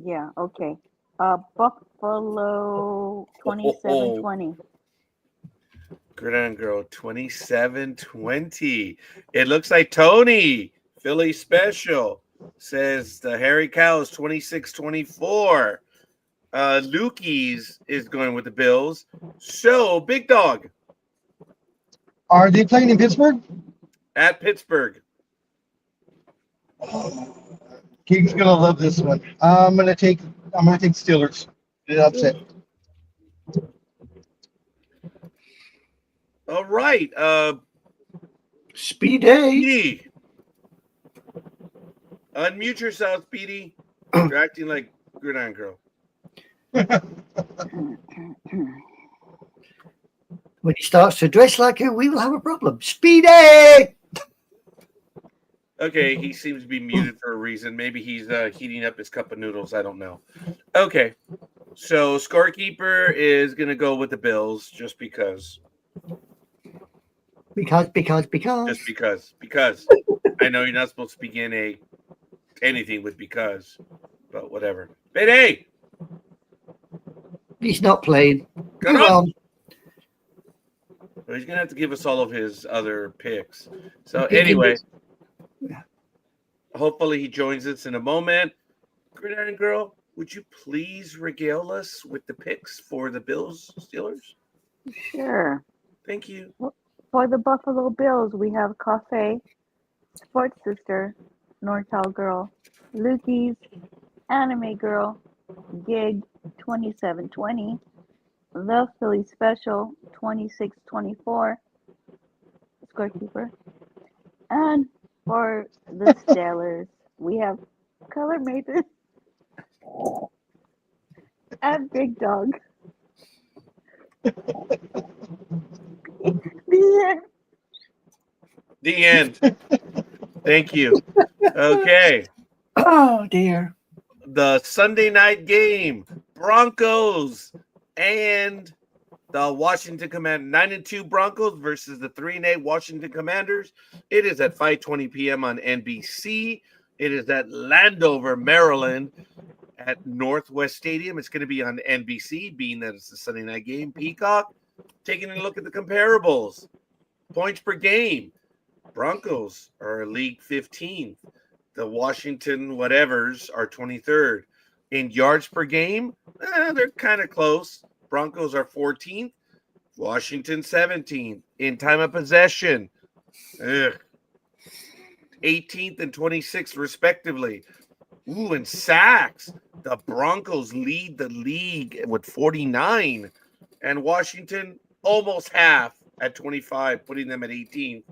yeah, okay. Buffalo 27-20. Gridiron Girl 27-20. It looks like Tony, Philly Special, says the Hairy Cows 26-24. Lukey's is going with the Bills. So, Big Dog Are they playing in Pittsburgh? at Pittsburgh. King's gonna love this one. I'm gonna take Steelers. Get upset. All right. Speedy. Speedy. Unmute yourself, Speedy. You're acting like Gridiron Girl. When he starts to dress like her, we will have a problem. Speedy! Okay, he seems to be muted for a reason. Maybe he's heating up his cup of noodles. I don't know. Okay, so scorekeeper is going to go with the Bills just because. Because. Just because. I know you're not supposed to begin anything with because, but whatever. Hey! He's not playing. Come Move on. on. Well, he's going to have to give us all of his other picks. So anyway, hopefully he joins us in a moment. Gridiron Girl, would you please regale us with the picks for the Bills Steelers? Sure. Thank you. For the Buffalo Bills, we have Cafe, Sports Sister, NorCal Girl, Lukey's, Anime Girl, Gig 2720, The Philly Special 2624, Scorekeeper. And for the Steelers, we have Color Maven and Big Dog. The end. The end. Thank you. Okay. Oh dear. The Sunday night game, Broncos and the Washington Commanders, 9-2 Broncos versus the 3-8 Washington Commanders. It is at 5:20 p.m. on NBC. It is at Landover, Maryland, at Northwest Stadium. It's going to be on NBC, being that it's the Sunday night game. Peacock, taking a look at the comparables. Points per game. Broncos are league 15th. The Washington whatevers are 23rd. In yards per game, they're kind of close. Broncos are 14th. Washington 17th. In time of possession, 18th and 26th respectively. Ooh, and sacks. The Broncos lead the league with 49. And Washington almost half at 25, putting them at 18th.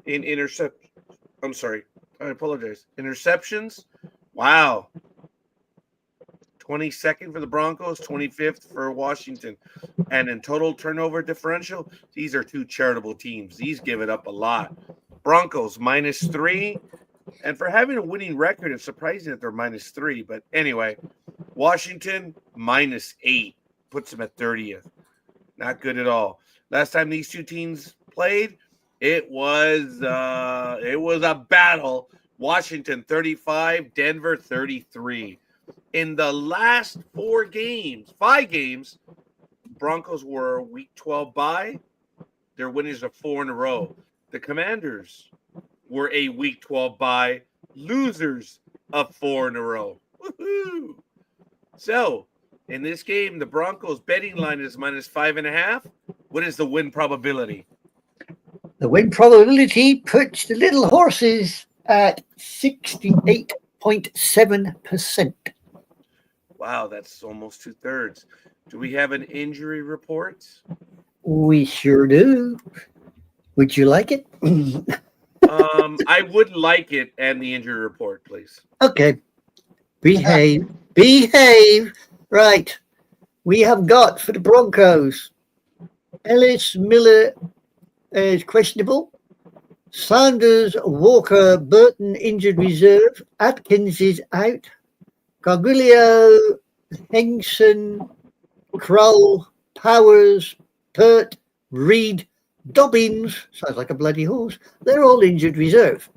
In I apologize. Interceptions. Wow. 22nd for the Broncos, 25th for Washington. And in total turnover differential, these are two charitable teams. These give it up a lot. Broncos -3. And for having a winning record, it's surprising that they're -3. But anyway, Washington -8 puts them at 30th. Not good at all. Last time these two teams played, it was a battle. Washington 35, Denver 33. In the last 5 games, Broncos were week 12 bye. Their winners are 4 in a row. The Commanders were a week 12 bye, losers of 4 in a row. Woohoo! So, in this game, the Broncos betting line is -5.5. What is the win probability? The win probability puts the little horses at 68.7%. Wow, that's almost 2/3. Do we have an injury report? We sure do. Would you like it? I would like it and the injury report, please. Okay. Behave. Behave. Right. We have got for the Broncos, Ellis Miller is questionable. Sanders, Walker, Burton injured reserve. Atkins is out. Gargulio, Hengson, Kroll, Powers, Pert, Reed, Dobbins, sounds like a bloody horse. They're all injured reserve.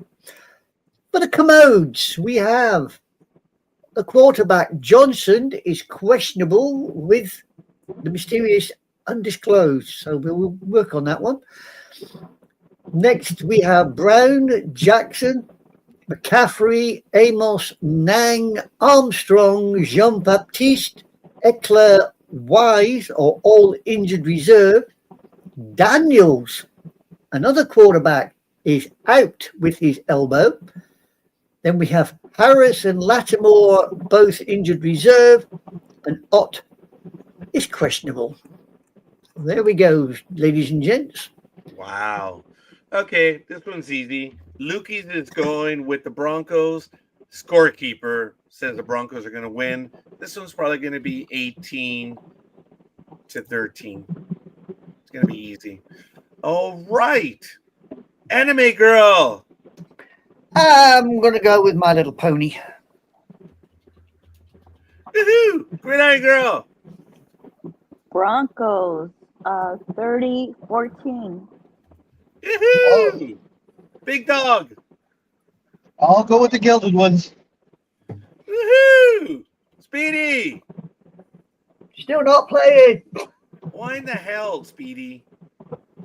For the Commodes, we have the quarterback Johnson is questionable with the mysterious undisclosed. So we'll work on that one. Next, we have Brown, Jackson, McCaffrey, Amos, Nang, Armstrong, Jean-Baptiste, Eckler, Wise, are all injured reserve. Daniels, another quarterback, is out with his elbow. Then we have Harris and Lattimore, both injured reserve, and Ott is questionable. There we go, ladies and gents. Wow. Okay, this one's easy. Lukey's is going with the Broncos. Scorekeeper says the Broncos are going to win. This one's probably going to be 18-13. It's going to be easy. All right. Anime Girl. I'm going to go with My Little Pony. Woohoo! Gridiron Girl. Broncos, 30-14. Woohoo! Big Dog. I'll go with the Gilded Ones. Woohoo! Speedy. Still not playing. Why in the hell, Speedy?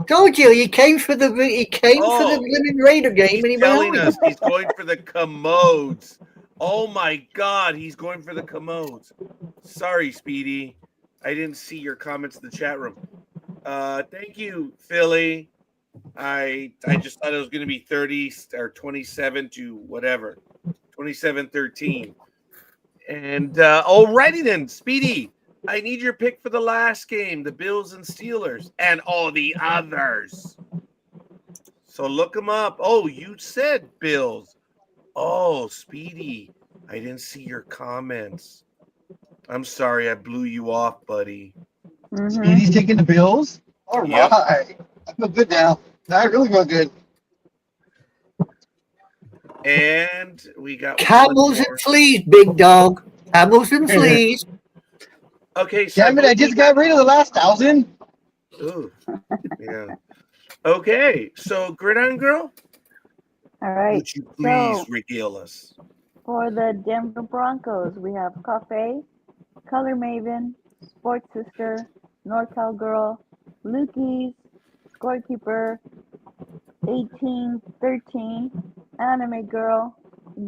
Told you he came for the Living Raider game and he He's went telling home. us he's going for the Commodes. Oh my God, he's going for the Commodes. Sorry, Speedy. I didn't see your comments in the chat room. Thank you, Philly. I just thought it was going to be 30 or 27 to whatever, 27-13. And alrighty then, Speedy. I need your pick for the last game, the Bills and Steelers, and all the others. So look them up. Oh, you said Bills. Oh, Speedy, I didn't see your comments. I'm sorry, I blew you off, buddy. Speedy's taking the Bills. All Yep. right, I feel good now. I really feel good. And we got Camels one and fleas, big dog. Camels and fleas. Okay, so Damn it! I just got rid of the last 1,000. Ooh, yeah. Okay, so Gridiron Girl, All right. would you please So regale us? for the Denver Broncos, we have Cafe, Color Maven, Sports Sister, NorCal Girl, Lukey's, Scorekeeper, 1813, Anime Girl,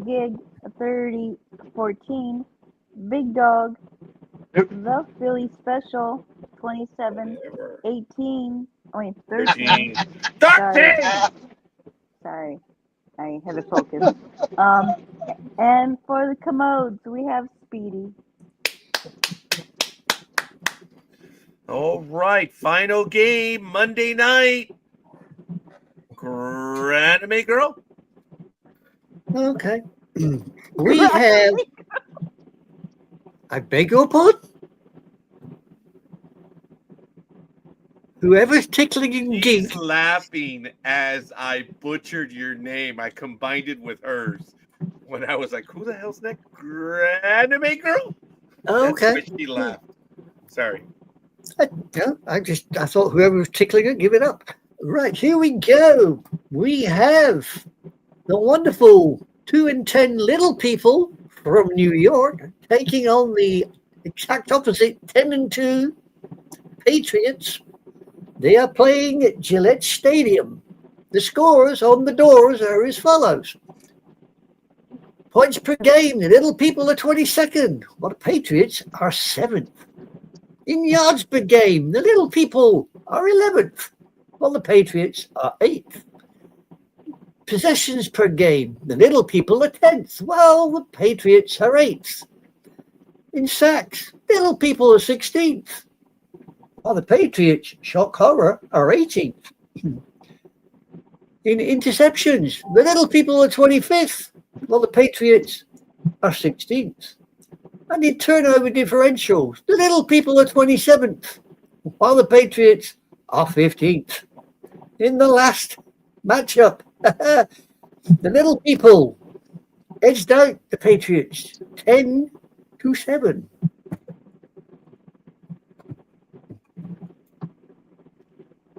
Gig 3014, Big Dog, The Philly Special 2718. I mean 13. 13! Sorry, I had to focus. And for the commodes, we have Speedy. All right, final game, Monday night. Anime Girl? Okay. We have. I beg your pardon? Whoever's tickling and He's gig. laughing as I butchered your name. I combined it with hers. When I was like, who the hell's that Anime Girl? Okay. That's why she laughed. Sorry. I thought whoever was tickling it, give it up. Right, here we go. We have the wonderful 2 and 10 little people from New York taking on the exact opposite 10 and 2 Patriots. They are playing at Gillette Stadium. The scores on the doors are as follows. Points per game, the little people are 22nd, while the Patriots are 7th. In yards per game, the little people are 11th, while the Patriots are 8th. Possessions per game, the little people are 10th, while the Patriots are 8th. In sacks, little people are 16th, while the Patriots, shock horror, are 18th. In interceptions, the little people are 25th, while the Patriots are 16th. And in turnover differentials, the little people are 27th, while the Patriots are 15th. In the last matchup, the little people edged out the Patriots 10-7.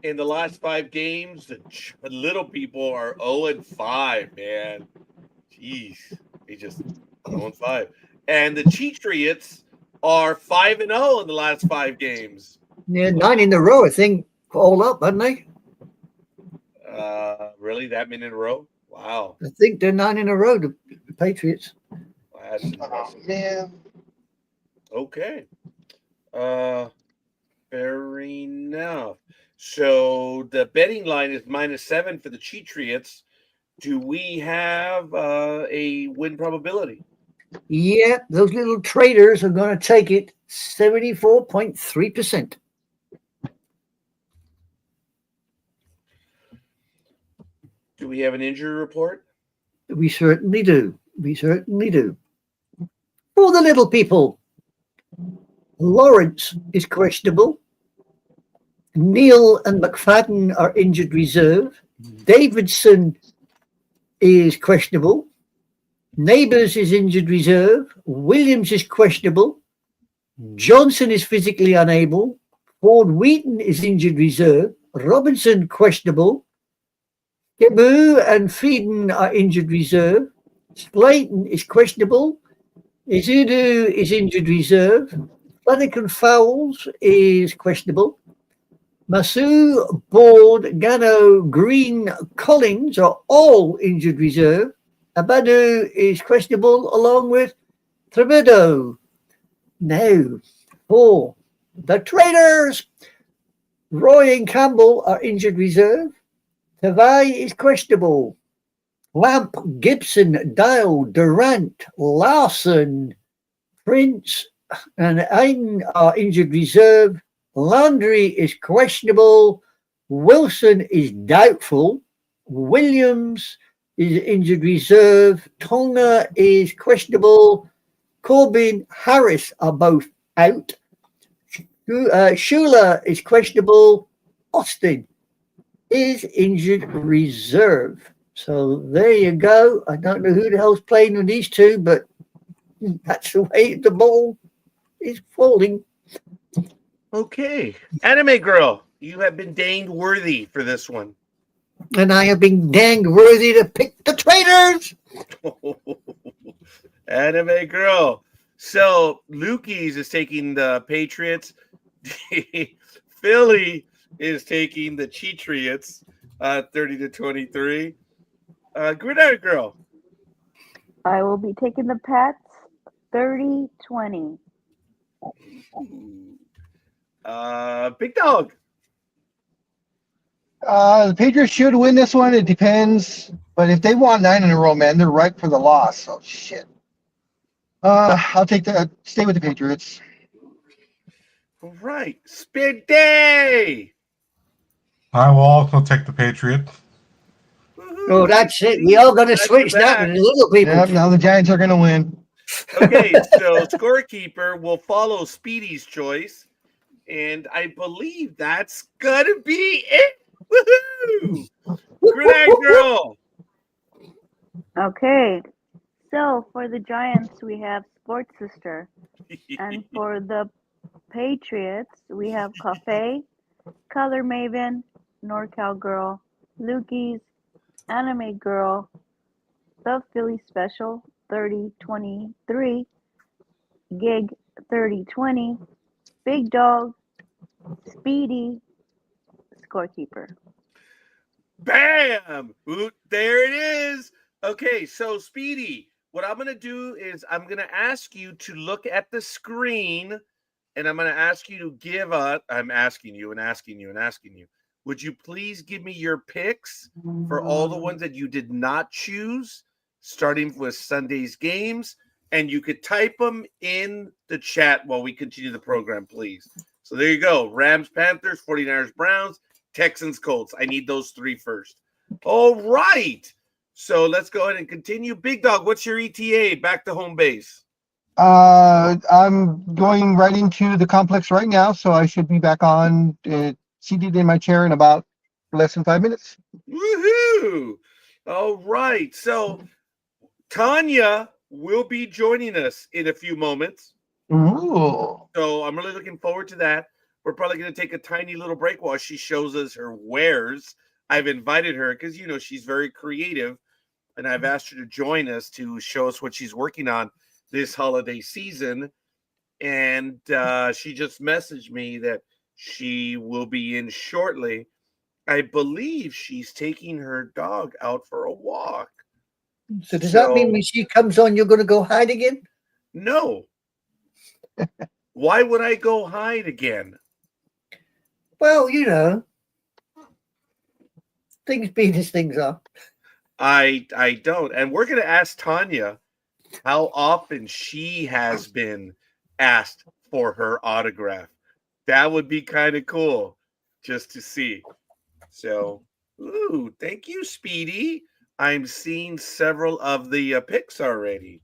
In the last 5 games, the little people are 0-5, man. Jeez. They just 0-5. And the Cheatriots are 5-0 in the last 5 games. Yeah, 9 in a row, I think, all up, haven't they? Really? That many in a row? Wow. I think they're 9 in a row, the Patriots. That's impressive. Man. Okay. Fair enough. So the betting line is -7 for the Cheatriots. Do we have a win probability? Yeah, those little traders are going to take it 74.3%. Do we have an injury report? We certainly do. We certainly do. For the little people, Lawrence is questionable. Neal and McFadden are injured reserve. Davidson is questionable. Neighbours is injured reserve. Williams is questionable. Johnson is physically unable. Ford Wheaton is injured reserve. Robinson questionable. Kebu and Feeden are injured reserve. Slayton is questionable. Izudu is injured reserve. Flanagan Fowles is questionable. Masu, Board, Gano, Green, Collins are all injured reserve. Abadu is questionable along with Trebedo. Now, for the traders, Roy and Campbell are injured reserve. Tavai is questionable. Lamp, Gibson, Dale, Durant, Larson, Prince, and Aiden are injured reserve. Landry is questionable. Wilson is doubtful. Williams is injured reserve. Tonga is questionable. Corbin, Harris are both out. Schuler is questionable. Austin is injured reserve. So there you go. I don't know who the hell's playing with these two, but that's the way the ball is falling. Okay. Anime girl, you have been deigned worthy for this one. And I have been dang worthy to pick the traitors. Anime girl. So Lukey's is taking the Patriots. Philly is taking the Cheatriots 30-23. Gridiron girl. I will be taking the Pats 30-20. Big dog. The Patriots should win this one. It depends. But if they won 9 in a row, man, they're ripe for the loss. So shit. I'll stay with the Patriots. All right. Spin day. I will also take the Patriots. Oh, that's it. We are going to switch now to the little people. Yep, now the Giants are going to win. Okay, so scorekeeper will follow Speedy's choice. And I believe that's going to be it. Woohoo! Gridiron girl. Okay. So for the Giants, we have Sports Sister. And for the Patriots, we have Cafe, Color Maven, NorCal Girl, Lukey's, Anime Girl, The Philly Special 30-23, Gig 30-20, Big Dog, Speedy, Scorekeeper. Bam! Ooh, there it is. Okay, so Speedy, what I'm going to do is I'm going to ask you to look at the screen, and I'm going to ask you to give up. I'm asking you and asking you and asking you. Would you please give me your picks for all the ones that you did not choose, starting with Sunday's games? And you could type them in the chat while we continue the program, please. So there you go. Rams, Panthers, 49ers, Browns, Texans, Colts. I need those 3 first. All right. So let's go ahead and continue. Big Dog, what's your ETA back to home base? I'm going right into the complex right now, so I should be back on seated in my chair in about less than 5 minutes. Woohoo! All right. So Tanya will be joining us in a few moments. Ooh. So I'm really looking forward to that. We're probably going to take a tiny little break while she shows us her wares. I've invited her because, you know, she's very creative, and I've asked her to join us to show us what she's working on this holiday season. And she just messaged me that she will be in shortly. I believe she's taking her dog out for a walk. So does that mean when she comes on, you're going to go hide again? No. Why would I go hide again? Well, you know, things being as things are. I don't. And we're going to ask Tanya how often she has been asked for her autograph. That would be kind of cool just to see. So, ooh, thank you, Speedy. I'm seeing several of the picks already.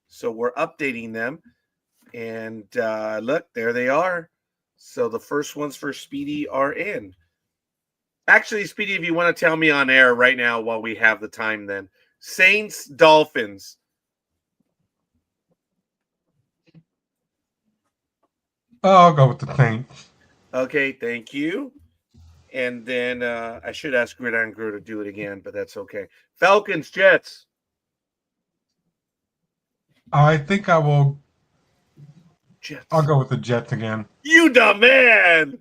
So we're updating them. And look, there they are. So the first ones for Speedy are in. Actually, Speedy, if you want to tell me on air right now while we have the time, then Saints, Dolphins. I'll go with the Saints. Okay, thank you. And then I should ask Gridiron Girl to do it again, but that's okay. Falcons, Jets. I think I will. Jets. I'll go with the Jets again. You the man.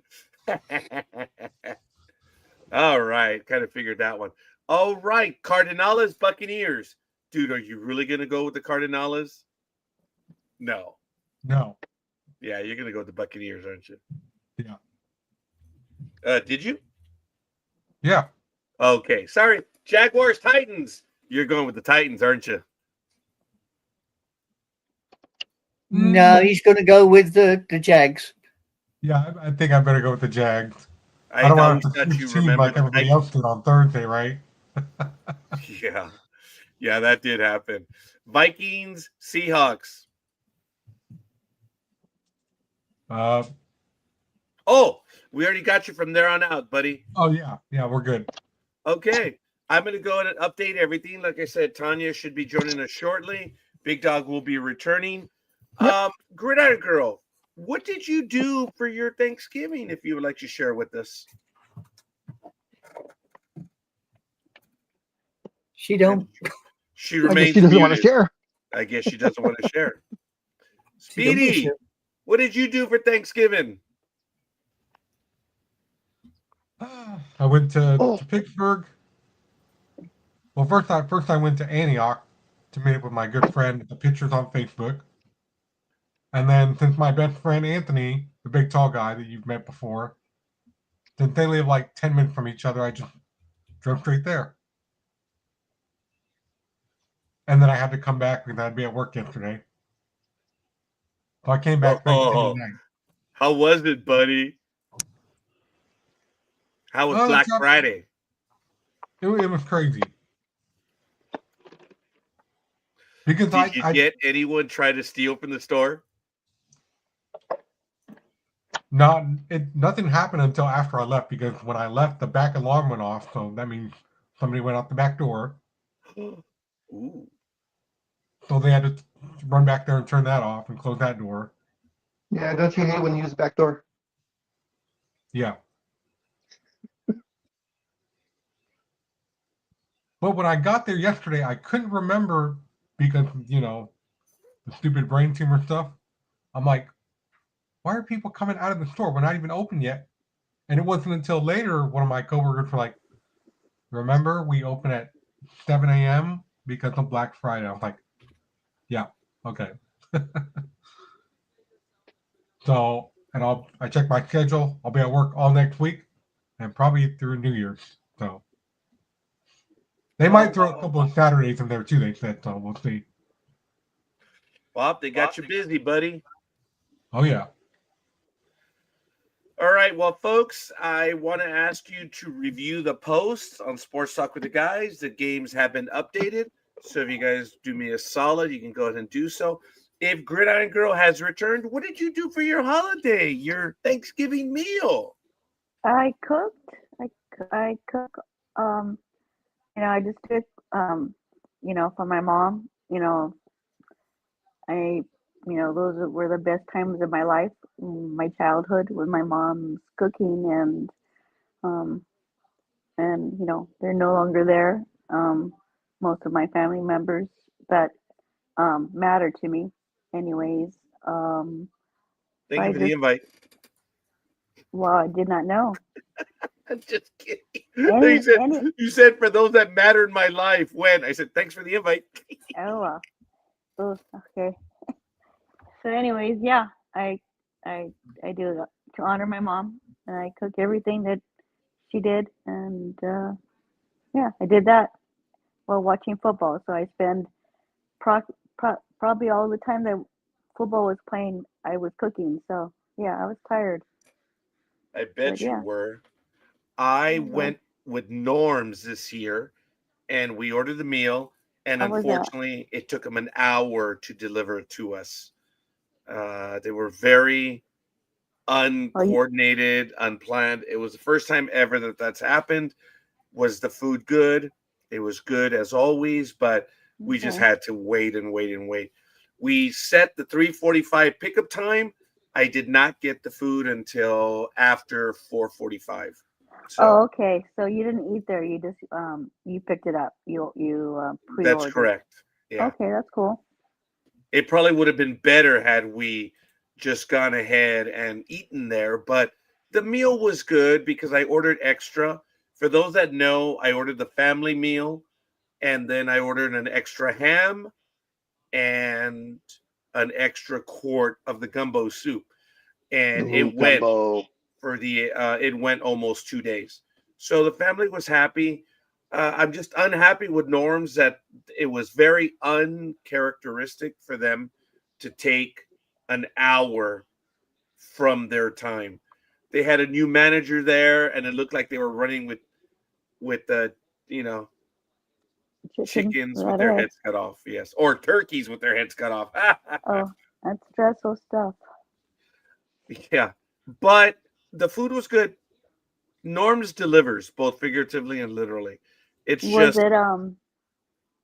All right, kind of figured that one. All right, Cardinals, Buccaneers. Dude, are you really going to go with the Cardinals? No. No. Yeah, you're going to go with the Buccaneers, aren't you? Yeah. Did you? Yeah. Okay, sorry. Jaguars, Titans. You're going with the Titans, aren't you? No, he's going to go with the Jags. Yeah, I think I better go with the Jags. I I don't always want to thought you switch teams remember like the everybody Titans. else did on Thursday, right? Yeah, that did happen. Vikings, Seahawks. Oh, we already got you from there on out, buddy. Oh yeah, we're good. Okay, I'm going to go ahead and update everything. Like I said, Tanya should be joining us shortly. Big Dog will be returning. Yep. Gridiron Girl, what did you do for your Thanksgiving, if you would like to share with us? She don't. She I guess remains she doesn't want to muted. share. I guess she doesn't want to share. She don't want to Speedy, share. what did you do for Thanksgiving? I went to Pittsburgh. Well, first I went to Antioch to meet up with my good friend, the pictures on Facebook. And then since my best friend Anthony, the big tall guy that you've met before, since they live like 10 minutes from each other, I just drove straight there. And then I had to come back because I'd be at work yesterday. So I came back Thanksgiving night. How was it, buddy? How was Black Friday? It was crazy. Because Did you get anyone try to steal from the store? Nothing happened until after I left, because when I left, the back alarm went off. So that means somebody went out the back door. Ooh. So they had to run back there and turn that off and close that door. Yeah, don't you hate when you use the back door? Yeah. But when I got there yesterday, I couldn't remember because, the stupid brain tumor stuff. I'm like, why are people coming out of the store? We're not even open yet. And it wasn't until later one of my coworkers were like, remember, we open at 7 a.m. because of Black Friday. I was like, yeah, okay. So, and I check my schedule. I'll be at work all next week and probably through New Year's. So they might throw a couple of Saturdays in there too, they said. So we'll see. Bob, they got you busy, buddy. Oh, yeah. All right. Well, folks, I want to ask you to review the posts on Sports Talk with the Guys. The games have been updated. So if you guys do me a solid, you can go ahead and do so. If Gridiron Girl has returned, what did you do for your holiday, your Thanksgiving meal? I cooked. I cook. I just did. For my mom. Those were the best times of my life, my childhood, with my mom's cooking, and they're no longer there. Most of my family members that matter to me, anyways. Thank you for the invite. Well, I did not know. I'm just kidding. You said for those that matter in my life. When I said thanks for the invite. Oh, okay. So, anyways, yeah, I do it to honor my mom, and I cook everything that she did, and I did that while watching football. So I spend probably all the time that football was playing, I was cooking. So yeah, I was tired. I bet you were. I went with Norms this year, and we ordered the meal, and unfortunately, it took them an hour to deliver it to us. They were very uncoordinated, unplanned. It was the first time ever that that's happened. Was the food good? It was good as always, but we just had to wait and wait and wait. We set the 3:45 pickup time. I did not get the food until after 4:45. So, okay. So you didn't eat there. You just you picked it up. You pre-ordered. That's correct. Yeah. Okay, that's cool. It probably would have been better had we just gone ahead and eaten there, but the meal was good because I ordered extra. For those that know, I ordered the family meal, and then I ordered an extra ham and an extra quart of the gumbo soup, and it went almost 2 days. So the family was happy. I'm just unhappy with Norms that it was very uncharacteristic for them to take an hour from their time. They had a new manager there, and it looked like they were running with the you know chickens with right their ahead. heads cut off. Yes, or turkeys with their heads cut off. Oh, that's stressful stuff. Yeah, but the food was good. Norms delivers both figuratively and literally. It's Was just it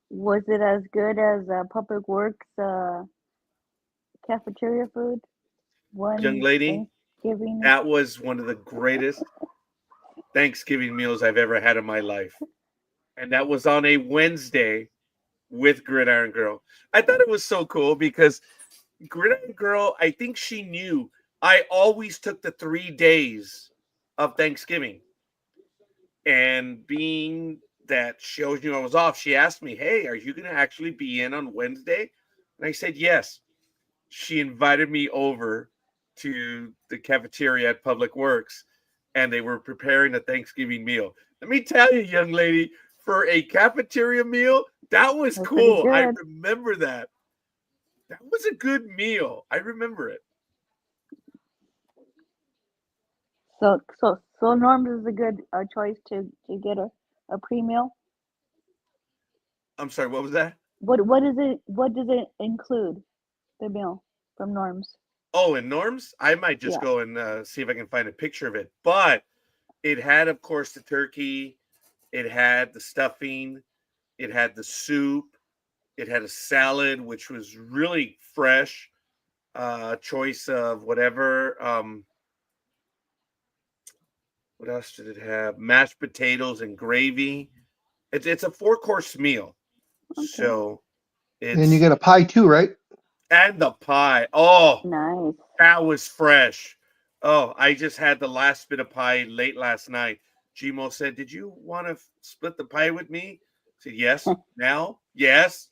was it as good as Public Works cafeteria food? young One lady. Thanksgiving. That was one of the greatest Thanksgiving meals I've ever had in my life, and that was on a Wednesday with Gridiron Girl. I thought it was so cool because Gridiron Girl, I think she knew I always took the 3 days of Thanksgiving. And being that she always knew I was off, she asked me, "Hey, are you going to actually be in on Wednesday?" And I said, "Yes." She invited me over to the cafeteria at Public Works, and they were preparing a Thanksgiving meal. Let me tell you, young lady, for a cafeteria meal, that was That's pretty cool. I good. remember that. That was a good meal. I remember it. So Norm's is a good choice to get a pre meal. I'm sorry, what was that? What is it? What does it include? The meal from Norm's. Oh, and Norms? I might just Yeah. go and see if I can find a picture of it. But it had, of course, the turkey. It had the stuffing. It had the soup. It had a salad, which was really fresh. Choice of whatever. What else did it have? Mashed potatoes and gravy. It's a 4-course meal. Okay. So And then you it's get a pie too, right? and the pie. Oh, Nice. that was fresh. Oh, I just had the last bit of pie late last night. Gmo said, "Did you want to split the pie with me?" I said, "Yes." Now? Yes.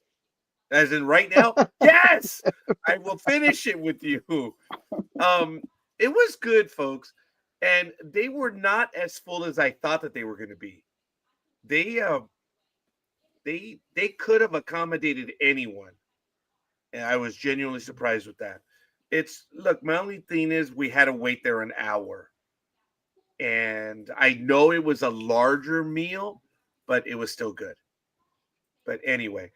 As in right now? Yes. I will finish it with you. Um, it was good, folks. And they were not as full as I thought that they were going to be. They they could have accommodated anyone. And I was genuinely surprised with that. It's look, my only thing is we had to wait there an hour. And I know it was a larger meal, but it was still good. But anyway,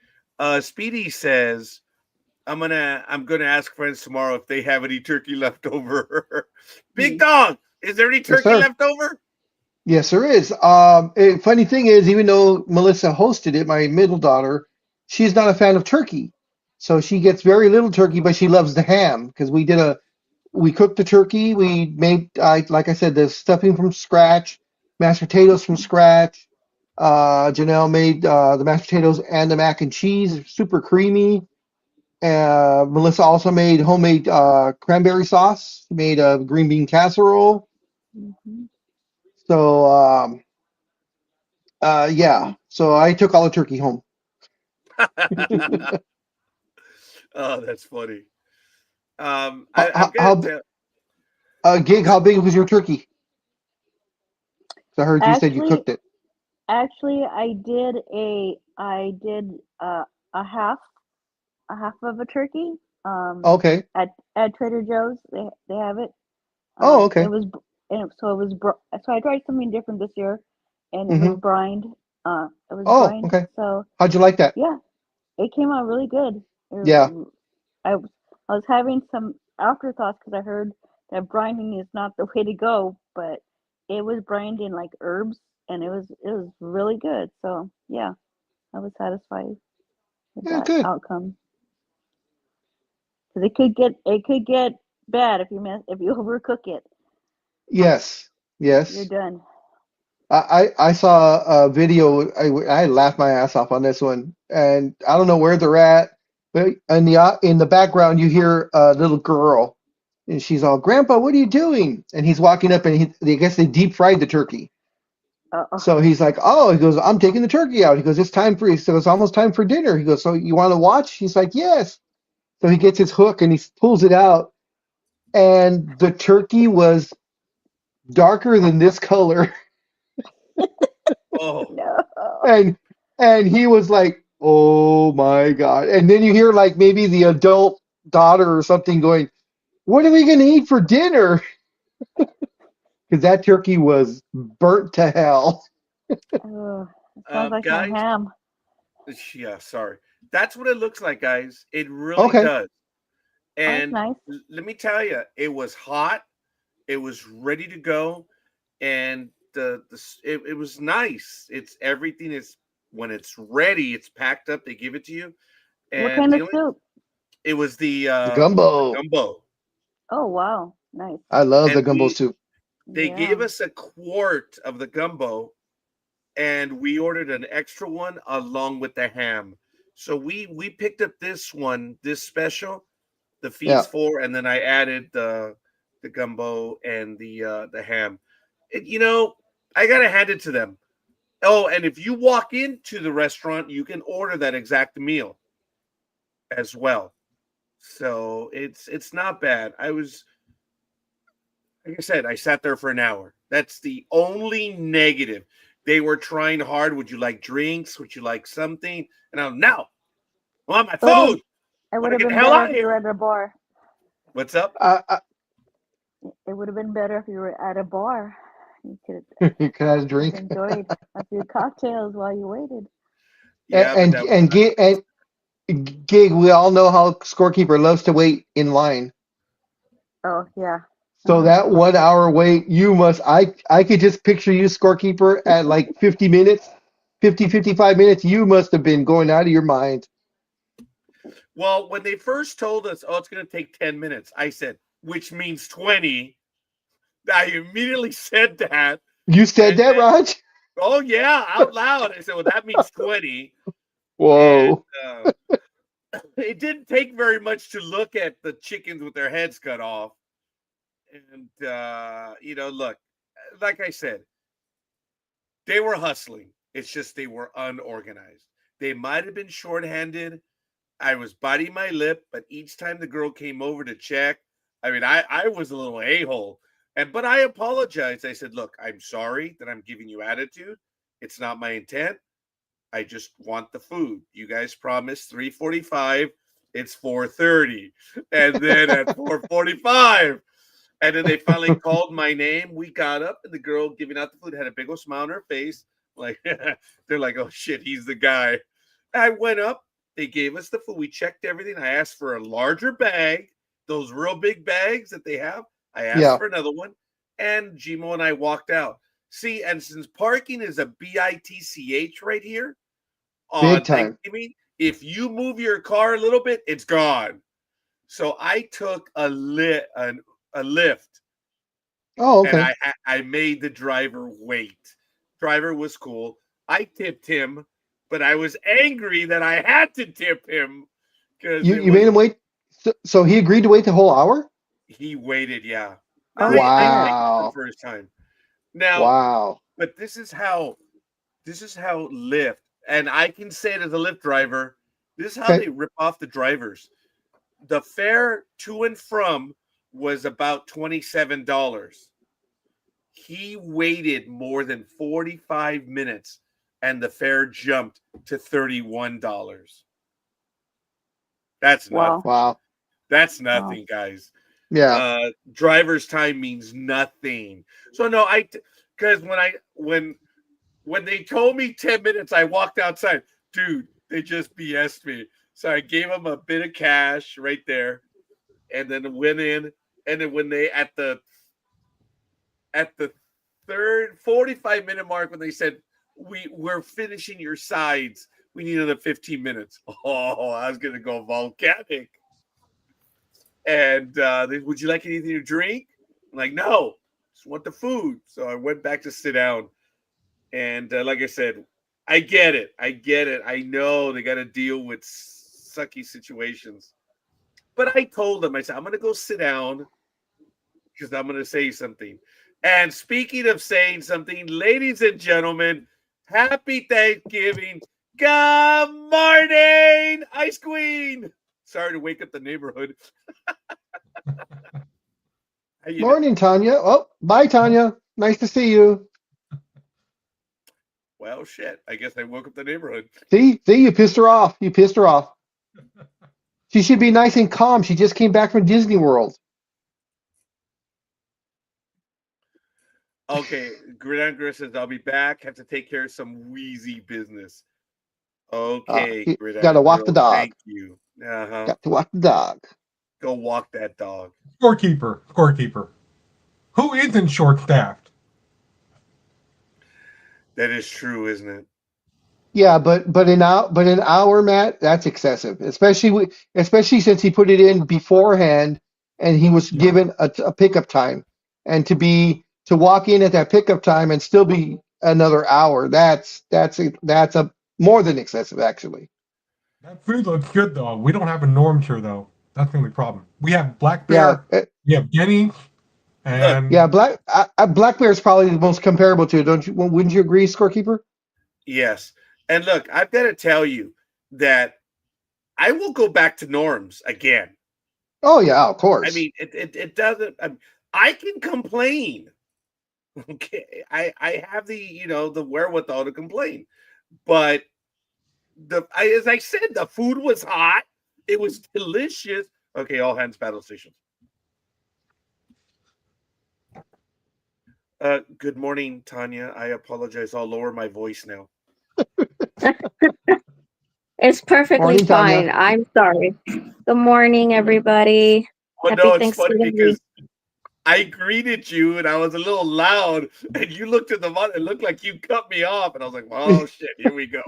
Speedy says I'm gonna ask friends tomorrow if they have any turkey left over. Big Dog, is there any Yes, turkey sir. left over? Yes, there is. Funny thing is, even though Melissa hosted it, my middle daughter, she's not a fan of turkey. So she gets very little turkey, but she loves the ham because we cooked the turkey. We made, like I said, the stuffing from scratch, mashed potatoes from scratch. Janelle made the mashed potatoes and the mac and cheese, super creamy. Melissa also made homemade cranberry sauce. She made a green bean casserole. Hmm. So yeah. So I took all the turkey home. Oh, that's funny. I'm How, gonna how tell. Gig? How big was your turkey? 'Cause I heard you said you Actually, cooked it. actually, I did a half a half of a turkey. Okay. At Trader Joe's, they have it. Oh, It okay. was so it was so I tried something different this year, and it was Mm-hmm. brined. It was Oh, brined. okay. So How'd you like that? yeah, it came out really good. Yeah. I was having some afterthoughts because I heard that brining is not the way to go, but it was brined in like herbs, and it was really good. So yeah, I was satisfied with Yeah, that good. outcome because it could get bad if you overcook it. Yes. You're Yes. done. I saw a video. I laughed my ass off on this one, and I don't know where they're at, but in the background you hear a little girl, and she's all, "Grandpa, what are you doing?" And he's walking up, and I guess they deep fried the turkey. Uh, So he's like, "Oh," he goes, "I'm taking the turkey out." He goes, "It's time for," he said, "It's almost time for dinner." He goes, "So you want to watch?" He's like, "Yes." So he gets his hook and he pulls it out, and the turkey was darker than this color. Oh, no. and he was like, "Oh my God!" And then you hear like maybe the adult daughter or something going, "What are we gonna eat for dinner?" Because that turkey was burnt to hell. Oh, it sounds like my Guys, ham. yeah, sorry. That's what it looks like, guys. It really Okay. does. Oh, that's And nice. let me tell you, it was hot. It was ready to go, and it was nice. It's everything is when it's ready, it's packed up. They give it to you, What and kind of soup? it was The the gumbo. gumbo, Oh, wow. Nice. I love the and gumbo soup. they Yeah. gave us a quart of the gumbo, and we ordered an extra one along with the ham. So we picked up this special, the Yeah. feast 4, and then I added the gumbo and the ham. I gotta hand it to them. Oh, and if you walk into the restaurant, you can order that exact meal as well. So it's not bad. Like I said, I sat there for an hour. That's the only negative. They were trying hard. Would you like drinks? Would you like something? And I'm no. I want my It would have, food. it I would want to have get the been hell better out if of you were here. at a bar. What's up? It would have been better if you were at a bar. You could You can have a have drink. enjoyed a few cocktails while you waited. Yeah, but that was And not. Gig, we all know how scorekeeper loves to wait in line. Oh, yeah. So that 1 hour wait, I could just picture you scorekeeper at like 50 minutes, 55 minutes. You must have been going out of your mind. Well, when they first told us, oh, it's going to take 10 minutes, I said, which means 20. I immediately said that. You said And that, then, Raj? oh, yeah, out loud. I said, well, that means 20. And Whoa. it didn't take very much to look at the chickens with their heads cut off. And, look, like I said, they were hustling. It's just they were unorganized. They might have been shorthanded. I was biting my lip, but each time the girl came over to check, I was a little a-hole. But I apologized. I said, look, I'm sorry that I'm giving you attitude. It's not my intent. I just want the food. You guys promised 3:45. It's 4:30. And then at 4:45. And then they finally called my name. We got up, and the girl giving out the food had a big old smile on her face. Like they're like, oh shit, he's the guy. I went up. They gave us the food. We checked everything. I asked for a larger bag, those real big bags that they have. I asked Yeah. for another one, and Gmo and I walked out. See, and since parking is a BITCH right here on Big time. Thanksgiving, if you move your car a little bit, it's gone. So I took a lift, Oh, and okay. I made the driver wait. Driver was cool. I tipped him, but I was angry that I had to tip him because You made him wait. So he agreed to wait the whole hour? he waited. Yeah, no, Oh, I snap. thanked him Wow. for his time. Now, Wow. but this is how Lyft, and I can say it as a Lyft driver. This is how Okay. they rip off the drivers. The fare to and from was about $27. He waited more than 45 minutes and the fare jumped to $31. That's Wow. nothing. Wow. That's Wow. nothing, guys. Yeah. Driver's time means nothing. So no, because when they told me 10 minutes, I walked outside. Dude, they just BS'd me. So I gave them a bit of cash right there and then went in. And then when they at the third 45-minute mark, when they said we're finishing your sides, we need another 15 minutes. Oh, I was gonna go volcanic. And would you like anything to drink? I'm like, no, just want the food. So I went back to sit down. And like I said, I get it. I know they got to deal with sucky situations. But I told them, I said, I'm going to go sit down because I'm going to say something. And speaking of saying something, ladies and gentlemen, happy Thanksgiving. Good morning, Ice Queen. Sorry to wake up the neighborhood. How you doing? Morning, Tanya. Oh, bye, Tanya. Nice to see you. Well, shit. I guess I woke up the neighborhood. See, you pissed her off. You pissed her off. She should be nice and calm. She just came back from Disney World. Okay, Gridiron says I'll be back. Have to take care of some wheezy business. Okay, You Gridiron gotta walk the dog. Thank you. Got to walk the dog. Go walk that dog. Scorekeeper. Who isn't short-staffed? That is true, isn't it? Yeah, but in our Matt, that's excessive. Especially since he put it in beforehand, and he was given a pickup time, and to walk in at that pickup time and still be another hour. That's a more than excessive, actually. That food looks good, though. We don't have a Norms here, though. That's the only problem. We have Black Bear, we have Denny's, and Black Bear is probably the most comparable to it, don't you? Wouldn't you agree, Scorekeeper? Yes. And look, I've got to tell you that I will go back to Norms again. Oh yeah, of course. I mean, it doesn't. I can complain. Okay, I have the the wherewithal to complain, but as I said, the food was hot. It was delicious. Okay, all hands battle stations. Good morning, Tanya. I apologize. I'll lower my voice now. It's perfectly Morning, fine. Tanya. I'm sorry. Good morning, everybody. But Happy no, it's Thanksgiving funny because week. I greeted you and I was a little loud, and you looked at the button. It looked like you cut me off, and I was like, "Oh shit, here we go."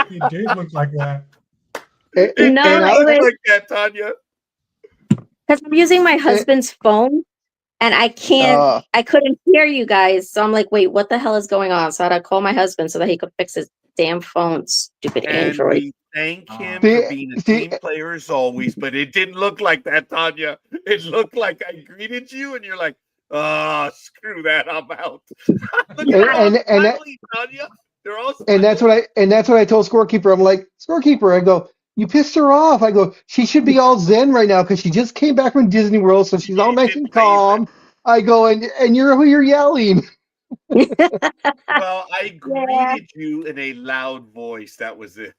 he did look like that. It No, did it look was like that, Tanya. because I'm using my husband's phone and I couldn't hear you guys. So I'm like, wait, what the hell is going on? So I had to call my husband so that he could fix his damn phone, stupid And Android. we thank him for being a team player as always, but it didn't look like that, Tanya. It looked like I greeted you, and you're like, "Oh, screw that, I'm out." Look at Tanya. They're all and that's what I told Scorekeeper. I'm like, Scorekeeper, I go, you pissed her off. I go, she should be all zen right now because she just came back from Disney World, so she's all nice and calm. I go, and you're yelling. Well, I greeted you in a loud voice. That was it.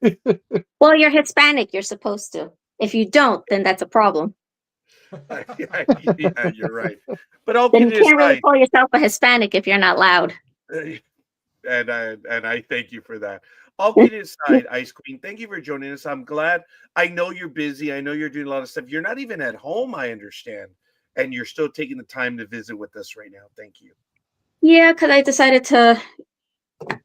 Well, you're Hispanic. You're supposed to. If you don't, then that's a problem. Yeah, you're right. But all Then you kidding can't really aside, call yourself a Hispanic if you're not loud. and I thank you for that. All kidding aside, Ice Queen, thank you for joining us. I'm glad. I know you're busy. I know you're doing a lot of stuff. You're not even at home, I understand, and you're still taking the time to visit with us right now. Thank you. Yeah, because I decided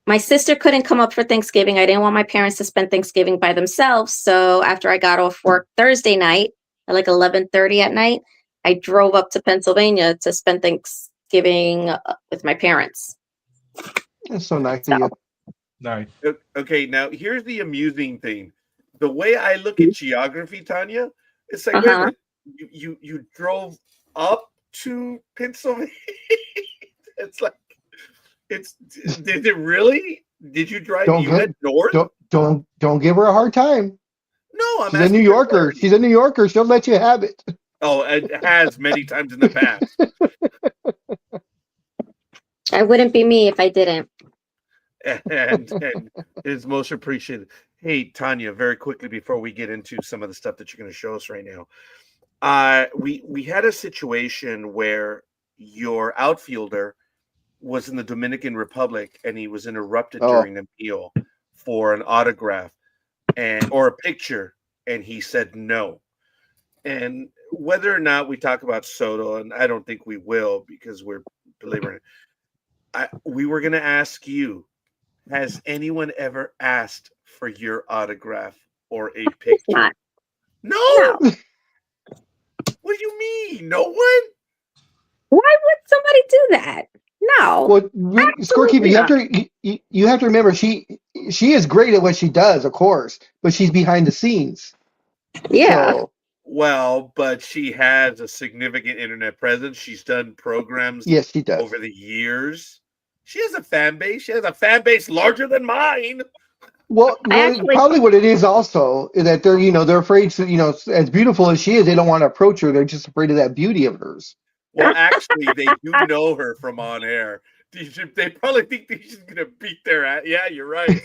my sister couldn't come up for Thanksgiving. I didn't want my parents to spend Thanksgiving by themselves. So after I got off work Thursday night at like 11:30 at night, I drove up to Pennsylvania to spend Thanksgiving with my parents. That's so nice of you. Nice. Okay, now here's the amusing thing. The way I look at geography, Tanya, it's like, wait a minute, you drove up to Pennsylvania? It's like, did it really? Did you drive? You went north? Don't give her a hard time. No, She's a New Yorker. She's a New Yorker. She'll let you have it. Oh, it has many times in the past. I wouldn't be me if I didn't. And it's most appreciated. Hey, Tanya, very quickly before we get into some of the stuff that you're going to show us right now, we had a situation where your outfielder was in the Dominican Republic and he was interrupted during the meal for an autograph or a picture, and he said no. And whether or not we talk about Soto, and I don't think we will because we're belaboring it, we were going to ask you, has anyone ever asked for your autograph or a picture? No. What do you mean? No one? Why would somebody do that? No. Well, Scorekeeper, you have to remember she is great at what she does, of course, but she's behind the scenes. Yeah. So, well, but she has a significant internet presence. She's done programs yes, she does. over the years. She has a fan base. She has a fan base larger than mine. Well, probably what it is also is that they're afraid to, as beautiful as she is, they don't want to approach her. They're just afraid of that beauty of hers. Well, actually, they do know her from on air, They probably think Tisha's gonna beat their ass. Yeah, you're right.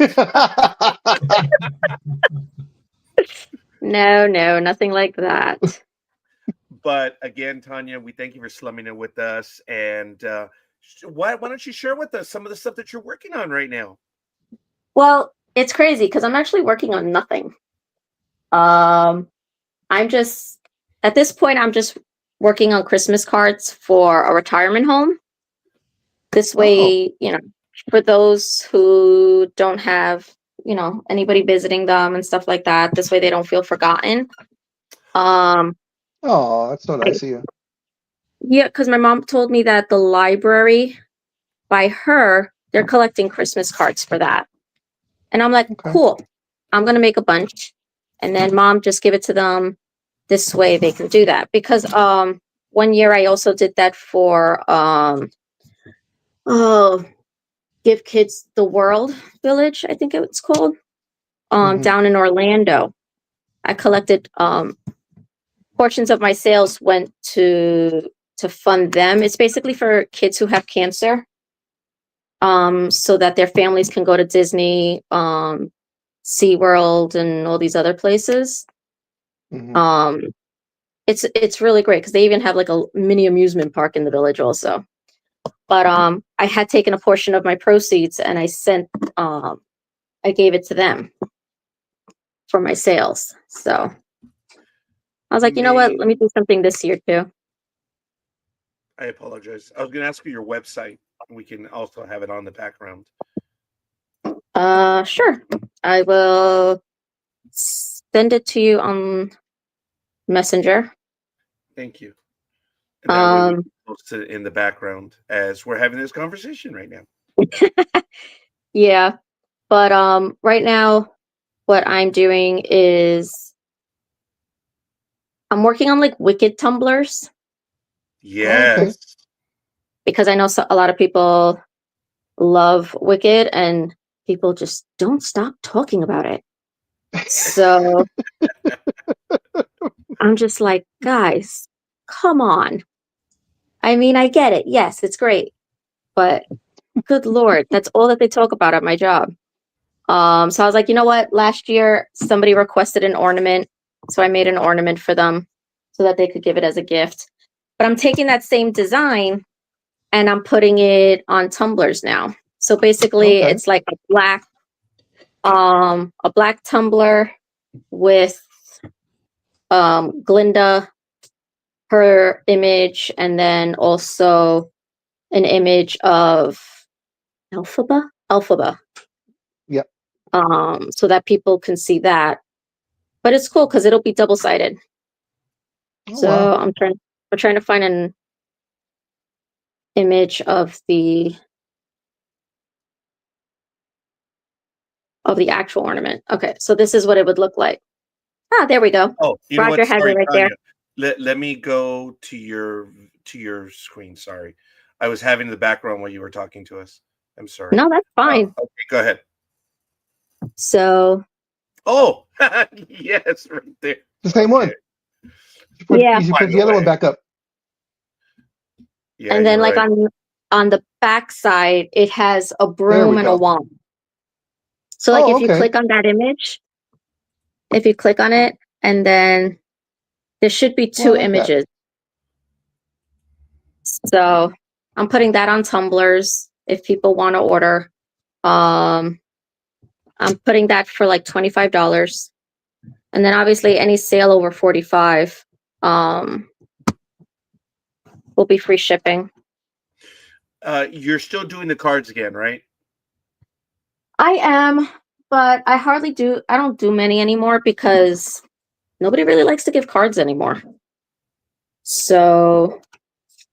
No, nothing like that. But again, Tanya, we thank you for slumming it with us. And why don't you share with us some of the stuff that you're working on right now? Well, it's crazy because I'm actually working on nothing. I'm just, at this point, I'm just working on Christmas cards for a retirement home. This way, for those who don't have, anybody visiting them and stuff like that, this way they don't feel forgotten. Oh, that's so nice of you. Yeah, because my mom told me that the library by her, they're collecting Christmas cards for that. And I'm like, Okay. cool. I'm going to make a bunch. And then mom, just give it to them. This way they can do that. Because 1 year I also did that for Give Kids the World Village, I think it's called. Down in Orlando. I collected portions of my sales went to fund them. It's basically for kids who have cancer. So that their families can go to Disney, SeaWorld, and all these other places. It's really great because they even have like a mini amusement park in the village also. But I had taken a portion of my proceeds and I gave it to them for my sales. So I was like, you know what? Let me do something this year too. I apologize. I was going to ask you your website. We can also have it on the background. Sure. I will send it to you on Messenger. Thank you. And that way we can post it in the background as we're having this conversation right now. Yeah. But right now what I'm doing is I'm working on like Wicked tumblers. Yes. Okay. Because I know a lot of people love Wicked and people just don't stop talking about it. So I'm just like, guys, come on. I mean, I get it. Yes, it's great. But good Lord, that's all that they talk about at my job. So I was like, you know what? Last year, somebody requested an ornament. So I made an ornament for them so that they could give it as a gift. But I'm taking that same design and I'm putting it on tumblers now. So basically, it's like a black tumbler with Glinda, her image, and then also an image of Elphaba. Yep. So that people can see that. But it's cool because it'll be double-sided. Oh, So wow. we're trying to find an image of the actual ornament. Okay, so this is what it would look like. Ah, there we go. Oh, you know Roger what? has Sorry, it right Tanya. there. Let me go to your screen. Sorry. I was having the background while you were talking to us. I'm sorry. No, that's fine. Okay, go ahead. So. Oh, yes, right there. The same one. Yeah. You put the other one back up. Yeah, and then like right. on the back side, it has a broom and a wand. So like if you click on that image, if you click on it, and then there should be two images. So I'm putting that on tumblers if people want to order. I'm putting that for like $25. And then obviously any sale over 45 will be free shipping. You're still doing the cards again, right? I am, but I don't do many anymore because nobody really likes to give cards anymore. So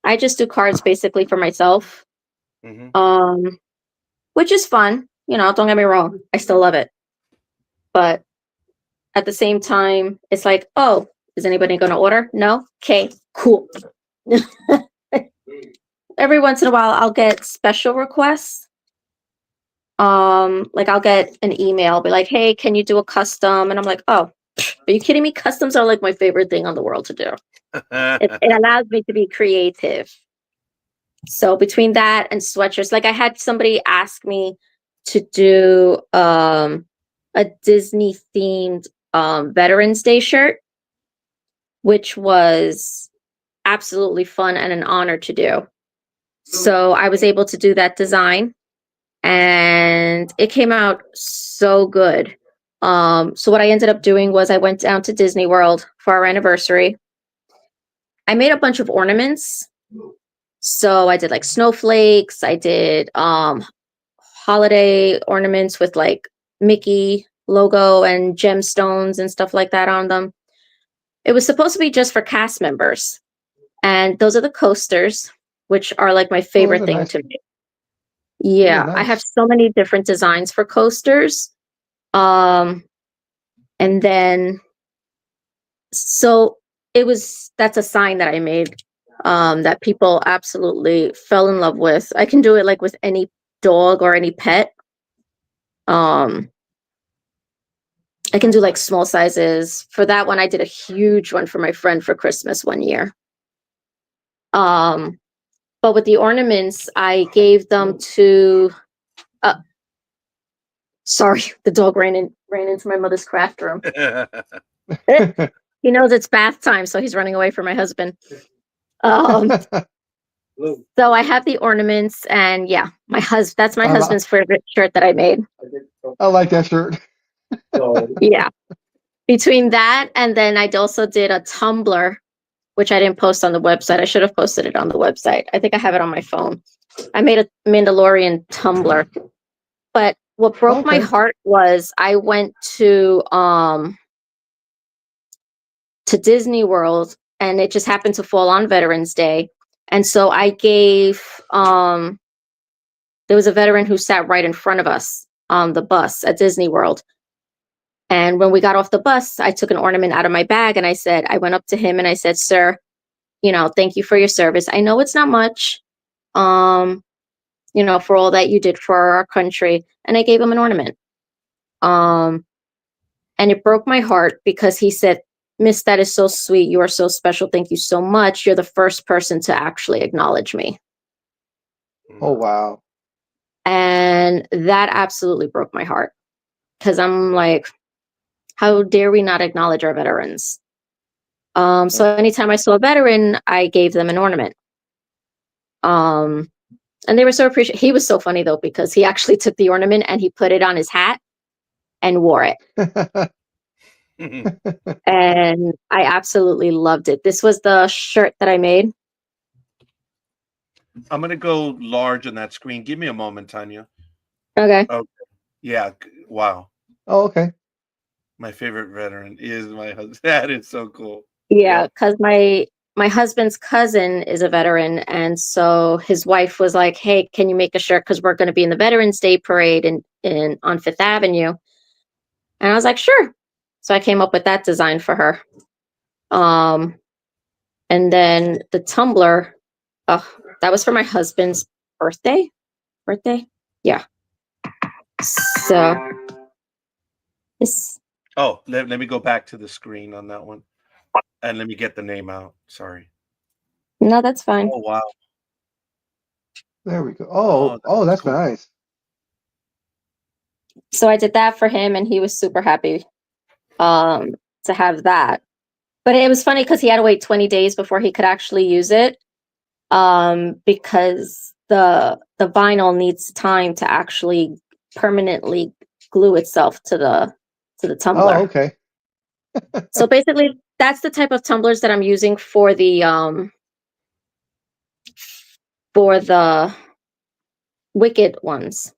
I just do cards basically for myself. Which is fun. Don't get me wrong. I still love it. But at the same time, it's like, oh, is anybody going to order? No? Okay, cool. Every once in a while, I'll get special requests. Like I'll get an email, be like, hey, can you do a custom? And I'm like, oh, are you kidding me? Customs are like my favorite thing on the world to do. It allows me to be creative. So between that and sweatshirts, like I had somebody ask me to do a Disney themed Veterans Day shirt, which was absolutely fun and an honor to do. So I was able to do that design, and it came out so good. So what I ended up doing was I went down to Disney World for our anniversary. I made a bunch of ornaments. So I did like snowflakes. I did holiday ornaments with like Mickey logo and gemstones and stuff like that on them. It was supposed to be just for cast members. And those are the coasters, which are like my favorite thing to make. Yeah, I have so many different designs for coasters. And then, so that's a sign that I made that people absolutely fell in love with. I can do it like with any dog or any pet. I can do like small sizes. For that one, I did a huge one for my friend for Christmas one year. But with the ornaments, I gave them to, sorry, the dog ran into my mother's craft room. He knows it's bath time, so he's running away from my husband. So I have the ornaments, and yeah, that's my husband's favorite shirt that I made. I like that shirt. Yeah. Between that, and then I also did a tumbler, which I didn't post on the website. I should have posted it on the website. I think I have it on my phone. I made a Mandalorian tumbler. But what broke my heart was I went to Disney World, and it just happened to fall on Veterans Day. And so I gave there was a veteran who sat right in front of us on the bus at Disney World. And when we got off the bus, I took an ornament out of my bag, and I went up to him and I said, "Sir, thank you for your service. I know it's not much, for all that you did for our country." And I gave him an ornament. And it broke my heart because he said, "Miss, that is so sweet. You are so special. Thank you so much. You're the first person to actually acknowledge me." Oh, wow. And that absolutely broke my heart, because I'm like, how dare we not acknowledge our veterans? So anytime I saw a veteran, I gave them an ornament. And they were so appreciative. He was so funny though, because he actually took the ornament and he put it on his hat and wore it. And I absolutely loved it. This was the shirt that I made. I'm going to go large on that screen. Give me a moment, Tanya. Okay. Oh, yeah. Wow. Oh, okay. My favorite veteran is my husband. That is so cool. Yeah, because my husband's cousin is a veteran, and so his wife was like, "Hey, can you make a shirt? Because we're going to be in the Veterans Day parade on Fifth Avenue." And I was like, "Sure." So I came up with that design for her. And then the tumbler, that was for my husband's birthday. Yeah. So this. Oh, let me go back to the screen on that one. And let me get the name out. Sorry. No, that's fine. Oh, wow. There we go. Oh, that's cool. Nice. So I did that for him, and he was super happy to have that. But it was funny because he had to wait 20 days before he could actually use it, because the vinyl needs time to actually permanently glue itself to the tumbler. Oh, okay. So basically, that's the type of tumblers that I'm using for the Wicked ones.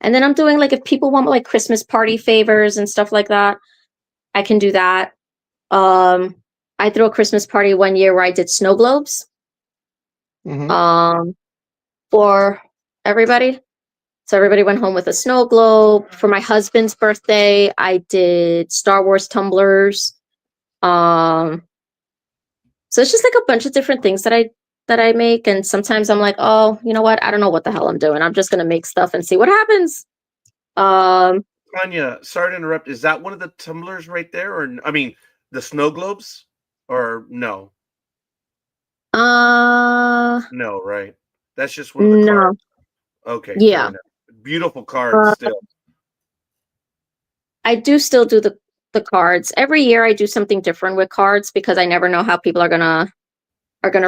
And then I'm doing, like, if people want like Christmas party favors and stuff like that, I can do that. I threw a Christmas party one year where I did snow globes for everybody. So everybody went home with a snow globe. For my husband's birthday, I did Star Wars tumblers. So it's just like a bunch of different things that I make. And sometimes I'm like, oh, you know what? I don't know what the hell I'm doing. I'm just going to make stuff and see what happens. Tanya, sorry to interrupt. Is that one of the tumblers right there? Or, I mean, the snow globes? Or no? No, right? That's just one of the No. cards. Okay, fair Yeah. enough. Beautiful cards still. I do still do the cards. Every year I do something different with cards because I never know how people are gonna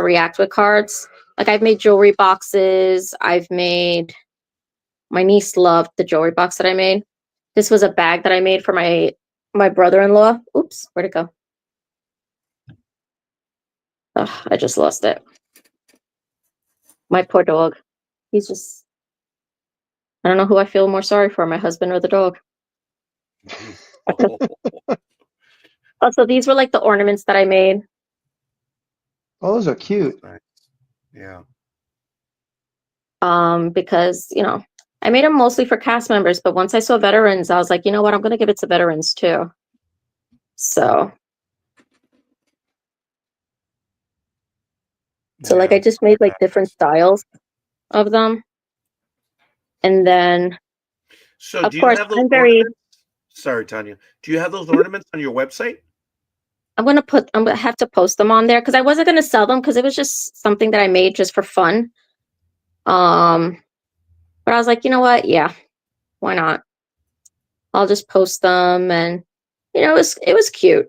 react with cards. Like I've made jewelry boxes. My niece loved the jewelry box that I made. This was a bag that I made for my brother-in-law. Oops, where'd it go? Oh, I just lost it. My poor dog. He's just, I don't know who I feel more sorry for, my husband or the dog. Also, these were like the ornaments that I made. Oh, those are cute. Yeah. Because, I made them mostly for cast members, but once I saw veterans, I was like, you know what, I'm going to give it to veterans too. So like I just made like different styles of them. And then, So of do you course, have those I'm very, ornaments? Sorry, Tanya. Do you have those ornaments on your website? I'm gonna have to post them on there because I wasn't gonna sell them because it was just something that I made just for fun. But I was like, you know what? Yeah, why not? I'll just post them, and it was cute.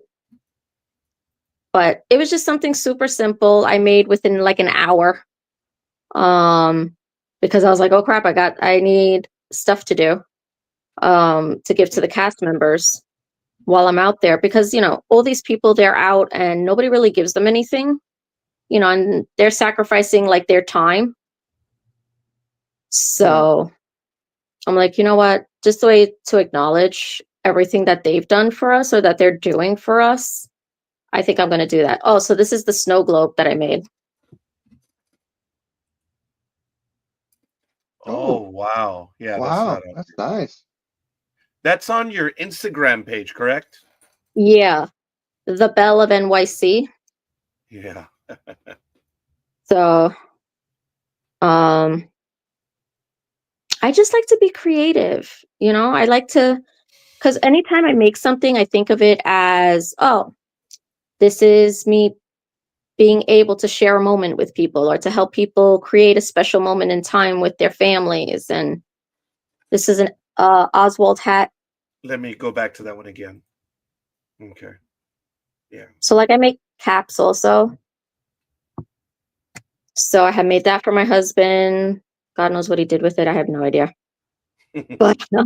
But it was just something super simple I made within like an hour. Because I was like, oh crap, I need stuff to do. To give to the cast members while I'm out there because all these people, they're out and nobody really gives them anything, and they're sacrificing like their time. So I'm like, you know what, just a way to acknowledge everything that they've done for us or that they're doing for us. I think I'm going to do that. Oh, so this is the snow globe that I made. Oh, wow. Yeah, Wow, that's nice. That's on your Instagram page, correct? Yeah, the Belle of NYC. Yeah. So I just like to be creative, I like to, because anytime I make something, I think of it as, oh, this is me being able to share a moment with people or to help people create a special moment in time with their families. And this is an Oswald hat. Let me go back to that one again. Okay. Yeah. So like I make caps also. So I had made that for my husband. God knows what he did with it. I have no idea. But I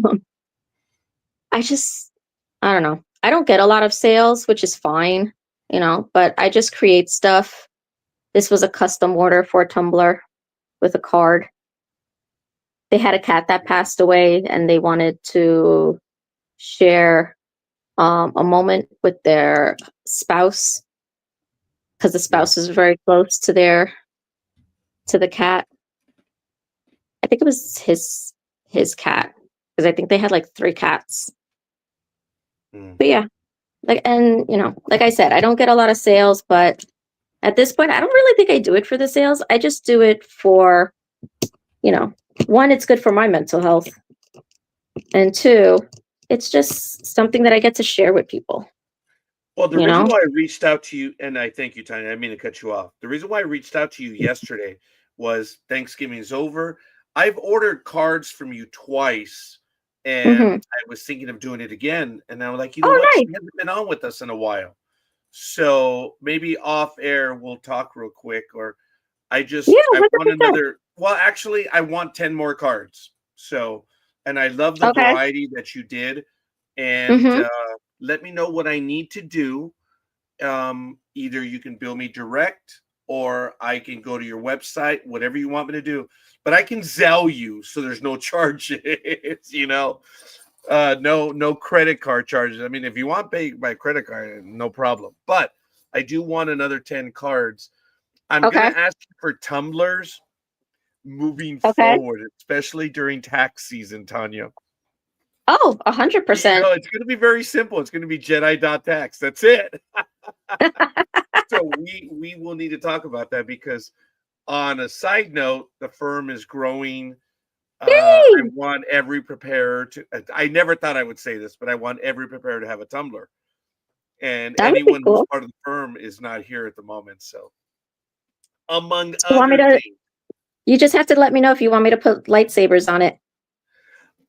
don't know. I don't get a lot of sales, which is fine, but I just create stuff. This was a custom order for a tumbler with a card. They had a cat that passed away and they wanted to share a moment with their spouse because the spouse is very close to the cat. I think it was his cat because I think they had like 3 cats. But yeah, like I said, I don't get a lot of sales, but at this point, I don't really think I do it for the sales. I just do it for, one, it's good for my mental health, and 2, it's just something that I get to share with people. Well, the reason why I reached out to you, and I thank you, Tanya, I didn't mean to cut you off. The reason why I reached out to you yesterday was Thanksgiving is over. I've ordered cards from you twice, and I was thinking of doing it again. And I was like, you know what? Nice. She hasn't been on with us in a while. So maybe off air, we'll talk real quick. Or I want another. Well, actually, I want 10 more cards. So, and I love the variety that you did. And let me know what I need to do. Either you can bill me direct or I can go to your website, whatever you want me to do. But I can Zelle you so there's no charges, no credit card charges. I mean, if you want pay by credit card, no problem. But I do want another 10 cards. I'm going to ask you for tumblers moving forward, especially during tax season, Tanya. Oh, 100%. It's going to be very simple. It's going to be Jedi.tax. That's it. So we will need to talk about that because on a side note, the firm is growing. I want every preparer to, I never thought I would say this, but I want every preparer to have a tumbler. And anyone who's part of the firm is not here at the moment. So among other things. You just have to let me know if you want me to put lightsabers on it.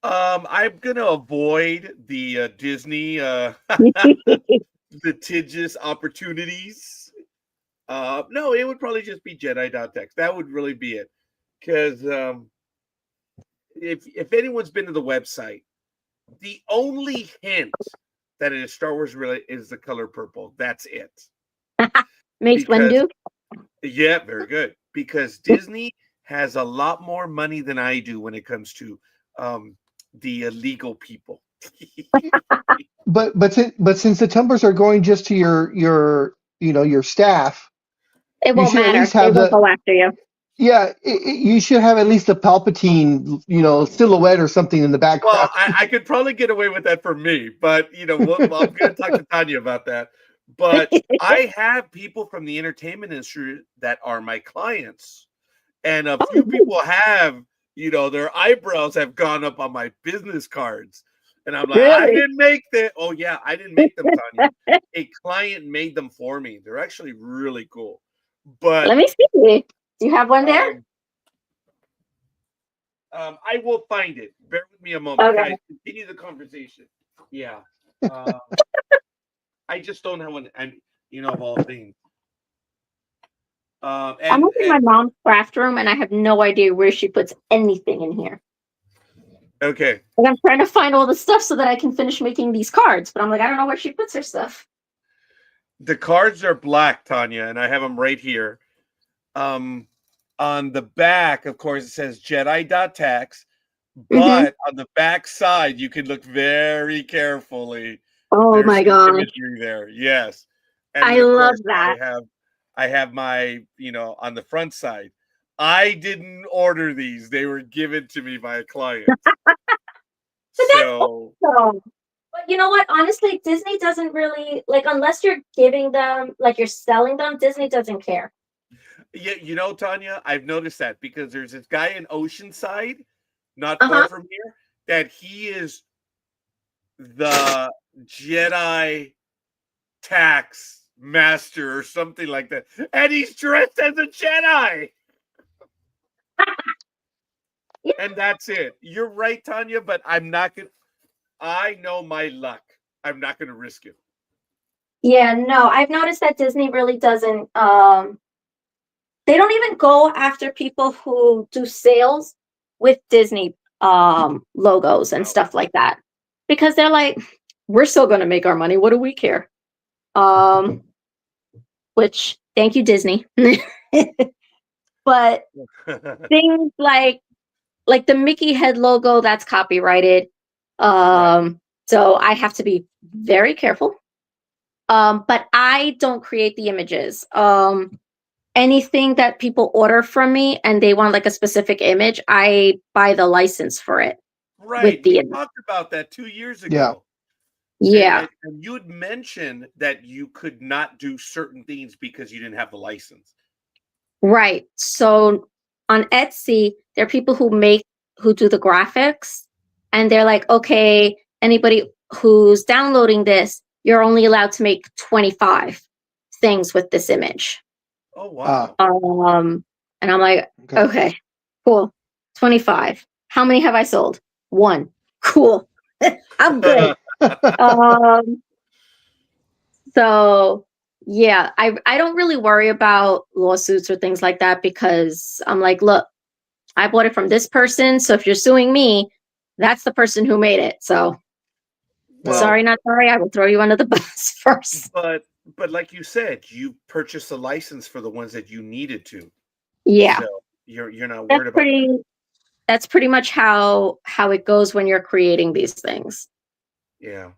I'm gonna avoid the Disney litigious opportunities. No, it would probably just be Jedi.text. That would really be it. Because if anyone's been to the website, the only hint that it is Star Wars related is the color purple. That's it. Makes Because Wendu. yeah, very good. Because Disney has a lot more money than I do when it comes to the illegal people. But since the tumblers are going just to your staff, It you won't should at matter. least They have won't go after you. you should have at least a Palpatine, silhouette or something in the Well, background. I could probably get away with that for me, but I'm going to talk to Tanya about that. But I have people from the entertainment industry that are my clients, and a few people have, their eyebrows have gone up on my business cards, and I'm like, I Really? didn't make that. Oh yeah, I didn't make them, Tanya. A client made them for me. They're actually really cool. But Let me see. Do you have one there? I will find it. Bear with me a moment, Okay. guys. Continue the conversation. Yeah. I just don't have one, and of all things. I'm And looking at my mom's craft room, and I have no idea where she puts anything in here. okay, And I'm trying to find all the stuff so that I can finish making these cards, but I'm like, I don't know where she puts her stuff. the cards are black, Tanya, and I have them right here. On the back, of course, it says Jedi.tax, but on the back side, you can look very carefully. Oh There's my some god. imagery there. Yes. And I then, of love course, that. I have my, on the front side. I didn't order these. They were given to me by a client. But that's So, awesome. But you know what? Honestly, Disney doesn't really like unless you're giving them like you're selling them, Disney doesn't care. yeah, Tanya, I've noticed that because there's this guy in Oceanside, not far Uh-huh. from here, that he is the Jedi tax master or something like that. And he's dressed as a Jedi. And that's it. You're right, Tanya, but I'm not going to. I know my luck. I'm not going to risk it. Yeah, no, I've noticed that Disney really doesn't they don't even go after people who do sales with Disney logos and stuff like that. Because they're like, we're still gonna make our money. What do we care? Which thank you, Disney. But things like the Mickey head logo, that's copyrighted. So I have to be very careful. But I don't create the images. Anything that people order from me and they want like a specific image, I buy the license for it. Right. With the We talked about that 2 years Yeah. ago. yeah. And you had mentioned that you could not do certain things because you didn't have the license. Right. So on Etsy, there are people who do the graphics, and they're like, okay, anybody who's downloading this, you're only allowed to make 25 things with this image. Oh, wow. And I'm like, okay, cool. 25. How many have I sold? 1. Cool. I'm good. So yeah, I don't really worry about lawsuits or things like that because I'm like, look, I bought it from this person. So if you're suing me, that's the person who made it. So Well, sorry, not sorry. I will throw you under the bus first. But like you said, you purchased a license for the ones that you needed to. Yeah. So you're not worried about that. That's pretty much how it goes when you're creating these things. Yeah.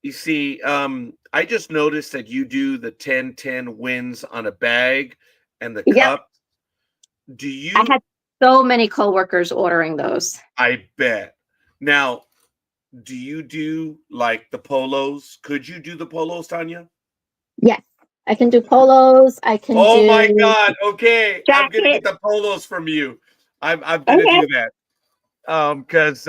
You see, I just noticed that you do the 10-10 wins on a bag and the cup. Do you? I had so many coworkers ordering those. I bet. Now, do you do like the polos? Could you do the polos, Tanya? Yes, I can do polos. I can. Oh my God! Okay, jacket. I'm gonna get the polos from you. I'm gonna do that. Because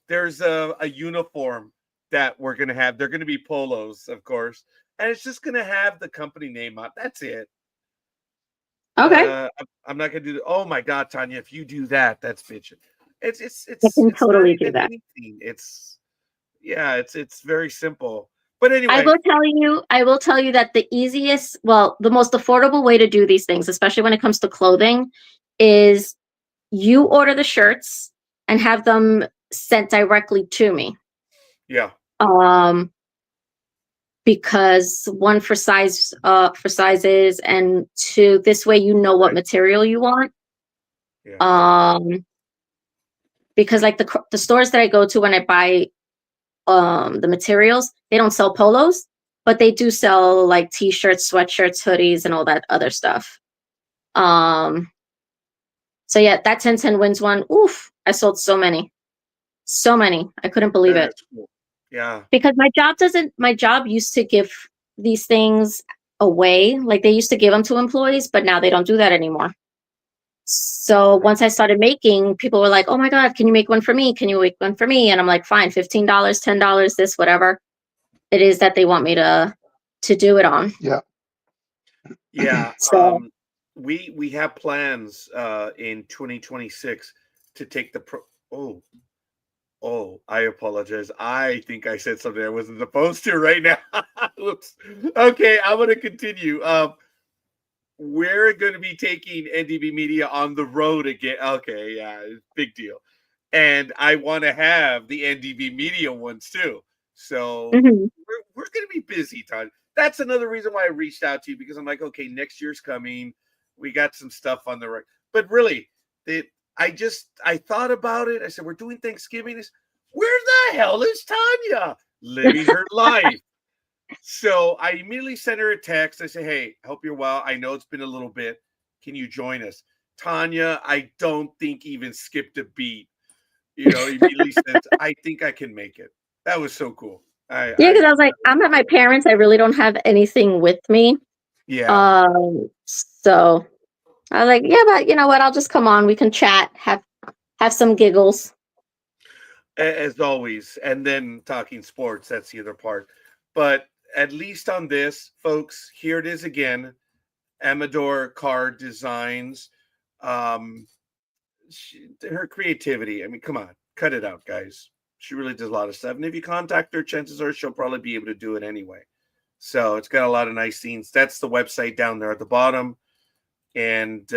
there's a uniform that we're gonna have. They're gonna be polos, of course, and it's just gonna have the company name on. That's it. Okay. I'm not gonna do that. Oh my God, Tanya, if you do that, that's bitching. It's I can it's not totally do even that. anything. It's very simple. But I anyway, will tell you that the easiest, well, the most affordable way to do these things, especially when it comes to clothing, is you order the shirts and have them sent directly to me. yeah, Because one for sizes, and two, this way you know what right, material you want. yeah, Because like the stores that I go to when I buy the materials, they don't sell polos, but they do sell like t-shirts, sweatshirts, hoodies, and all that other stuff. So yeah, that 10/10 wins one. Oof, I sold so many. So many. I couldn't believe it. that's cool. Yeah, Because my job used to give these things away. Like they used to give them to employees, but now they don't do that anymore. So once I started making, people were like, "Oh my God, can you make one for me? Can you make one for me?" And I'm like, "Fine, $15, $10, this, whatever it is that they want me to do it on." Yeah. yeah. So We have plans in 2026 to take the Oh, I apologize. I think I said something I wasn't supposed to right now. Oops. Okay, I'm going to continue. We're going to be taking NDB Media on the road again. Okay, yeah, big deal. And I want to have the NDB Media ones too. So mhm. we're going to be busy, Todd. That's another reason why I reached out to you, because I'm like, okay, next year's coming. We got some stuff on the right. But really, I thought about it. I said, we're doing Thanksgiving. Where the hell is Tanya? Living her life. So I immediately sent her a text. I said, hey, hope you're well. I know it's been a little bit. Can you join us? Tanya, I don't think even skipped a beat. Immediately said, I think I can make it. That was so cool. Yeah, because I was like, I'm at my parents'. I really don't have anything with me. Yeah. So I was like, yeah, but you know what? I'll just come on. We can chat, have some giggles. As always. And then talking sports, that's the other part. But at least on this, folks, here it is again. Amador Card Designs. Her creativity. I mean, come on, cut it out, guys. She really does a lot of stuff. And if you contact her, chances are she'll probably be able to do it anyway. So it's got a lot of nice scenes. That's the website down there at the bottom. And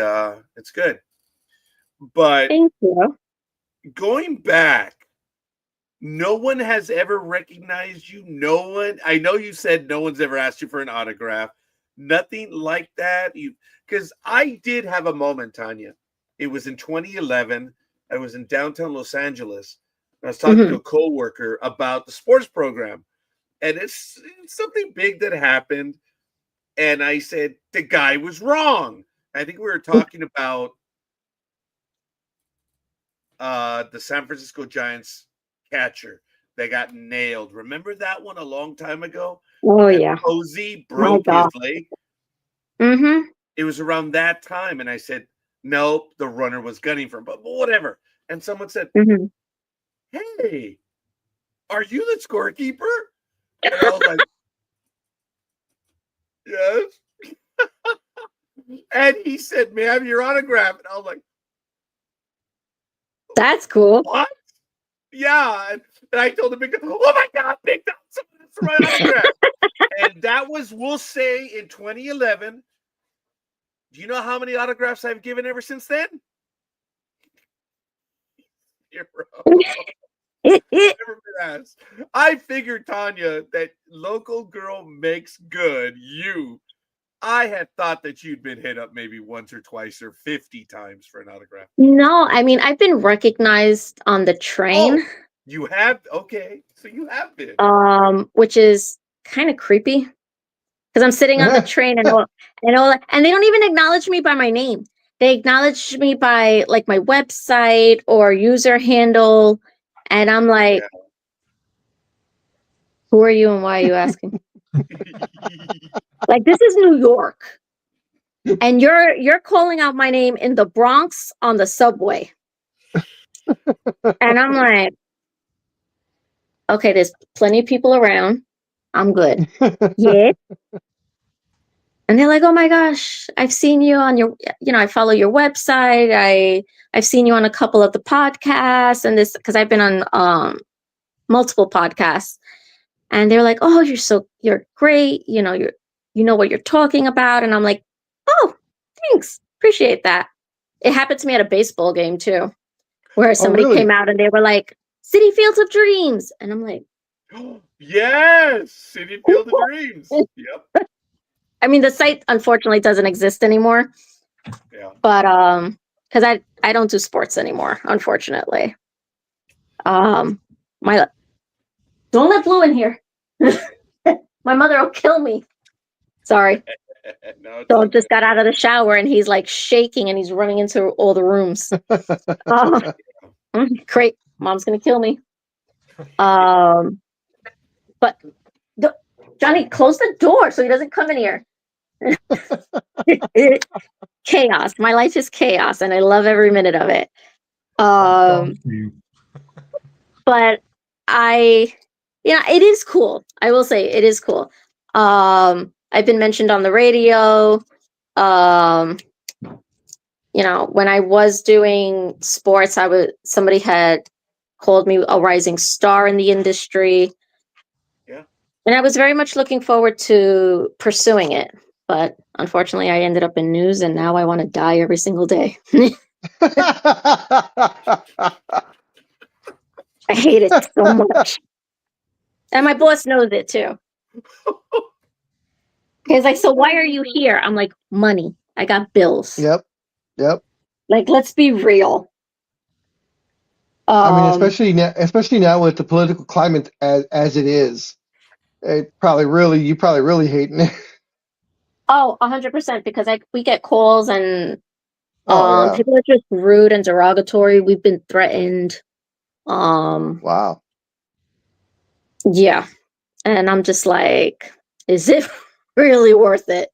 it's good. But Thank you. going back, no one has ever recognized you. No one. I know you said no one's ever asked you for an autograph. Nothing like that. Because I did have a moment, Tanya. It was in 2011. I was in downtown Los Angeles. I was talking to a coworker about the sports program, and it's something big that happened. And I said the guy was wrong. I think we were talking about the San Francisco Giants catcher that got nailed. Remember that one a long time ago? Oh And yeah. Posey My broke his God. leg. Mm-hmm. It was around that time, and I said, nope, the runner was gunning for him, but whatever. And someone said, Mm-hmm. hey, are you the scorekeeper? And I was like, yes. And he said, may I have your autograph? And I was like, That's cool. what? Yeah. And I told him, oh my God, Big Dog, someone has my autograph. And that was, we'll say, in 2011. Do you know how many autographs I've given ever since then? Never been asked. I figured, Tanya, that local girl makes good. I had thought that you'd been hit up maybe once or twice or 50 times for an autograph. No, I mean, I've been recognized on the train. Oh, you have? Okay. So you have been. Which is kind of creepy because I'm sitting on the train and they don't even acknowledge me by my name. They acknowledge me by like my website or user handle. And I'm like, Yeah. who are you and why are you asking? Like, this is New York. And you're calling out my name in the Bronx on the subway. And I'm like, okay, there's plenty of people around. I'm good. Yeah. And they're like, "Oh my gosh, I've seen you on your, I follow your website. I've seen you on a couple of the podcasts and this, because I've been on multiple podcasts." And they're like, "Oh, you're great. You know what you're talking about." And I'm like, "Oh, thanks. Appreciate that." It happened to me at a baseball game too, where Oh, somebody really? came out and they were like, "City Fields of Dreams." And I'm like, Yes, City Field of Dreams. Yep. I mean, the site unfortunately doesn't exist anymore, Yeah. but because I don't do sports anymore, unfortunately. My Don't let Blue in here. My mother will kill me. Sorry. No, it's Dog okay. just got out of the shower and he's like shaking and he's running into all the rooms. Great. Mom's gonna kill me. But Johnny, close the door so he doesn't come in here. Chaos. My life is chaos and I love every minute of it. But it is cool. I will say it is cool. I've been mentioned on the radio. When I was doing sports, somebody had called me a rising star in the industry. Yeah. And I was very much looking forward to pursuing it. But unfortunately, I ended up in news and now I want to die every single day. I hate it so much. And my boss knows it too. He's like, "So why are you here?" I'm like, "Money. I got bills." Yep. Like, let's be real. I mean, especially now with the political climate as it is, you probably really hating it. Oh, 100%, because we get calls and Oh yeah. people are just rude and derogatory. We've been threatened. Wow. Yeah. And I'm just like, is it really worth it?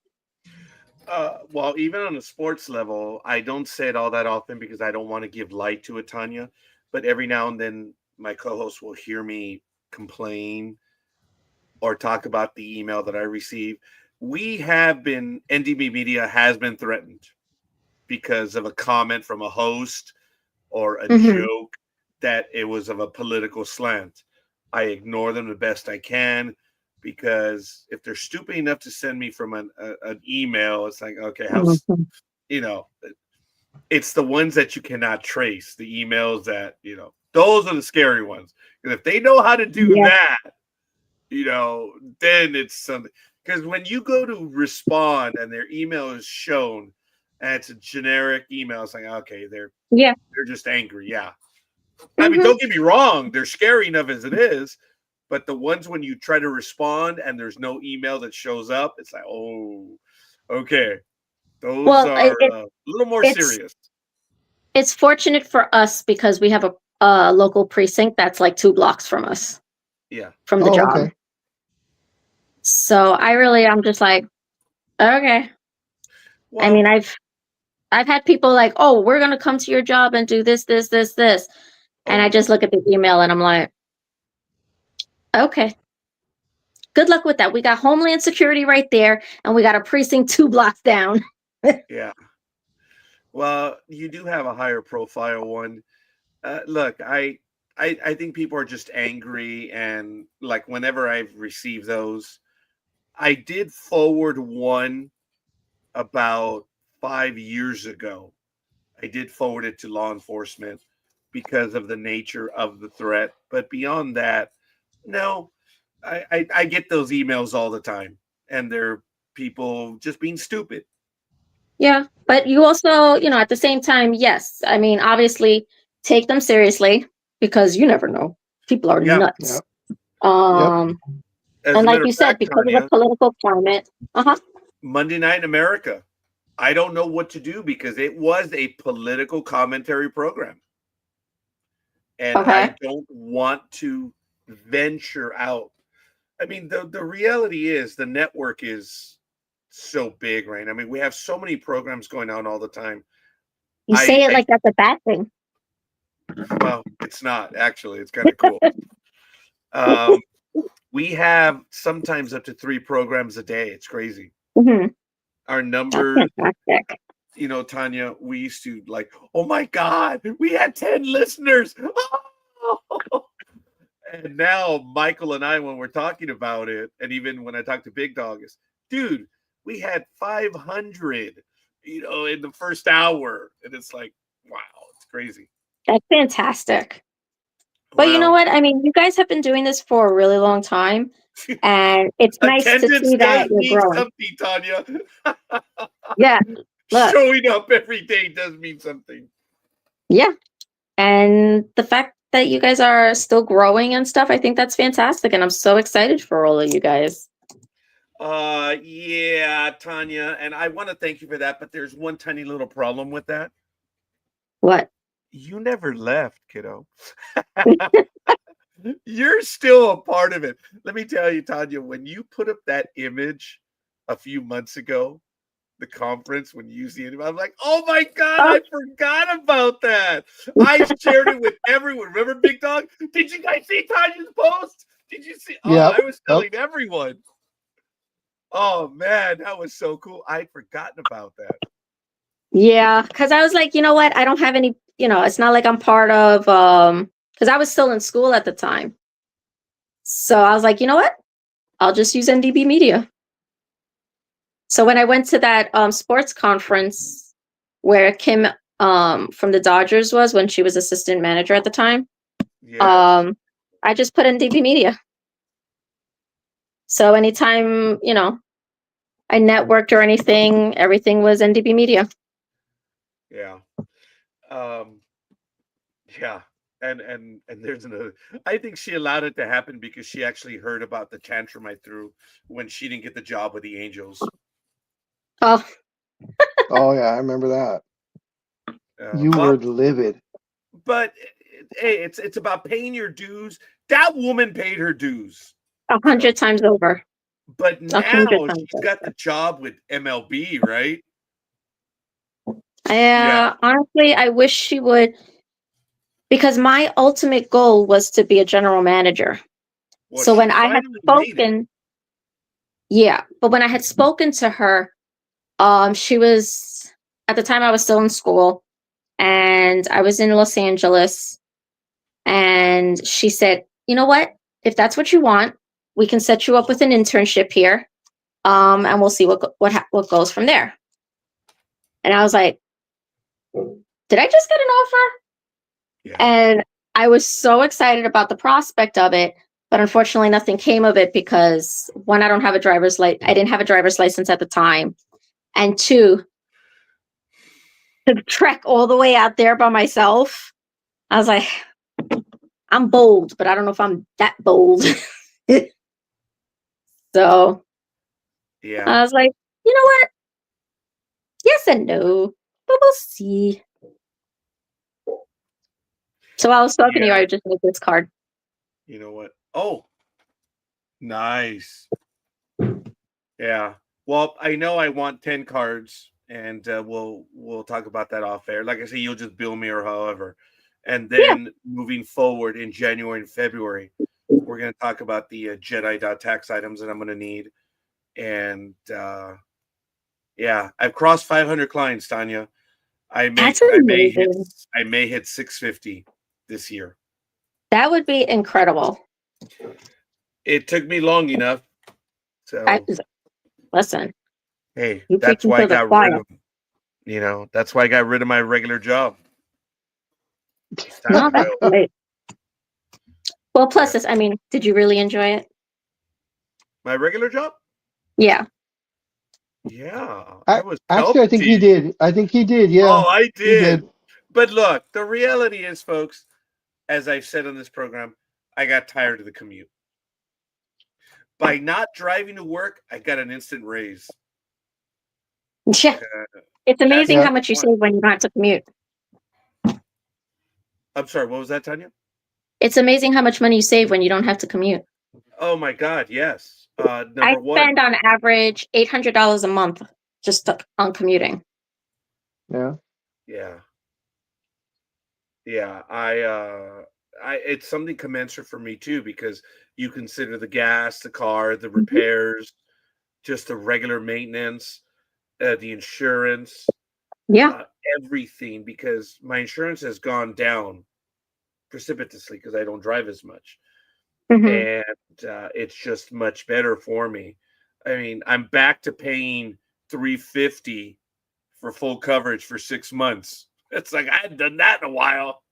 Well, even on a sports level, I don't say it all that often because I don't want to give light to it, Tanya. But every now and then, my co-host will hear me complain or talk about the email that I receive. NDB Media has been threatened because of a comment from a host or a joke that it was of a political slant. I ignore them the best I can, because if they're stupid enough to send me from an email, it's like, okay, it's the ones that you cannot trace, the emails that, those are the scary ones. Because if they know how to do that, then it's something. Because when you go to respond and their email is shown and it's a generic email, it's like, okay, they're just angry. Yeah. I mean, don't get me wrong, they're scary enough as it is. But the ones when you try to respond and there's no email that shows up, it's like, oh, okay. Those are a little more serious. It's fortunate for us because we have a local precinct that's like 2 blocks from us. Yeah. From the job. Okay. So I'm just like, okay. Well, I mean, I've had people like, "Oh, we're going to come to your job and do this, this, this, this." And I just look at the email and I'm like, okay, good luck with that. We got Homeland Security right there and we got a precinct 2 blocks down. Yeah. Well, you do have a higher profile one. Look, I think people are just angry, and like whenever I've received those, I did forward one about 5 years ago. I did forward it to law enforcement because of the nature of the threat. But beyond that, no, I get those emails all the time, and they're people just being stupid. Yeah, but you also, at the same time, yes. I mean, obviously, take them seriously because you never know. People are nuts. Yep. And like you said, because of the political climate. Monday Night in America, I don't know what to do because it was a political commentary program. And I don't want to venture out. I mean, the reality is the network is so big, right? I mean, we have so many programs going on all the time. You say it like that's a bad thing. Well, it's not, actually. It's kind of cool. We have sometimes up to 3 programs a day. It's crazy. our That's numbers. fantastic. You know, Tanya, we used to like, oh my God, we had 10 listeners. Oh! And now Michael and I, when we're talking about it, and even when I talk to Big Dog, is, dude, we had 500, you know, in the first hour. And it's like, wow, it's crazy. That's fantastic. But you know Well, what? I mean, you guys have been doing this for a really long time, and it's nice to attendance see does that you're mean growing. something, Tanya. Yeah, look, Showing up every day does mean something. yeah. And the fact that you guys are still growing and stuff, I think that's fantastic. And I'm so excited for all of you guys. Yeah, Tanya, and I want to thank you for that, but there's one tiny little problem with that. What? You never left, kiddo. You're still a part of it. Let me tell you, Tanya, when you put up that image a few months ago, the conference, when you used the image, I'm like, oh my God, Oh. I forgot about that. I shared it with everyone. Remember, Big Dog? Did you guys see Tanya's post? Did you see? Oh, Yep, I was telling everyone. Oh man, that was so cool. I'd forgotten about that. Yeah, because I was like, you know what? I don't have any, it's not like I'm part of, because I was still in school at the time. So I was like, you know what? I'll just use NDB Media. So when I went to that sports conference where Kim from the Dodgers was, when she was assistant manager at the time, Yes. I just put NDB Media. So anytime, I networked or anything, everything was NDB Media. Yeah. Yeah. And there's another. I think she allowed it to happen because she actually heard about the tantrum I threw when she didn't get the job with the Angels. Oh, Oh yeah, I remember that. You Well, were livid. but hey, it's about paying your dues. That woman paid her dues. 100 times over. But 100 now times she's got the job with MLB, right? Yeah, honestly, I wish she would, because my ultimate goal was to be a general manager. Well, So she when I had finally made it. spoken, yeah, but when I had spoken to her, she was, at the time I was still in school and I was in Los Angeles, and she said, you know what? If that's what you want, we can set you up with an internship here, and we'll see what goes from there. And I was like, did I just get an offer? Yeah. And I was so excited about the prospect of it, but unfortunately nothing came of it because, one, I didn't have a driver's license at the time. And two, to trek all the way out there by myself, I was like, I'm bold, but I don't know if I'm that bold. So Yeah. I was like, you know what? Yes and no, but we'll see. So while I was talking to you, Yeah. I just made this card. You know what? Oh, nice. Yeah. Well, I know I want 10 cards, and we'll talk about that off air. Like I say, you'll just bill me or however. And then moving forward in January and February, we're going to talk about the Jedi.tax items that I'm going to need. And yeah, I've crossed 500 clients, Tanya. That's I amazing. may hit 650 this year. That would be incredible. It took me long enough. So Listen, hey, you that's preaching why I to the got rid choir. of that's why I got rid of my regular job. It's time No, to that's go. great. Well, plus Yeah. this, I mean, did you really enjoy it? My regular job? Yeah. Yeah. I was Actually, I think he healthy. did. I think he did. Yeah, Oh, I he did. did. But look, the reality is, folks, as I've said on this program, I got tired of the commute. By not driving to work, I got an instant raise. Yeah. It's amazing Yeah. how much you save when you don't have to commute. I'm sorry, what was that, Tanya? It's amazing how much money you save when you don't have to commute. Oh my God, yes. I Number one. spend on average $800 a month just on commuting. Yeah. Yeah. Yeah. It's something commensurate for me too, because you consider the gas, the car, the repairs, just the regular maintenance. the insurance, Yeah. everything, because my insurance has gone down precipitously because I don't drive as much. hmm And it's just much better for me. I mean, I'm back to paying $350 for full coverage for 6 months. It's like I hadn't done that in a while.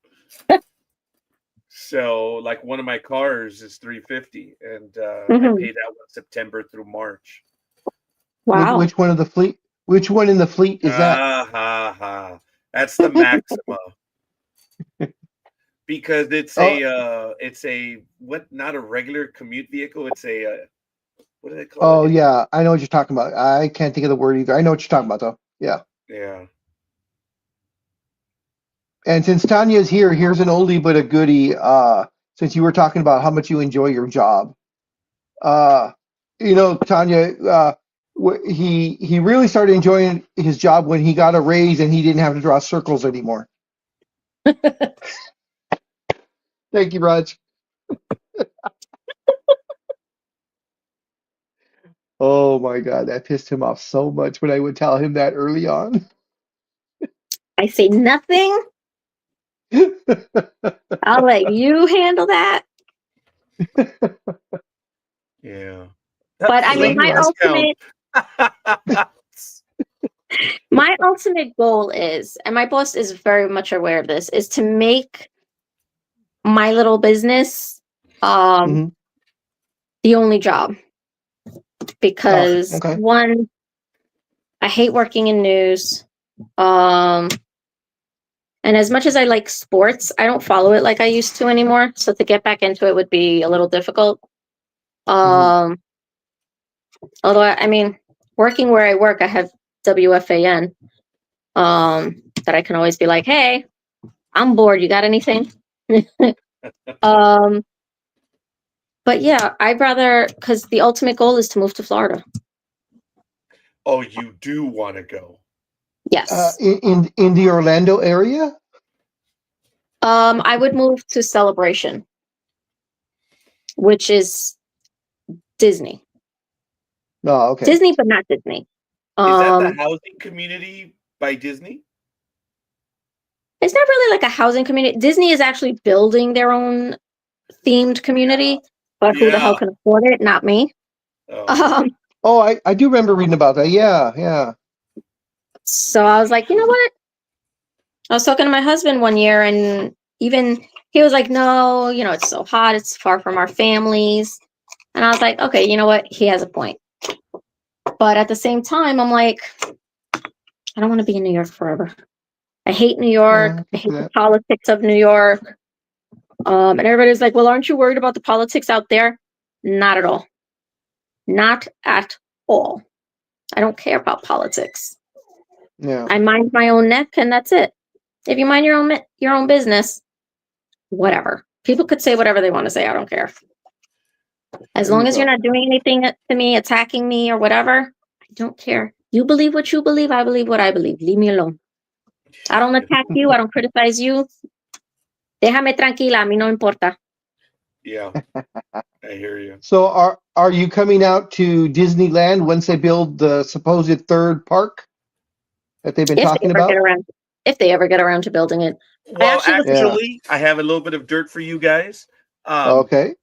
So, like, one of my cars is $350, and I hmm paid that one September through March. Wow. Which one of the fleet? Which one in the fleet is that? That's the Maxima. Because it's Oh, not a regular commute vehicle. It's a what do they call oh it? yeah, I know what you're talking about. I can't think of the word either. I know what you're talking about though. Yeah. Yeah. And since Tanya's here, here's an oldie but a goodie. Since you were talking about how much you enjoy your job, uh, Tanya, he really started enjoying his job when he got a raise and he didn't have to draw circles anymore. Thank you, Raj. Oh my God, that pissed him off so much when I would tell him that early on. I say nothing. I'll let you handle that. Yeah. But I mean, Lady Raj. my ultimate goal is, and my boss is very much aware of this, is to make my little business Mhm. the only job. Because Okay. one, I hate working in news. And as much as I like sports, I don't follow it like I used to anymore. So to get back into it would be a little difficult. Mhm. Although I mean, working where I work, I have WFAN. That I can always be like, hey, I'm bored. You got anything? But yeah, I'd rather, because the ultimate goal is to move to Florida. Oh, you do want to go? Yes. In the Orlando area? I would move to Celebration, which is Disney. Oh, okay. Disney, but not Disney. Is that the housing community by Disney? It's not really like a housing community. Disney is actually building their own themed community, but who the hell can afford it? Not me. Oh. Oh, I do remember reading about that. Yeah, yeah. So I was like, you know what? I was talking to my husband one year, and even he was like, no, it's so hot. It's far from our families. And I was like, okay, you know what? He has a point. But at the same time, I'm like, I don't want to be in New York forever. I hate New York. Yeah, I hate the that. politics of New York. And everybody's like, well, aren't you worried about the politics out there? Not at all. Not at all. I don't care about politics. Yeah. I mind my own neck, and that's it. If you mind your own business, whatever. People could say whatever they want to say. I don't care. As There long you as you're go. not doing anything to me, attacking me or whatever, I don't care. You believe what you believe. I believe what I believe. Leave me alone. I don't attack you. I don't criticize you. Déjame tranquila. A mí no importa. Yeah, I hear you. So are you coming out to Disneyland once they build the supposed third park that they've been If they talking ever get about? around, if they ever get around to building it. I Well, actually was. Yeah. actually, I have a little bit of dirt for you guys. Okay.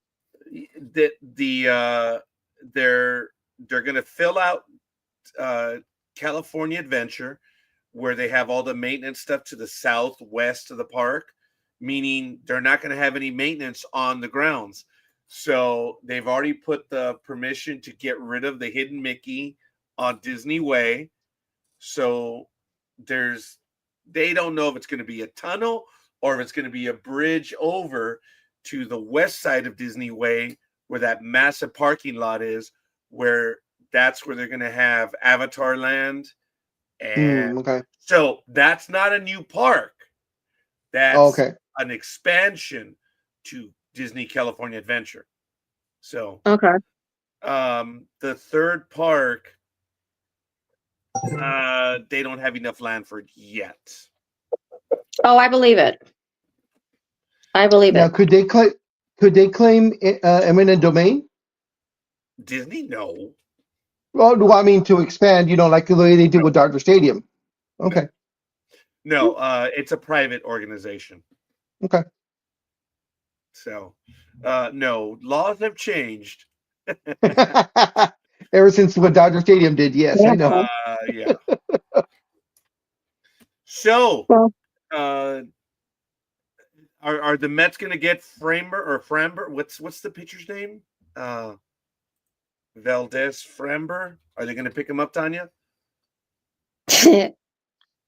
They're gonna fill out California Adventure, where they have all the maintenance stuff to the southwest of the park, meaning they're not going to have any maintenance on the grounds. So they've already put the permission to get rid of the hidden Mickey on Disney Way. So they don't know if it's going to be a tunnel or if it's going to be a bridge over to the west side of Disney Way, where that massive parking lot is, where that's where they're going to have Avatar Land. And Okay. so that's not a new park. That's Okay. an expansion to Disney California Adventure. So Okay. the third park, they don't have enough land for it yet. Oh, I believe it. I believe Now, it. could they claim eminent domain? Disney, no. Well, I mean to expand, like the way they did with Dodger Stadium. Okay. No, it's a private organization. Okay. So, no, laws have changed. Ever since what Dodger Stadium did, yes, I know. Yeah. So, Well, are the Mets going to get Framber? What's the pitcher's name? Valdez Framber. Are they going to pick him up, Tanya? I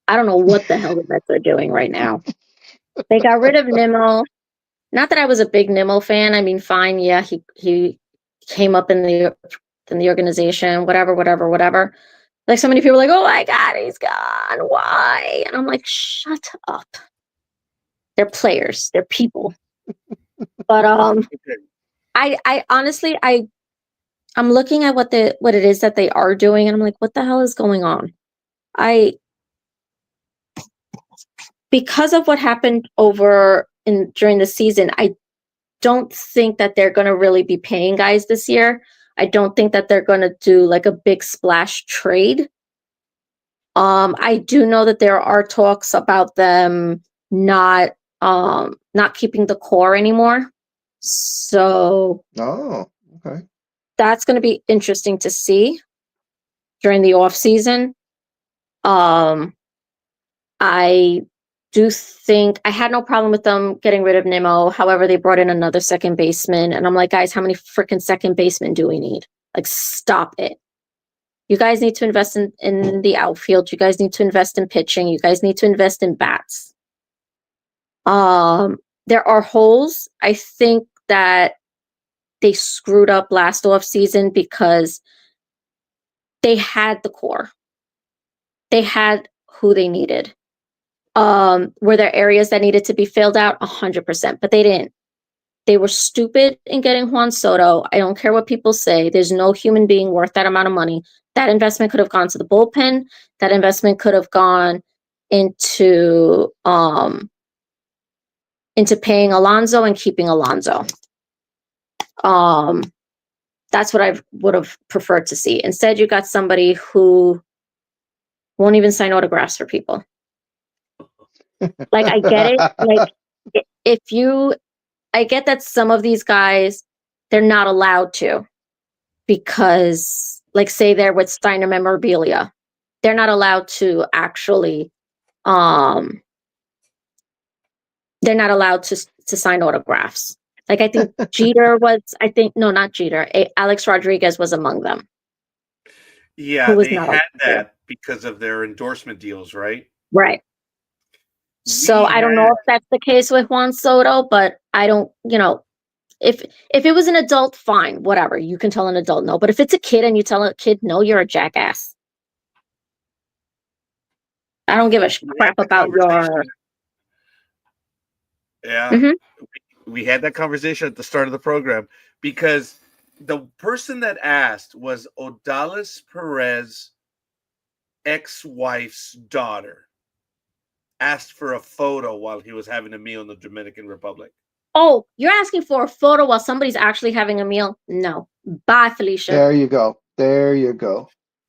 don't know what the hell the Mets are doing right now. They got rid of Nimmo. Not that I was a big Nimmo fan. I mean, fine, yeah, he came up in the organization, whatever. Like so many people are like, oh my God, he's gone. Why? And I'm like, shut up. They're players, they're people. But I honestly I'm looking at what it is that they are doing, and I'm like, what the hell is going on? Because of what happened during the season, I don't think that they're going to really be paying guys this year. I don't think that they're going to do like a big splash trade. I do know that there are talks about them not keeping the core anymore. So okay. That's going to be interesting to see during the off season. I do think I had no problem with them getting rid of Nimmo. However, they brought in another second baseman, and I'm like, guys, how many freaking second basemen do we need? Like, stop it. You guys need to invest in the outfield. You guys need to invest in pitching. You guys need to invest in bats. There are holes. I think that they screwed up last off season because they had the core. They had who they needed. Were there areas that needed to be filled out? 100%, but they didn't. They were stupid in getting Juan Soto. I don't care what people say. There's no human being worth that amount of money. That investment could have gone to the bullpen. That investment could have gone into paying Alonso and keeping Alonso. That's what I would have preferred to see. Instead, you got somebody who won't even sign autographs for people. Like, I get it. Like, I get that some of these guys, they're not allowed to because, like, say they're with Steiner Memorabilia, they're not allowed to actually, they're not allowed to sign autographs. Like, I think not Jeter, Alex Rodriguez was among them. Yeah, they had that because of their endorsement deals, right? Right. So I don't know if that's the case with Juan Soto, but I don't, if it was an adult, fine, whatever. You can tell an adult no. But if it's a kid and you tell a kid no, you're a jackass. I don't give a crap about your. Yeah. Mm-hmm. We had that conversation at the start of the program because the person that asked was Odalis Perez's ex-wife's daughter. Asked for a photo while he was having a meal in the Dominican Republic. Oh, you're asking for a photo while somebody's actually having a meal? No. Bye, Felicia. There you go.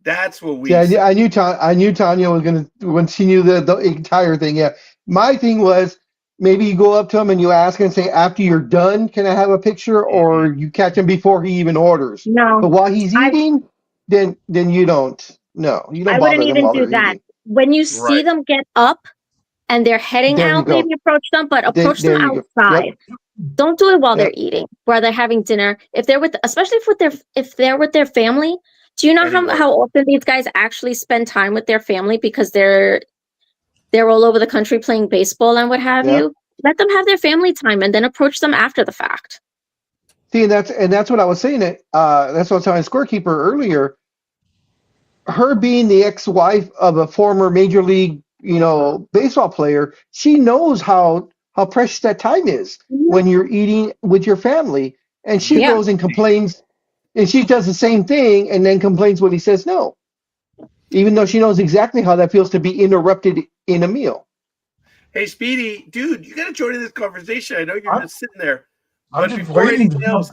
That's what we said. I knew Tanya was going to, when she knew the entire thing. Yeah. My thing was maybe you go up to him and you ask him and say, after you're done, can I have a picture? Or you catch him before he even orders. No. But while he's eating, then you don't. No, you don't. I wouldn't even do that. Eating. When you see them get up and they're heading out, maybe approach them, but approach them outside. Yep. Don't do it while they're eating, while they're having dinner. If they're especially if they're with their family. Do you know how often these guys actually spend time with their family because they're all over the country playing baseball and what have you? Let them have their family time and then approach them after the fact. See, and that's what I was saying. That's what I was telling Scorekeeper earlier. Her being the ex-wife of a former major league, baseball player, she knows how precious that time is when you're eating with your family. And she goes and complains, and she does the same thing and then complains when he says no, even though she knows exactly how that feels to be interrupted in a meal. Hey, Speedy, dude, you got to join in this conversation. I know you're just sitting there. I'm just waiting to jump.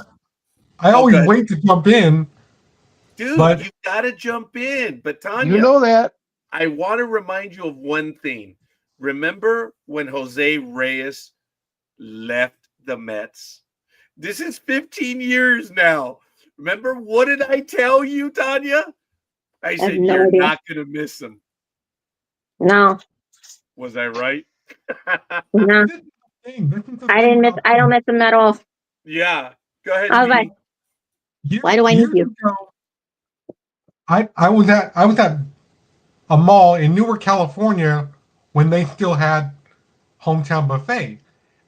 I always wait to jump in Dude, But- you got to jump in. But Tanya, You know that. I want to remind you of one thing. Remember when Jose Reyes left the Mets? This is 15 years now. Remember, what did I tell you, Tanya? I have said, no you're idea. not going to miss him. No, Was I right? no, this is the thing. This is the I thing didn't miss. about I don't him. miss them at all. Yeah. Go ahead, I was like, Speedy. why do I need Years you? ago, I was at a mall in Newark, California, when they still had hometown buffet,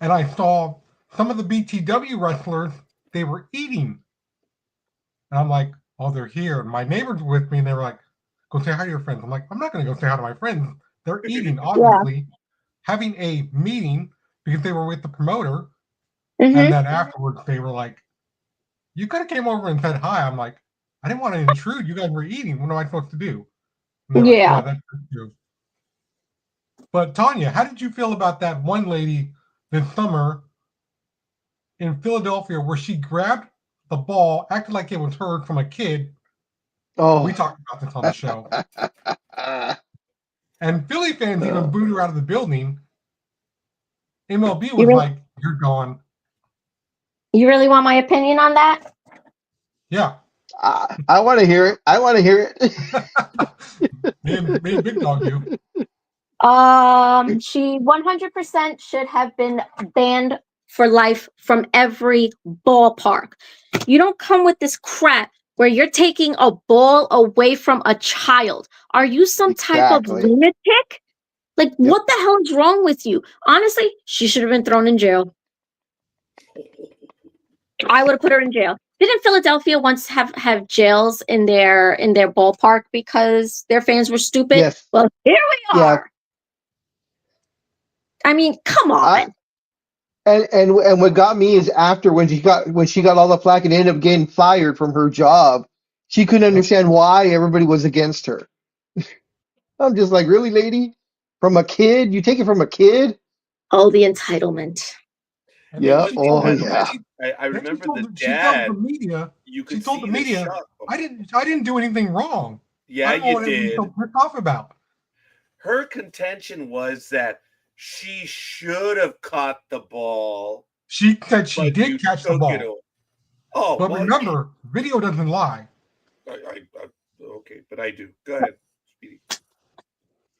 and I saw some of the BTW wrestlers. They were eating, and I'm like, "Oh, they're here." And my neighbors were with me, and they were like, "Go say hi to your friends." I'm like, "I'm not going to go say hi to my friends. They're eating, obviously, having a meeting because they were with the promoter." hmm And then afterwards, they were like, "You could have came over and said hi." I'm like, "I didn't want to intrude. You guys were eating. What am I supposed to do?" And they're like, Yeah. "Yeah, that's true." But Tanya, how did you feel about that one lady this summer in Philadelphia where she grabbed the ball, acted like it was hers from a kid? Oh. We talked about this on the show. And Philly fans even booed her out of the building. MLB was like, "You're gone." You really want my opinion on that? Yeah. I want to hear it. I want to hear it. me and Big Dog do. She 100% should have been banned for life from every ballpark. You don't come with this crap where you're taking a ball away from a child. Are you some type of Exactly. lunatic? Like, what the hell is wrong with you? Honestly, she should have been thrown in jail. I would have put her in jail. Didn't Philadelphia once have jails in their ballpark because their fans were stupid? Yes. Well, here we Yeah. are. I mean, come on. And what got me is after when she got all the flack and ended up getting fired from her job, she couldn't understand why everybody was against her. I'm just like, really, lady? From a kid? You take it from a kid? Oh, the entitlement. And Yeah. she Oh, told- yeah. I then remember she the told dad. the media. You She could told see the media, shock. I didn't do anything wrong. Yeah, I don't know you what everybody's did. so pissed off about. Her contention was that she should have caught the ball. She said she but you did catch the took it ball. away. Oh, But well, remember, video doesn't lie. okay, but I do. Go ahead, Speedy.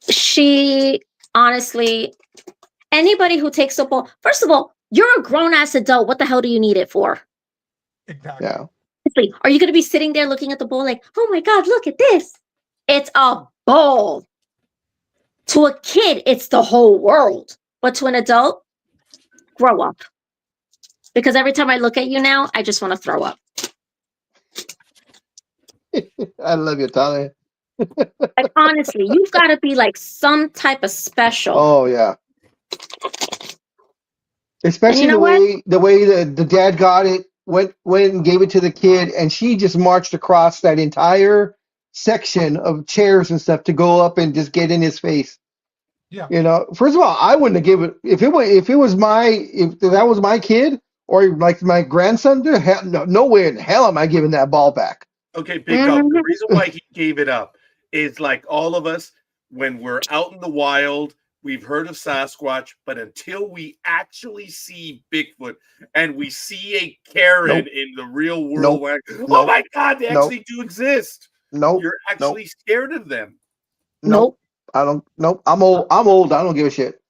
She honestly, anybody who takes a ball, first of all, you're a grown ass adult. What the hell do you need it for? Exactly. Yeah. Honestly, are you going to be sitting there looking at the ball like, oh my God, look at this? It's a ball. To a kid, it's the whole world. But to an adult, grow up. Because every time I look at you now, I just want to throw up. I love you, Tanya. Like, honestly, you've got to be like some type of special. Oh, yeah. Especially know the way the dad got it, went and gave it to the kid, and she just marched across that entire section of chairs and stuff to go up and just get in his face. Yeah. You know, first of all, I wouldn't have given if that was my kid or like my grandson. No way in hell am I giving that ball back. Okay, Big Dog. The reason why he gave it up is like all of us, when we're out in the wild, we've heard of Sasquatch, but until we actually see Bigfoot and we see a Karen in the real world, oh my God, they actually do exist. Nope. You're actually scared of them. Nope. I don't. Nope. I'm old. I don't give a shit.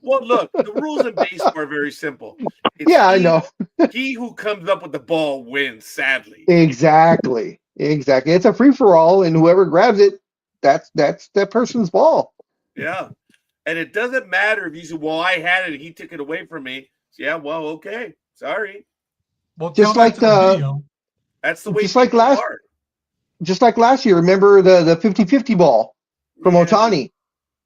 Well, look, the rules in baseball are very simple. It's I know. He who comes up with the ball wins, sadly. Exactly. It's a free for all, and whoever grabs it, that's that person's ball. Yeah. And it doesn't matter if you say, well, I had it and he took it away from me. Yeah, well, okay. Sorry. Well, Just tell like that to the video. That's the way just like people last are. just like last year. Remember the 50-50 ball from Yeah. Ohtani?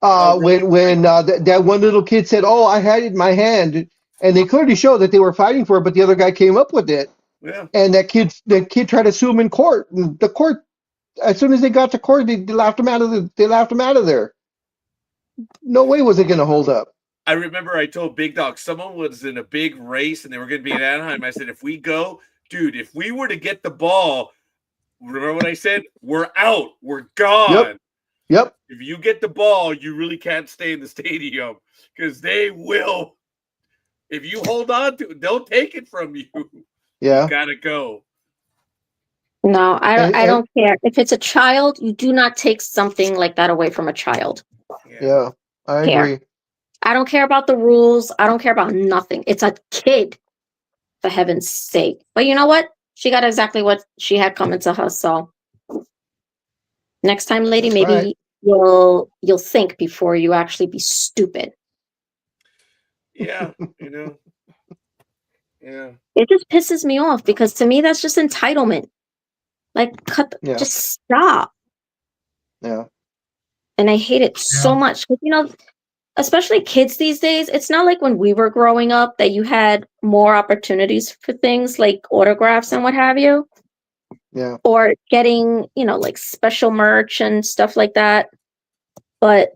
Really? When that one little kid said, "Oh, I had it in my hand," and they clearly showed that they were fighting for it, but the other guy came up with it, Yeah. and the kid tried to sue him in court. And the court, as soon as they got to court, they laughed him out of there. No way was it going to hold up. I remember I told Big Dog someone was in a big race and they were going to be in Anaheim. I said, if we go, dude, if we were to get the ball, remember when I said we're out, we're gone. Yep. If you get the ball, you really can't stay in the stadium because they will. If you hold on to it, they'll take it from you. Yeah. You gotta go. No, And- I don't care. If it's a child, you do not take something like that away from a child. Yeah. I Care. agree. I don't care about the rules. I don't care about nothing. It's a kid, for heaven's sake. But you know what? She got exactly what she had coming to her. So next time, lady, That's maybe right. you'll think before you actually be stupid. Yeah, you know. Yeah. It just pisses me off because to me that's just entitlement. Like, Yeah. just stop. Yeah. And I hate it so Yeah. much. 'Cause, you know, especially kids these days, it's not like when we were growing up that you had more opportunities for things like autographs and what have you, Yeah. or getting, you know, like special merch and stuff like that. But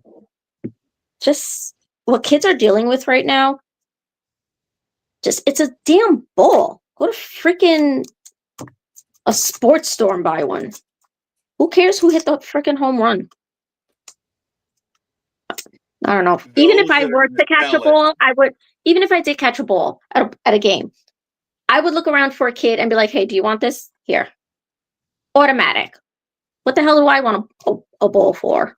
just what kids are dealing with right now, just it's a damn ball. Go to freaking a sports store and buy one. Who cares who hit the freaking home run? I don't know. Even if Those I that are were gonna to catch a sell it. ball, I would, even if I did catch a ball at a game, I would look around for a kid and be like, hey, do you want this? Here. Automatic. What the hell do I want a ball for?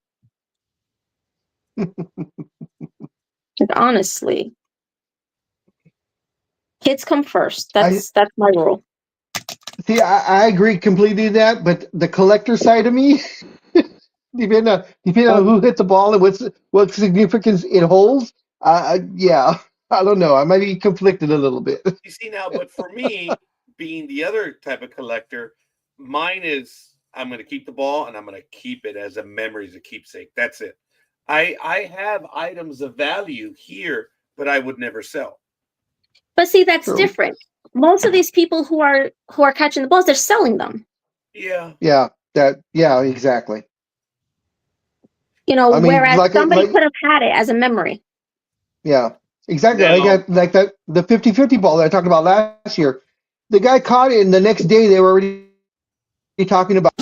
Like, honestly. Kids come first. That's my rule. See, I agree completely with that, but the collector side of me, depending on who hit the ball and what significance it holds, yeah, I don't know. I might be conflicted a little bit. You see now, but for me, being the other type of collector, mine is I'm going to keep the ball and I'm going to keep it as a memory, as a keepsake. That's it. I have items of value here, but I would never sell. But see, that's True. different. Most of these people who are catching the balls, they're selling them. Yeah. Yeah, exactly. You know, I mean, whereas like somebody could have had it as a memory. yeah, exactly. Now, Like that the 50-50 ball that I talked about last year. The guy caught it, and the next day they were already talking about.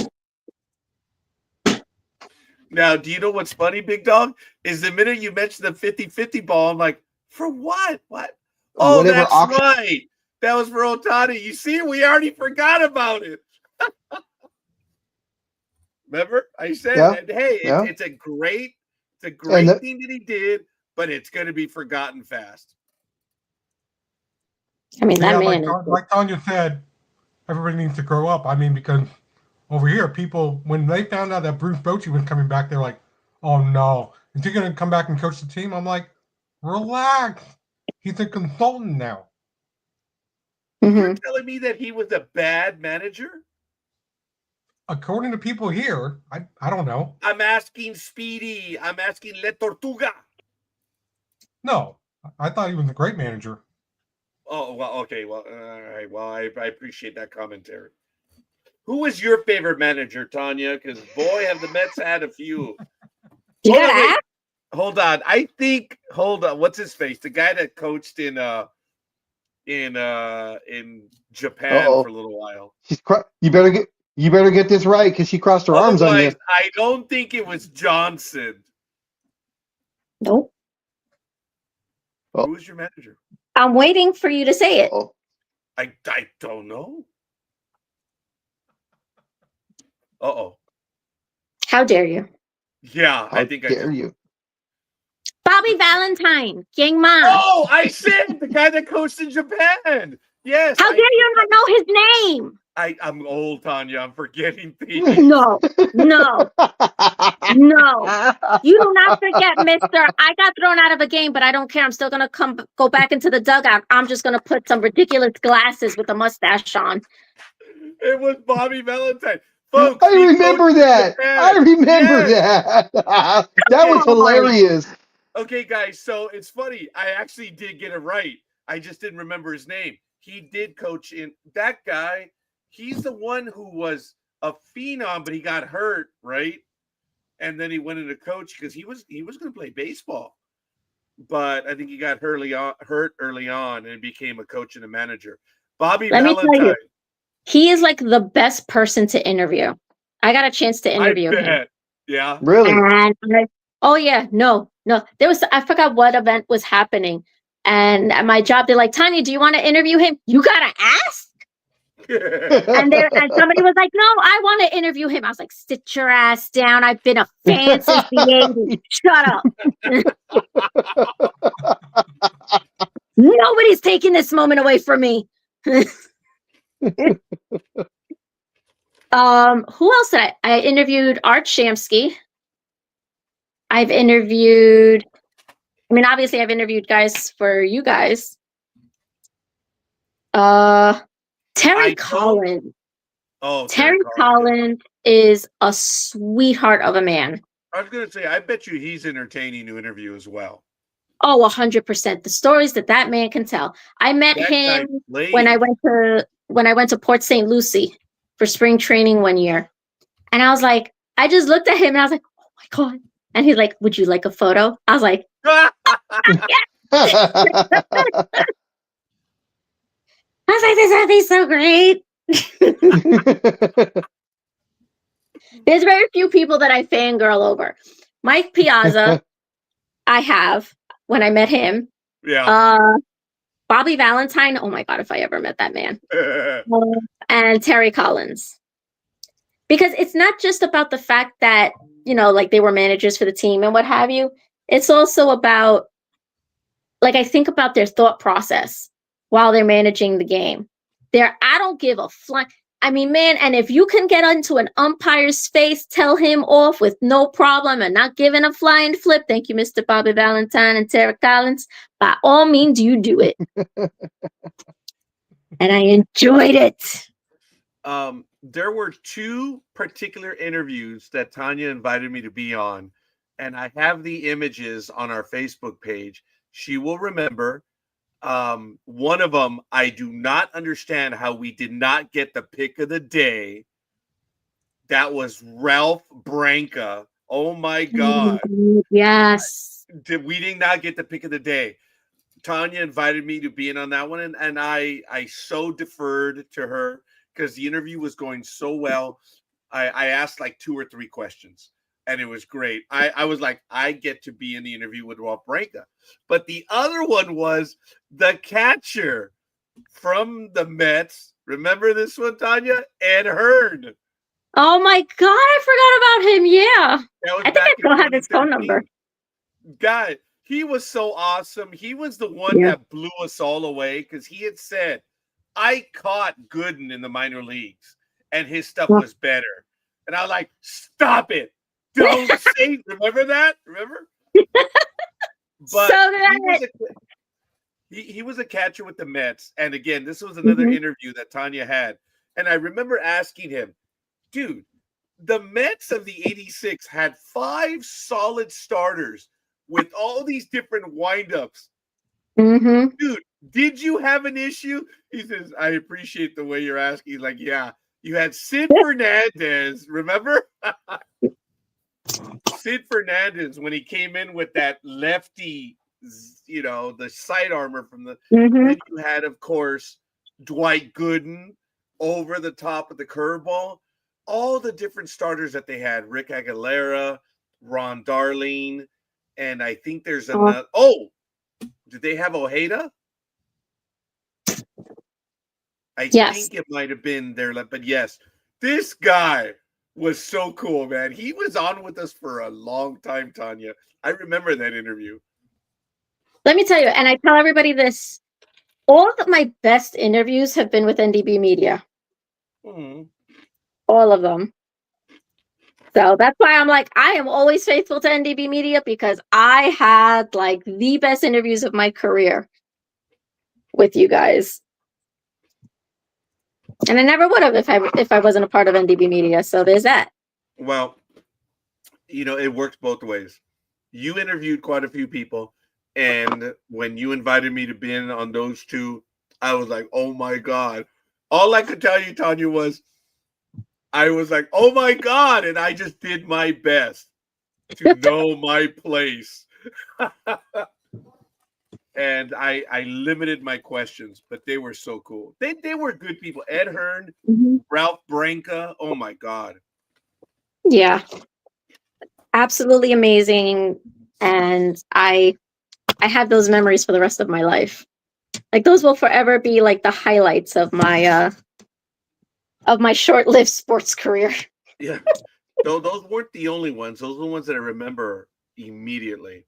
now, do you know what's funny, Big Dog? Is the minute you mentioned the 50-50 ball, I'm like, for what? What? Oh, Whatever that's auction. right. That was for Otani. You see, we already forgot about it. Remember? I said, Yeah, hey, yeah. it's a great thing that he did, but it's going to be forgotten fast. I mean, that Yeah, man like Tanya said, everybody needs to grow up. I mean, because over here, people, when they found out that Bruce Bochy was coming back, they're like, oh no, is he going to come back and coach the team? I'm like, relax. He's a consultant now. You're telling me that he was a bad manager? According to people here, I don't know. I'm asking Speedy. I'm asking Le Tortuga. No, I thought he was a great manager. Oh, well, okay. Well, all right. Well, I appreciate that commentary. Who was your favorite manager, Tanya? Because, boy, have the Mets had a few. You gotta ask? Hold on. Hold on. What's his face? The guy that coached in Japan for a little while. You better get this right because she crossed her arms on you. Otherwise, I don't think it was Johnson. Nope. Who was your manager? I'm waiting for you to say it. I don't know. Uh-oh. How dare you? Yeah, How I think dare you? Bobby Valentine, Yang Man. Oh, I said the guy that coached in Japan. Yes. How dare you not know his name? I'm old, Tanya. I'm forgetting things. No. No. You do not forget, mister. I got thrown out of a game, but I don't care. I'm still going to go back into the dugout. I'm just going to put some ridiculous glasses with a mustache on. It was Bobby Valentine. Folks, I remember that. That. That was hilarious. Okay, guys. So it's funny. I actually did get it right. I just didn't remember his name. He did coach in that guy. He's the one who was a phenom, but he got hurt, right? And then he went into coach because he was going to play baseball, but I think he got hurt early on and became a coach and a manager. Bobby Valentine. He is like the best person to interview. I got a chance to interview I him. bet. Yeah. Really? And oh yeah, no. There was, I forgot what event was happening. And at my job, they're like, Tanya, do you want to interview him? You gotta ask. And somebody was like, no, I want to interview him. I was like, sit your ass down. I've been a fan since the 80s. Shut up. Nobody's taking this moment away from me. Who else did I interviewed Art Shamsky. I've interviewed, I mean, obviously I've interviewed guys for you guys. Terry Collins. Oh, Terry Collins is a sweetheart of a man. I was going to say, I bet you he's entertaining to interview as well. Oh, 100%. The stories that man can tell. I met him when I went to Port St. Lucie for spring training one year. And I was like, I just looked at him and I was like, oh my God. And he's like, would you like a photo? I was like, yeah. I was like, this would be so great. There's very few people that I fangirl over. Mike Piazza, I have when I met him. Yeah. Bobby Valentine. Oh my God, if I ever met that man. And Terry Collins. Because it's not just about the fact that, like they were managers for the team and what have you. It's also about, like, I think about their thought process while they're managing the game. I don't give a flying. I mean, man, and if you can get into an umpire's face, tell him off with no problem and not giving a flying flip. Thank you, Mr. Bobby Valentine and Terry Collins. By all means, you do it. And I enjoyed it. There were two particular interviews that Tanya invited me to be on, and I have the images on our Facebook page. She will remember. One of them, I do not understand how we did not get the pick of the day. That was Ralph Branca. Oh my God. Yes. We did not get the pick of the day. Tanya invited me to be in on that one, and I so deferred to her because the interview was going so well. I asked like 2 or 3 questions, and it was great. I was like, I get to be in the interview with Ralph Branca. But the other one was the catcher from the Mets. Remember this one, Tanya? Ed Hearn. Oh my God, I forgot about him. Yeah. I think I still have his phone number. God, he was so awesome. He was the one that blew us all away because he had said, I caught Gooden in the minor leagues and his stuff was better. And I was like, stop it. Don't say, remember that? Remember? But so he was a catcher with the Mets. And again, this was another interview that Tanya had. And I remember asking him, dude, the Mets of the 86 had 5 solid starters with all these different windups. Dude, did you have an issue? He says, I appreciate the way you're asking. He's like, yeah, you had Sid Fernandez, remember? Sid Fernandez, when he came in with that lefty, the side armor from the, then you had, of course, Dwight Gooden over the top of the curveball. All the different starters that they had, Rick Aguilera, Ron Darling, and I think there's another. Oh, did they have Ojeda? I think it might have been there, but yes, this guy was so cool, man. He was on with us for a long time, Tanya. I remember that interview. Let me tell you, and I tell everybody this, all of my best interviews have been with NDB Media. All of them. So that's why I'm like, I am always faithful to NDB Media because I had like the best interviews of my career with you guys. And I never would have if I wasn't a part of NDB Media. So there's that. Well, it works both ways. You interviewed quite a few people. And when you invited me to be in on those two, I was like, oh my God. All I could tell you, Tanya, was I was like, oh my God. And I just did my best to know my place. and I limited my questions, but they were so cool. They were good people. Ed Hearn, Ralph Branca. Oh my God. Yeah. Absolutely amazing. And I have those memories for the rest of my life. Like those will forever be like the highlights of my short-lived sports career. Yeah. Those weren't the only ones. Those are the ones that I remember immediately.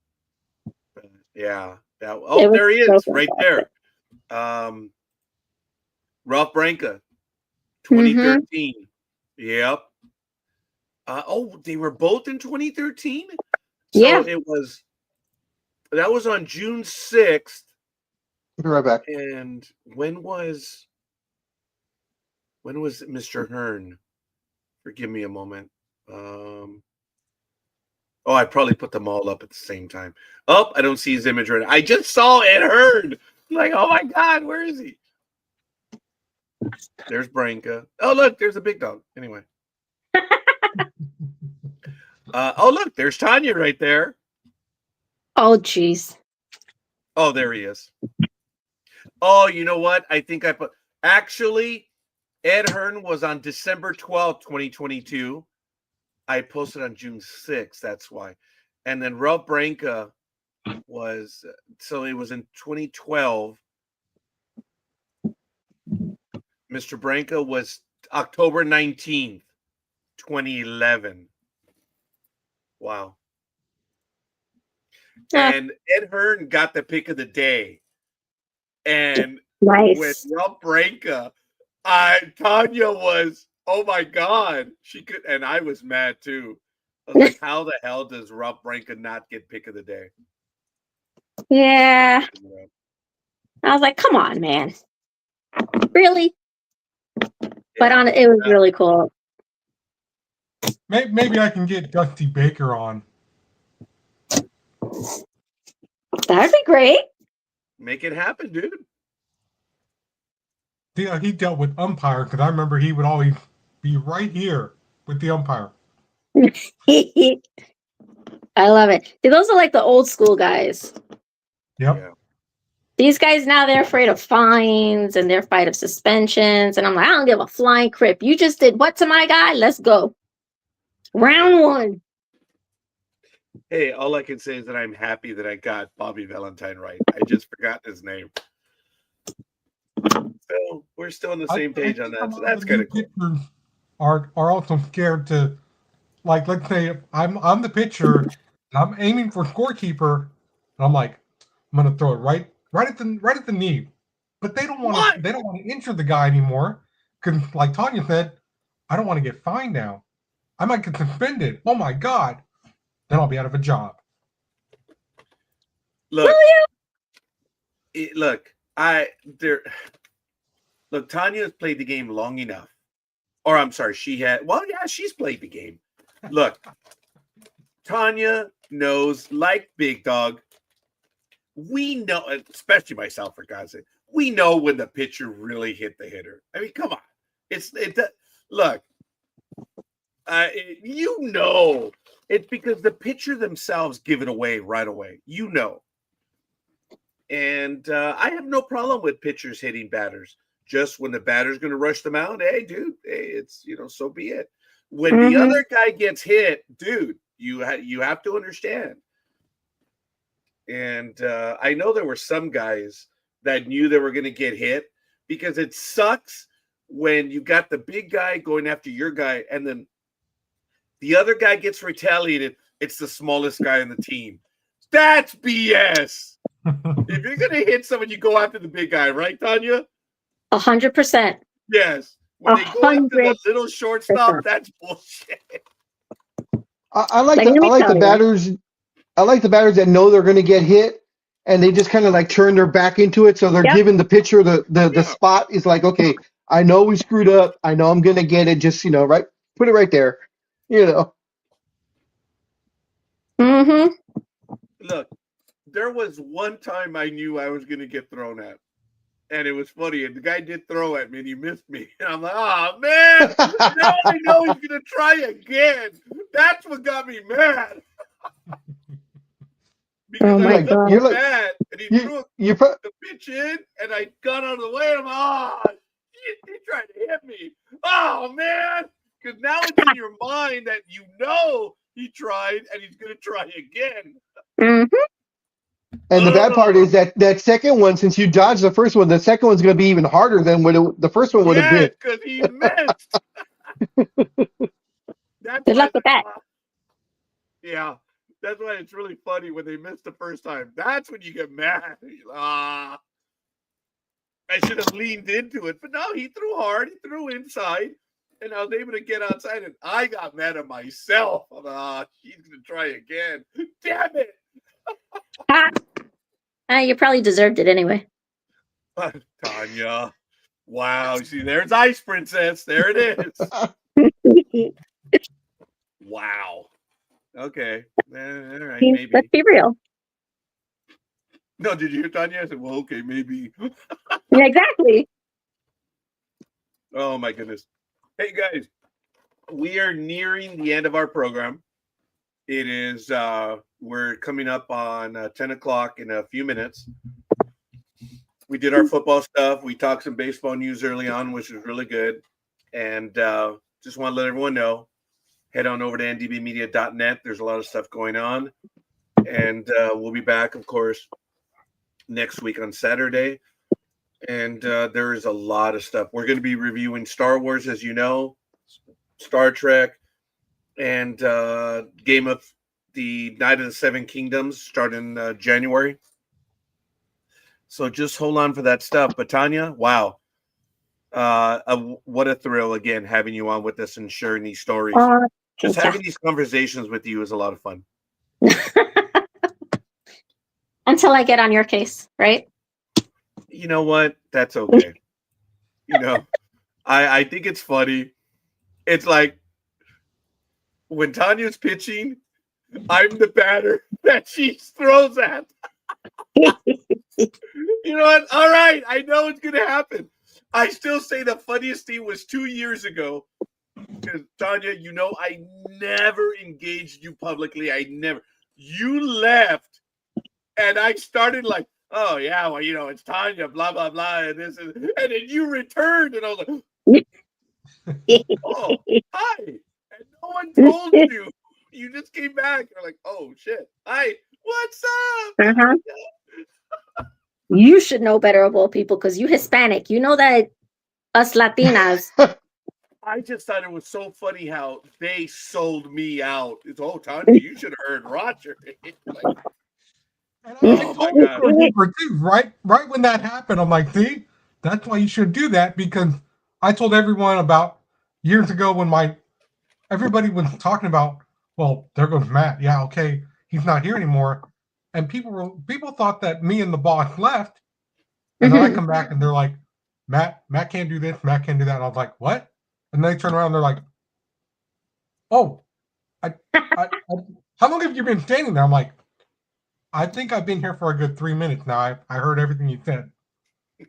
Yeah. There he is, right there. Ralph Branca, 2013. Yep. They were both in 2013. So Yeah. that was on June 6th. Be right back. And when was Mr. Hearn? Forgive me a moment. I probably put them all up at the same time. Oh, I don't see his image right now. I just saw Ed Hearn. I'm like, oh my God, where is he? There's Branca. Oh, look, there's a big dog. Anyway. Look, there's Tanya right there. Oh, geez. Oh, there he is. Oh, you know what? I think actually, Ed Hearn was on December 12th, 2022. I posted on June 6th. That's why. And then Ralph Branca was, so it was in 2012. Mr. Branca was October 19th, 2011. Wow. And Ed Hearn got the pick of the day. And nice. With Ralph Branca, Tanya was, oh my God, she could, and I was mad too. I was like, how the hell does Ralph Branca not get pick of the day? Yeah. I was like, come on, man. Really? Yeah. But it was really cool. Maybe I can get Dusty Baker on. That'd be great. Make it happen, dude. Yeah, he dealt with umpire because I remember he would always be right here with the umpire. I love it. See, those are like the old school guys. Yep. Yeah. These guys now, they're afraid of fines and they're afraid of suspensions. And I'm like, I don't give a flying crap. You just did what to my guy? Let's go. Round one. Hey, all I can say is that I'm happy that I got Bobby Valentine right. I just forgot his name. So we're still on the same page on that. So that's kind of cool. Are also scared to, like, let's say I'm the pitcher, and I'm aiming for scorekeeper, and I'm like, I'm gonna throw it right at the knee. But they don't want to injure the guy anymore. Because like Tanya said, I don't want to get fined now. I might get suspended. Oh my God. Then I'll be out of a job. Look, Tanya's played the game long enough. Or I'm sorry, she's played the game. Look, Tanya knows, like Big Dog, we know, especially myself, for God's sake, we know when the pitcher really hit the hitter. I mean, come on. Look, you know, it's because the pitcher themselves give it away right away. You know. And I have no problem with pitchers hitting batters. Just when the batter's going to rush them out, hey, dude, it's, so be it. When the other guy gets hit, dude, you have to understand. And I know there were some guys that knew they were going to get hit, because it sucks when you got the big guy going after your guy and then the other guy gets retaliated. It's the smallest guy on the team. That's BS. If you're going to hit someone, you go after the big guy, right, Tanya? 100%. Yes. When they go after the little shortstop, that's bullshit. I like the batters. I like the batters that know they're going to get hit, and they just kind of like turn their back into it. So they're giving the pitcher the spot. Is like, okay, I know we screwed up. I know I'm going to get it. Just, right, put it right there. Look, there was one time I knew I was going to get thrown at. And it was funny. And the guy did throw at me and he missed me. And I'm like, oh, man. Now I know he's going to try again. That's what got me mad. because Oh I my got God. You're like mad and he you threw you pro- the pitch in, and I got out of the way. And I'm he tried to hit me. Oh man, because now it's in your mind that you know he tried and he's gonna try again. Mhm. and the bad part Ugh. is that second one, since you dodged the first one, the second one's going to be even harder than what the first one would have Yes, been. because he missed. That's Good why luck with that. yeah, that's why it's really funny when they miss the first time. That's when you get mad. I should have leaned into it, but no, he threw hard. He threw inside, and I was able to get outside. And I got mad at myself. He's gonna try again. Damn it, Ha! You probably deserved it anyway. Tanya. Wow, see, there's Ice Princess. There it is. Wow. Okay. All right, maybe. Let's be real. No, did you hear Tanya? I said, well, okay, maybe. Yeah, exactly. Oh my goodness. Hey guys, we are nearing the end of our program. It is we're coming up on 10 o'clock in a few minutes. We did our football stuff. We talked some baseball news early on, which was really good. And just want to let everyone know, head on over to ndbmedia.net. There's a lot of stuff going on. And we'll be back, of course, next week on Saturday. And there is a lot of stuff. We're going to be reviewing Star Wars, as you know, Star Trek, and Game of the Night of the Seven Kingdoms starting January. So just hold on for that stuff. But Tanya, wow. What a thrill, again, having you on with us and sharing these stories. Just having these conversations with you is a lot of fun. Until I get on your case, right? You know what? That's okay. You know, I think it's funny. It's like when Tanya's pitching, I'm the batter that she throws at. You know what? All right. I know it's going to happen. I still say the funniest thing was 2 years ago. Because, Tanya, you know, I never engaged you publicly. I never. You left, and I started like, oh, yeah, well, you know, it's Tanya, blah, blah, blah, and this, and then you returned, and I was like, oh, hi. And no one told you. You just came back. You're like, oh, shit. Hi, what's up? Uh-huh. You should know better of all people because you Hispanic. You know that us Latinas. I just thought it was so funny how they sold me out. It's, oh, Tanya, you should have heard Roger. Like, And oh, my God. right when that happened, I'm like, see, that's why you should do that, because I told everyone about years ago when everybody was talking about, well, there goes Matt. Yeah, okay, he's not here anymore. And people thought that me and the boss left. And then I come back and they're like, Matt can't do this, Matt can't do that. And I was like, what? And they turn around and they're like, oh, how long have you been standing there? I'm like, I think I've been here for a good 3 minutes now. I heard everything you said.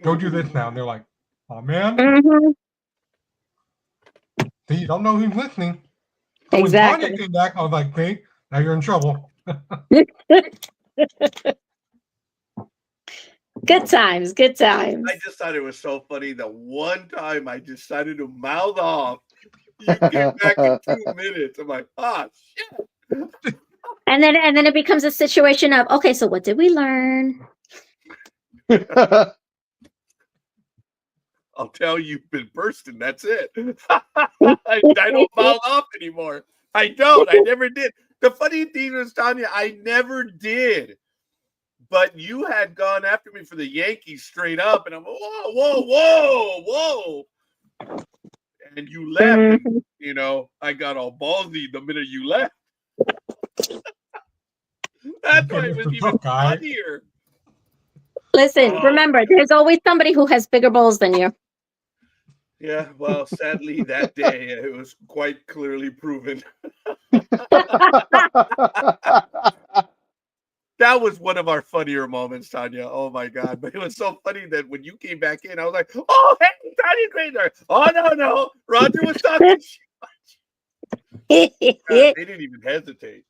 Go do this now. And they're like, oh, man. See, you don't know who's listening. So Exactly. when Tanya came back, I was like, see, now you're in trouble. Good times, good times. I just thought it was so funny. The one time I decided to mouth off, you came back in 2 minutes. I'm like, shit. And then it becomes a situation of, okay, so what did we learn? I'll tell you, you've been bursting. That's it. I don't mouth off anymore. I don't. I never did. The funny thing is, Tanya, I never did. But you had gone after me for the Yankees straight up, and I'm whoa. And you left, and, you know, I got all ballsy the minute you left. That's why it was even funnier. Listen, remember, there's always somebody who has bigger balls than you. Yeah, well, sadly, that day it was quite clearly proven. That was one of our funnier moments, Tanya. Oh my God. But it was so funny that when you came back in, I was like, oh, hey, Tanya Grazer. Oh, no. Roger was talking shit. God, they didn't even hesitate.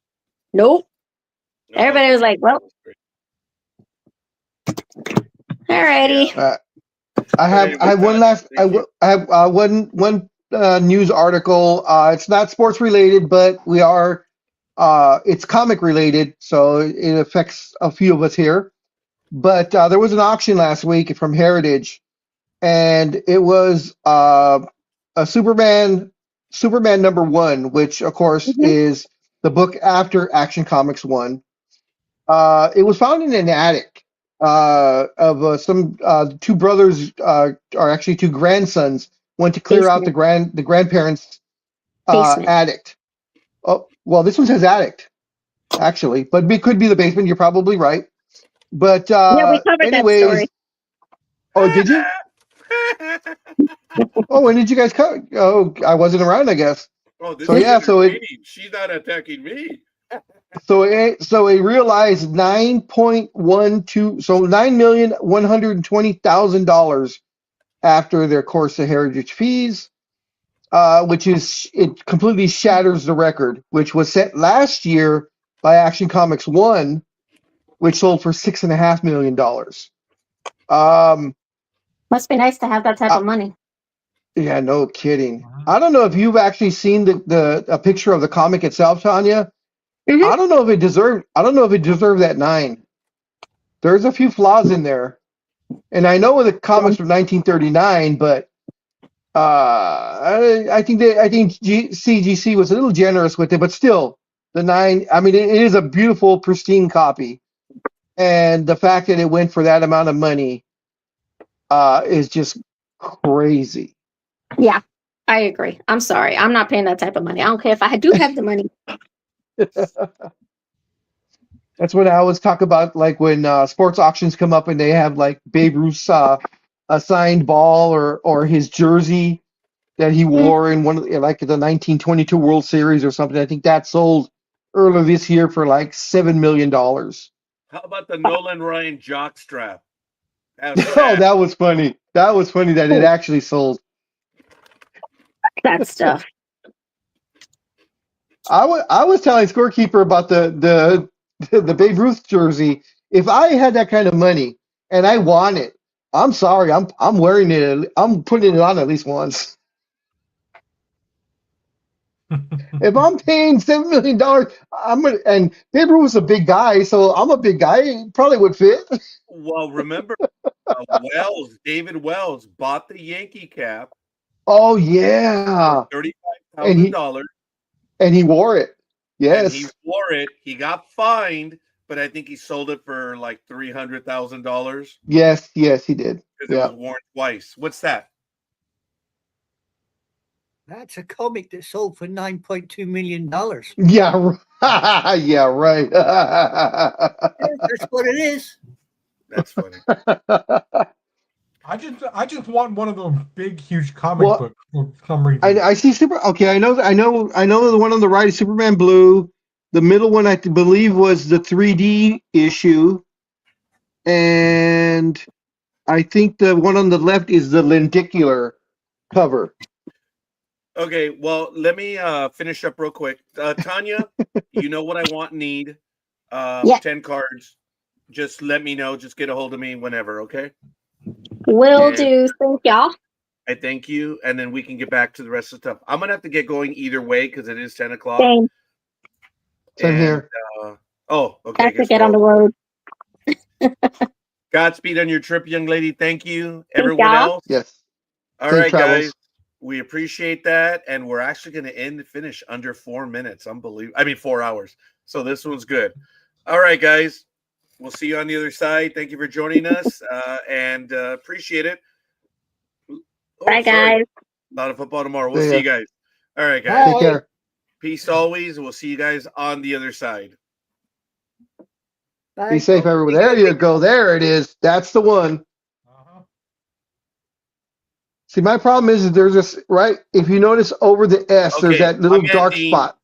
Nope. Everybody was like, well, alrighty. I have one last. I have one news article. It's not sports related, but we are. It's comic related, so it affects a few of us here. But there was an auction last week from Heritage, and it was a Superman #1, which of course is the book after Action Comics 1. It was found in an attic of some two brothers, or actually two grandsons, went to clear out the grandparents' Basement. attic. Oh, well, this one says attic, actually, but it could be the basement. You're probably right. But Yeah, we covered that story. Oh, did you? Oh, when did you guys cover? Oh, I wasn't around, I guess. Oh, this So is yeah, so she's not attacking me. So it realized 9.12, so $9,120,000 after their course of heritage fees, which is, it completely shatters the record, which was set last year by Action Comics 1, which sold for $6.5 million. Must be nice to have that type of money. Yeah, no kidding. I don't know if you've actually seen a picture of the comic itself, Tanya. I don't know if it deserved that 9. There's a few flaws in there. And I know the comics from 1939, but I think CGC was a little generous with it, but still the 9, I mean, it is a beautiful, pristine copy. And the fact that it went for that amount of money is just crazy. Yeah, I agree. I'm sorry. I'm not paying that type of money. I don't care if I do have the money. That's what I always talk about, like when sports auctions come up and they have like Babe Ruth's a signed ball or his jersey that he wore in one of like the 1922 World Series or something. I think that sold earlier this year for like $7 million. How about the Nolan Ryan jockstrap? Oh, that was funny. That was funny that it actually sold. That stuff. I was telling Scorekeeper about the Babe Ruth jersey. If I had that kind of money and I want it, I'm sorry, I'm wearing it. I'm putting it on at least once. If I'm paying $7 million, and Babe Ruth was a big guy, so I'm a big guy. It probably would fit. Well, remember, David Wells bought the Yankee cap. Oh yeah, for $35,000. And he wore it. Yes, and he wore it. He got fined, but I think he sold it for like $300,000. Yes, he did. Because it was worn twice. What's that? That's a comic that sold for $9.2 million. Yeah, yeah, right. That's what it is. That's funny. I just want one of those big, huge comic books for some reason. I see Okay, I know the one on the right is Superman Blue. The middle one I believe was the 3D issue, and I think the one on the left is the lenticular cover. Okay, well, let me finish up real quick. Tanya, you know what I want and need. 10 cards. Just let me know. Just get a hold of me whenever, okay? Will do. Thank y'all. I thank you, and then we can get back to the rest of the stuff. I'm going to have to get going either way because it is 10 o'clock. Same here. Okay. I have to get on the road. Godspeed on your trip, young lady. Thank you. Everyone else? Yes. All right, guys. We appreciate that, and we're actually going to finish under 4 minutes. Unbelievable. I mean, 4 hours. So this one's good. All right, guys. We'll see you on the other side. Thank you for joining us, and appreciate it. Bye, guys. A lot of football tomorrow. We'll see you guys. All right, guys. Take care. Peace always. We'll see you guys on the other side. Bye. Be safe, everyone. There you go. There it is. That's the one. See, my problem is there's this, right? If you notice over the S, there's that little dark spot.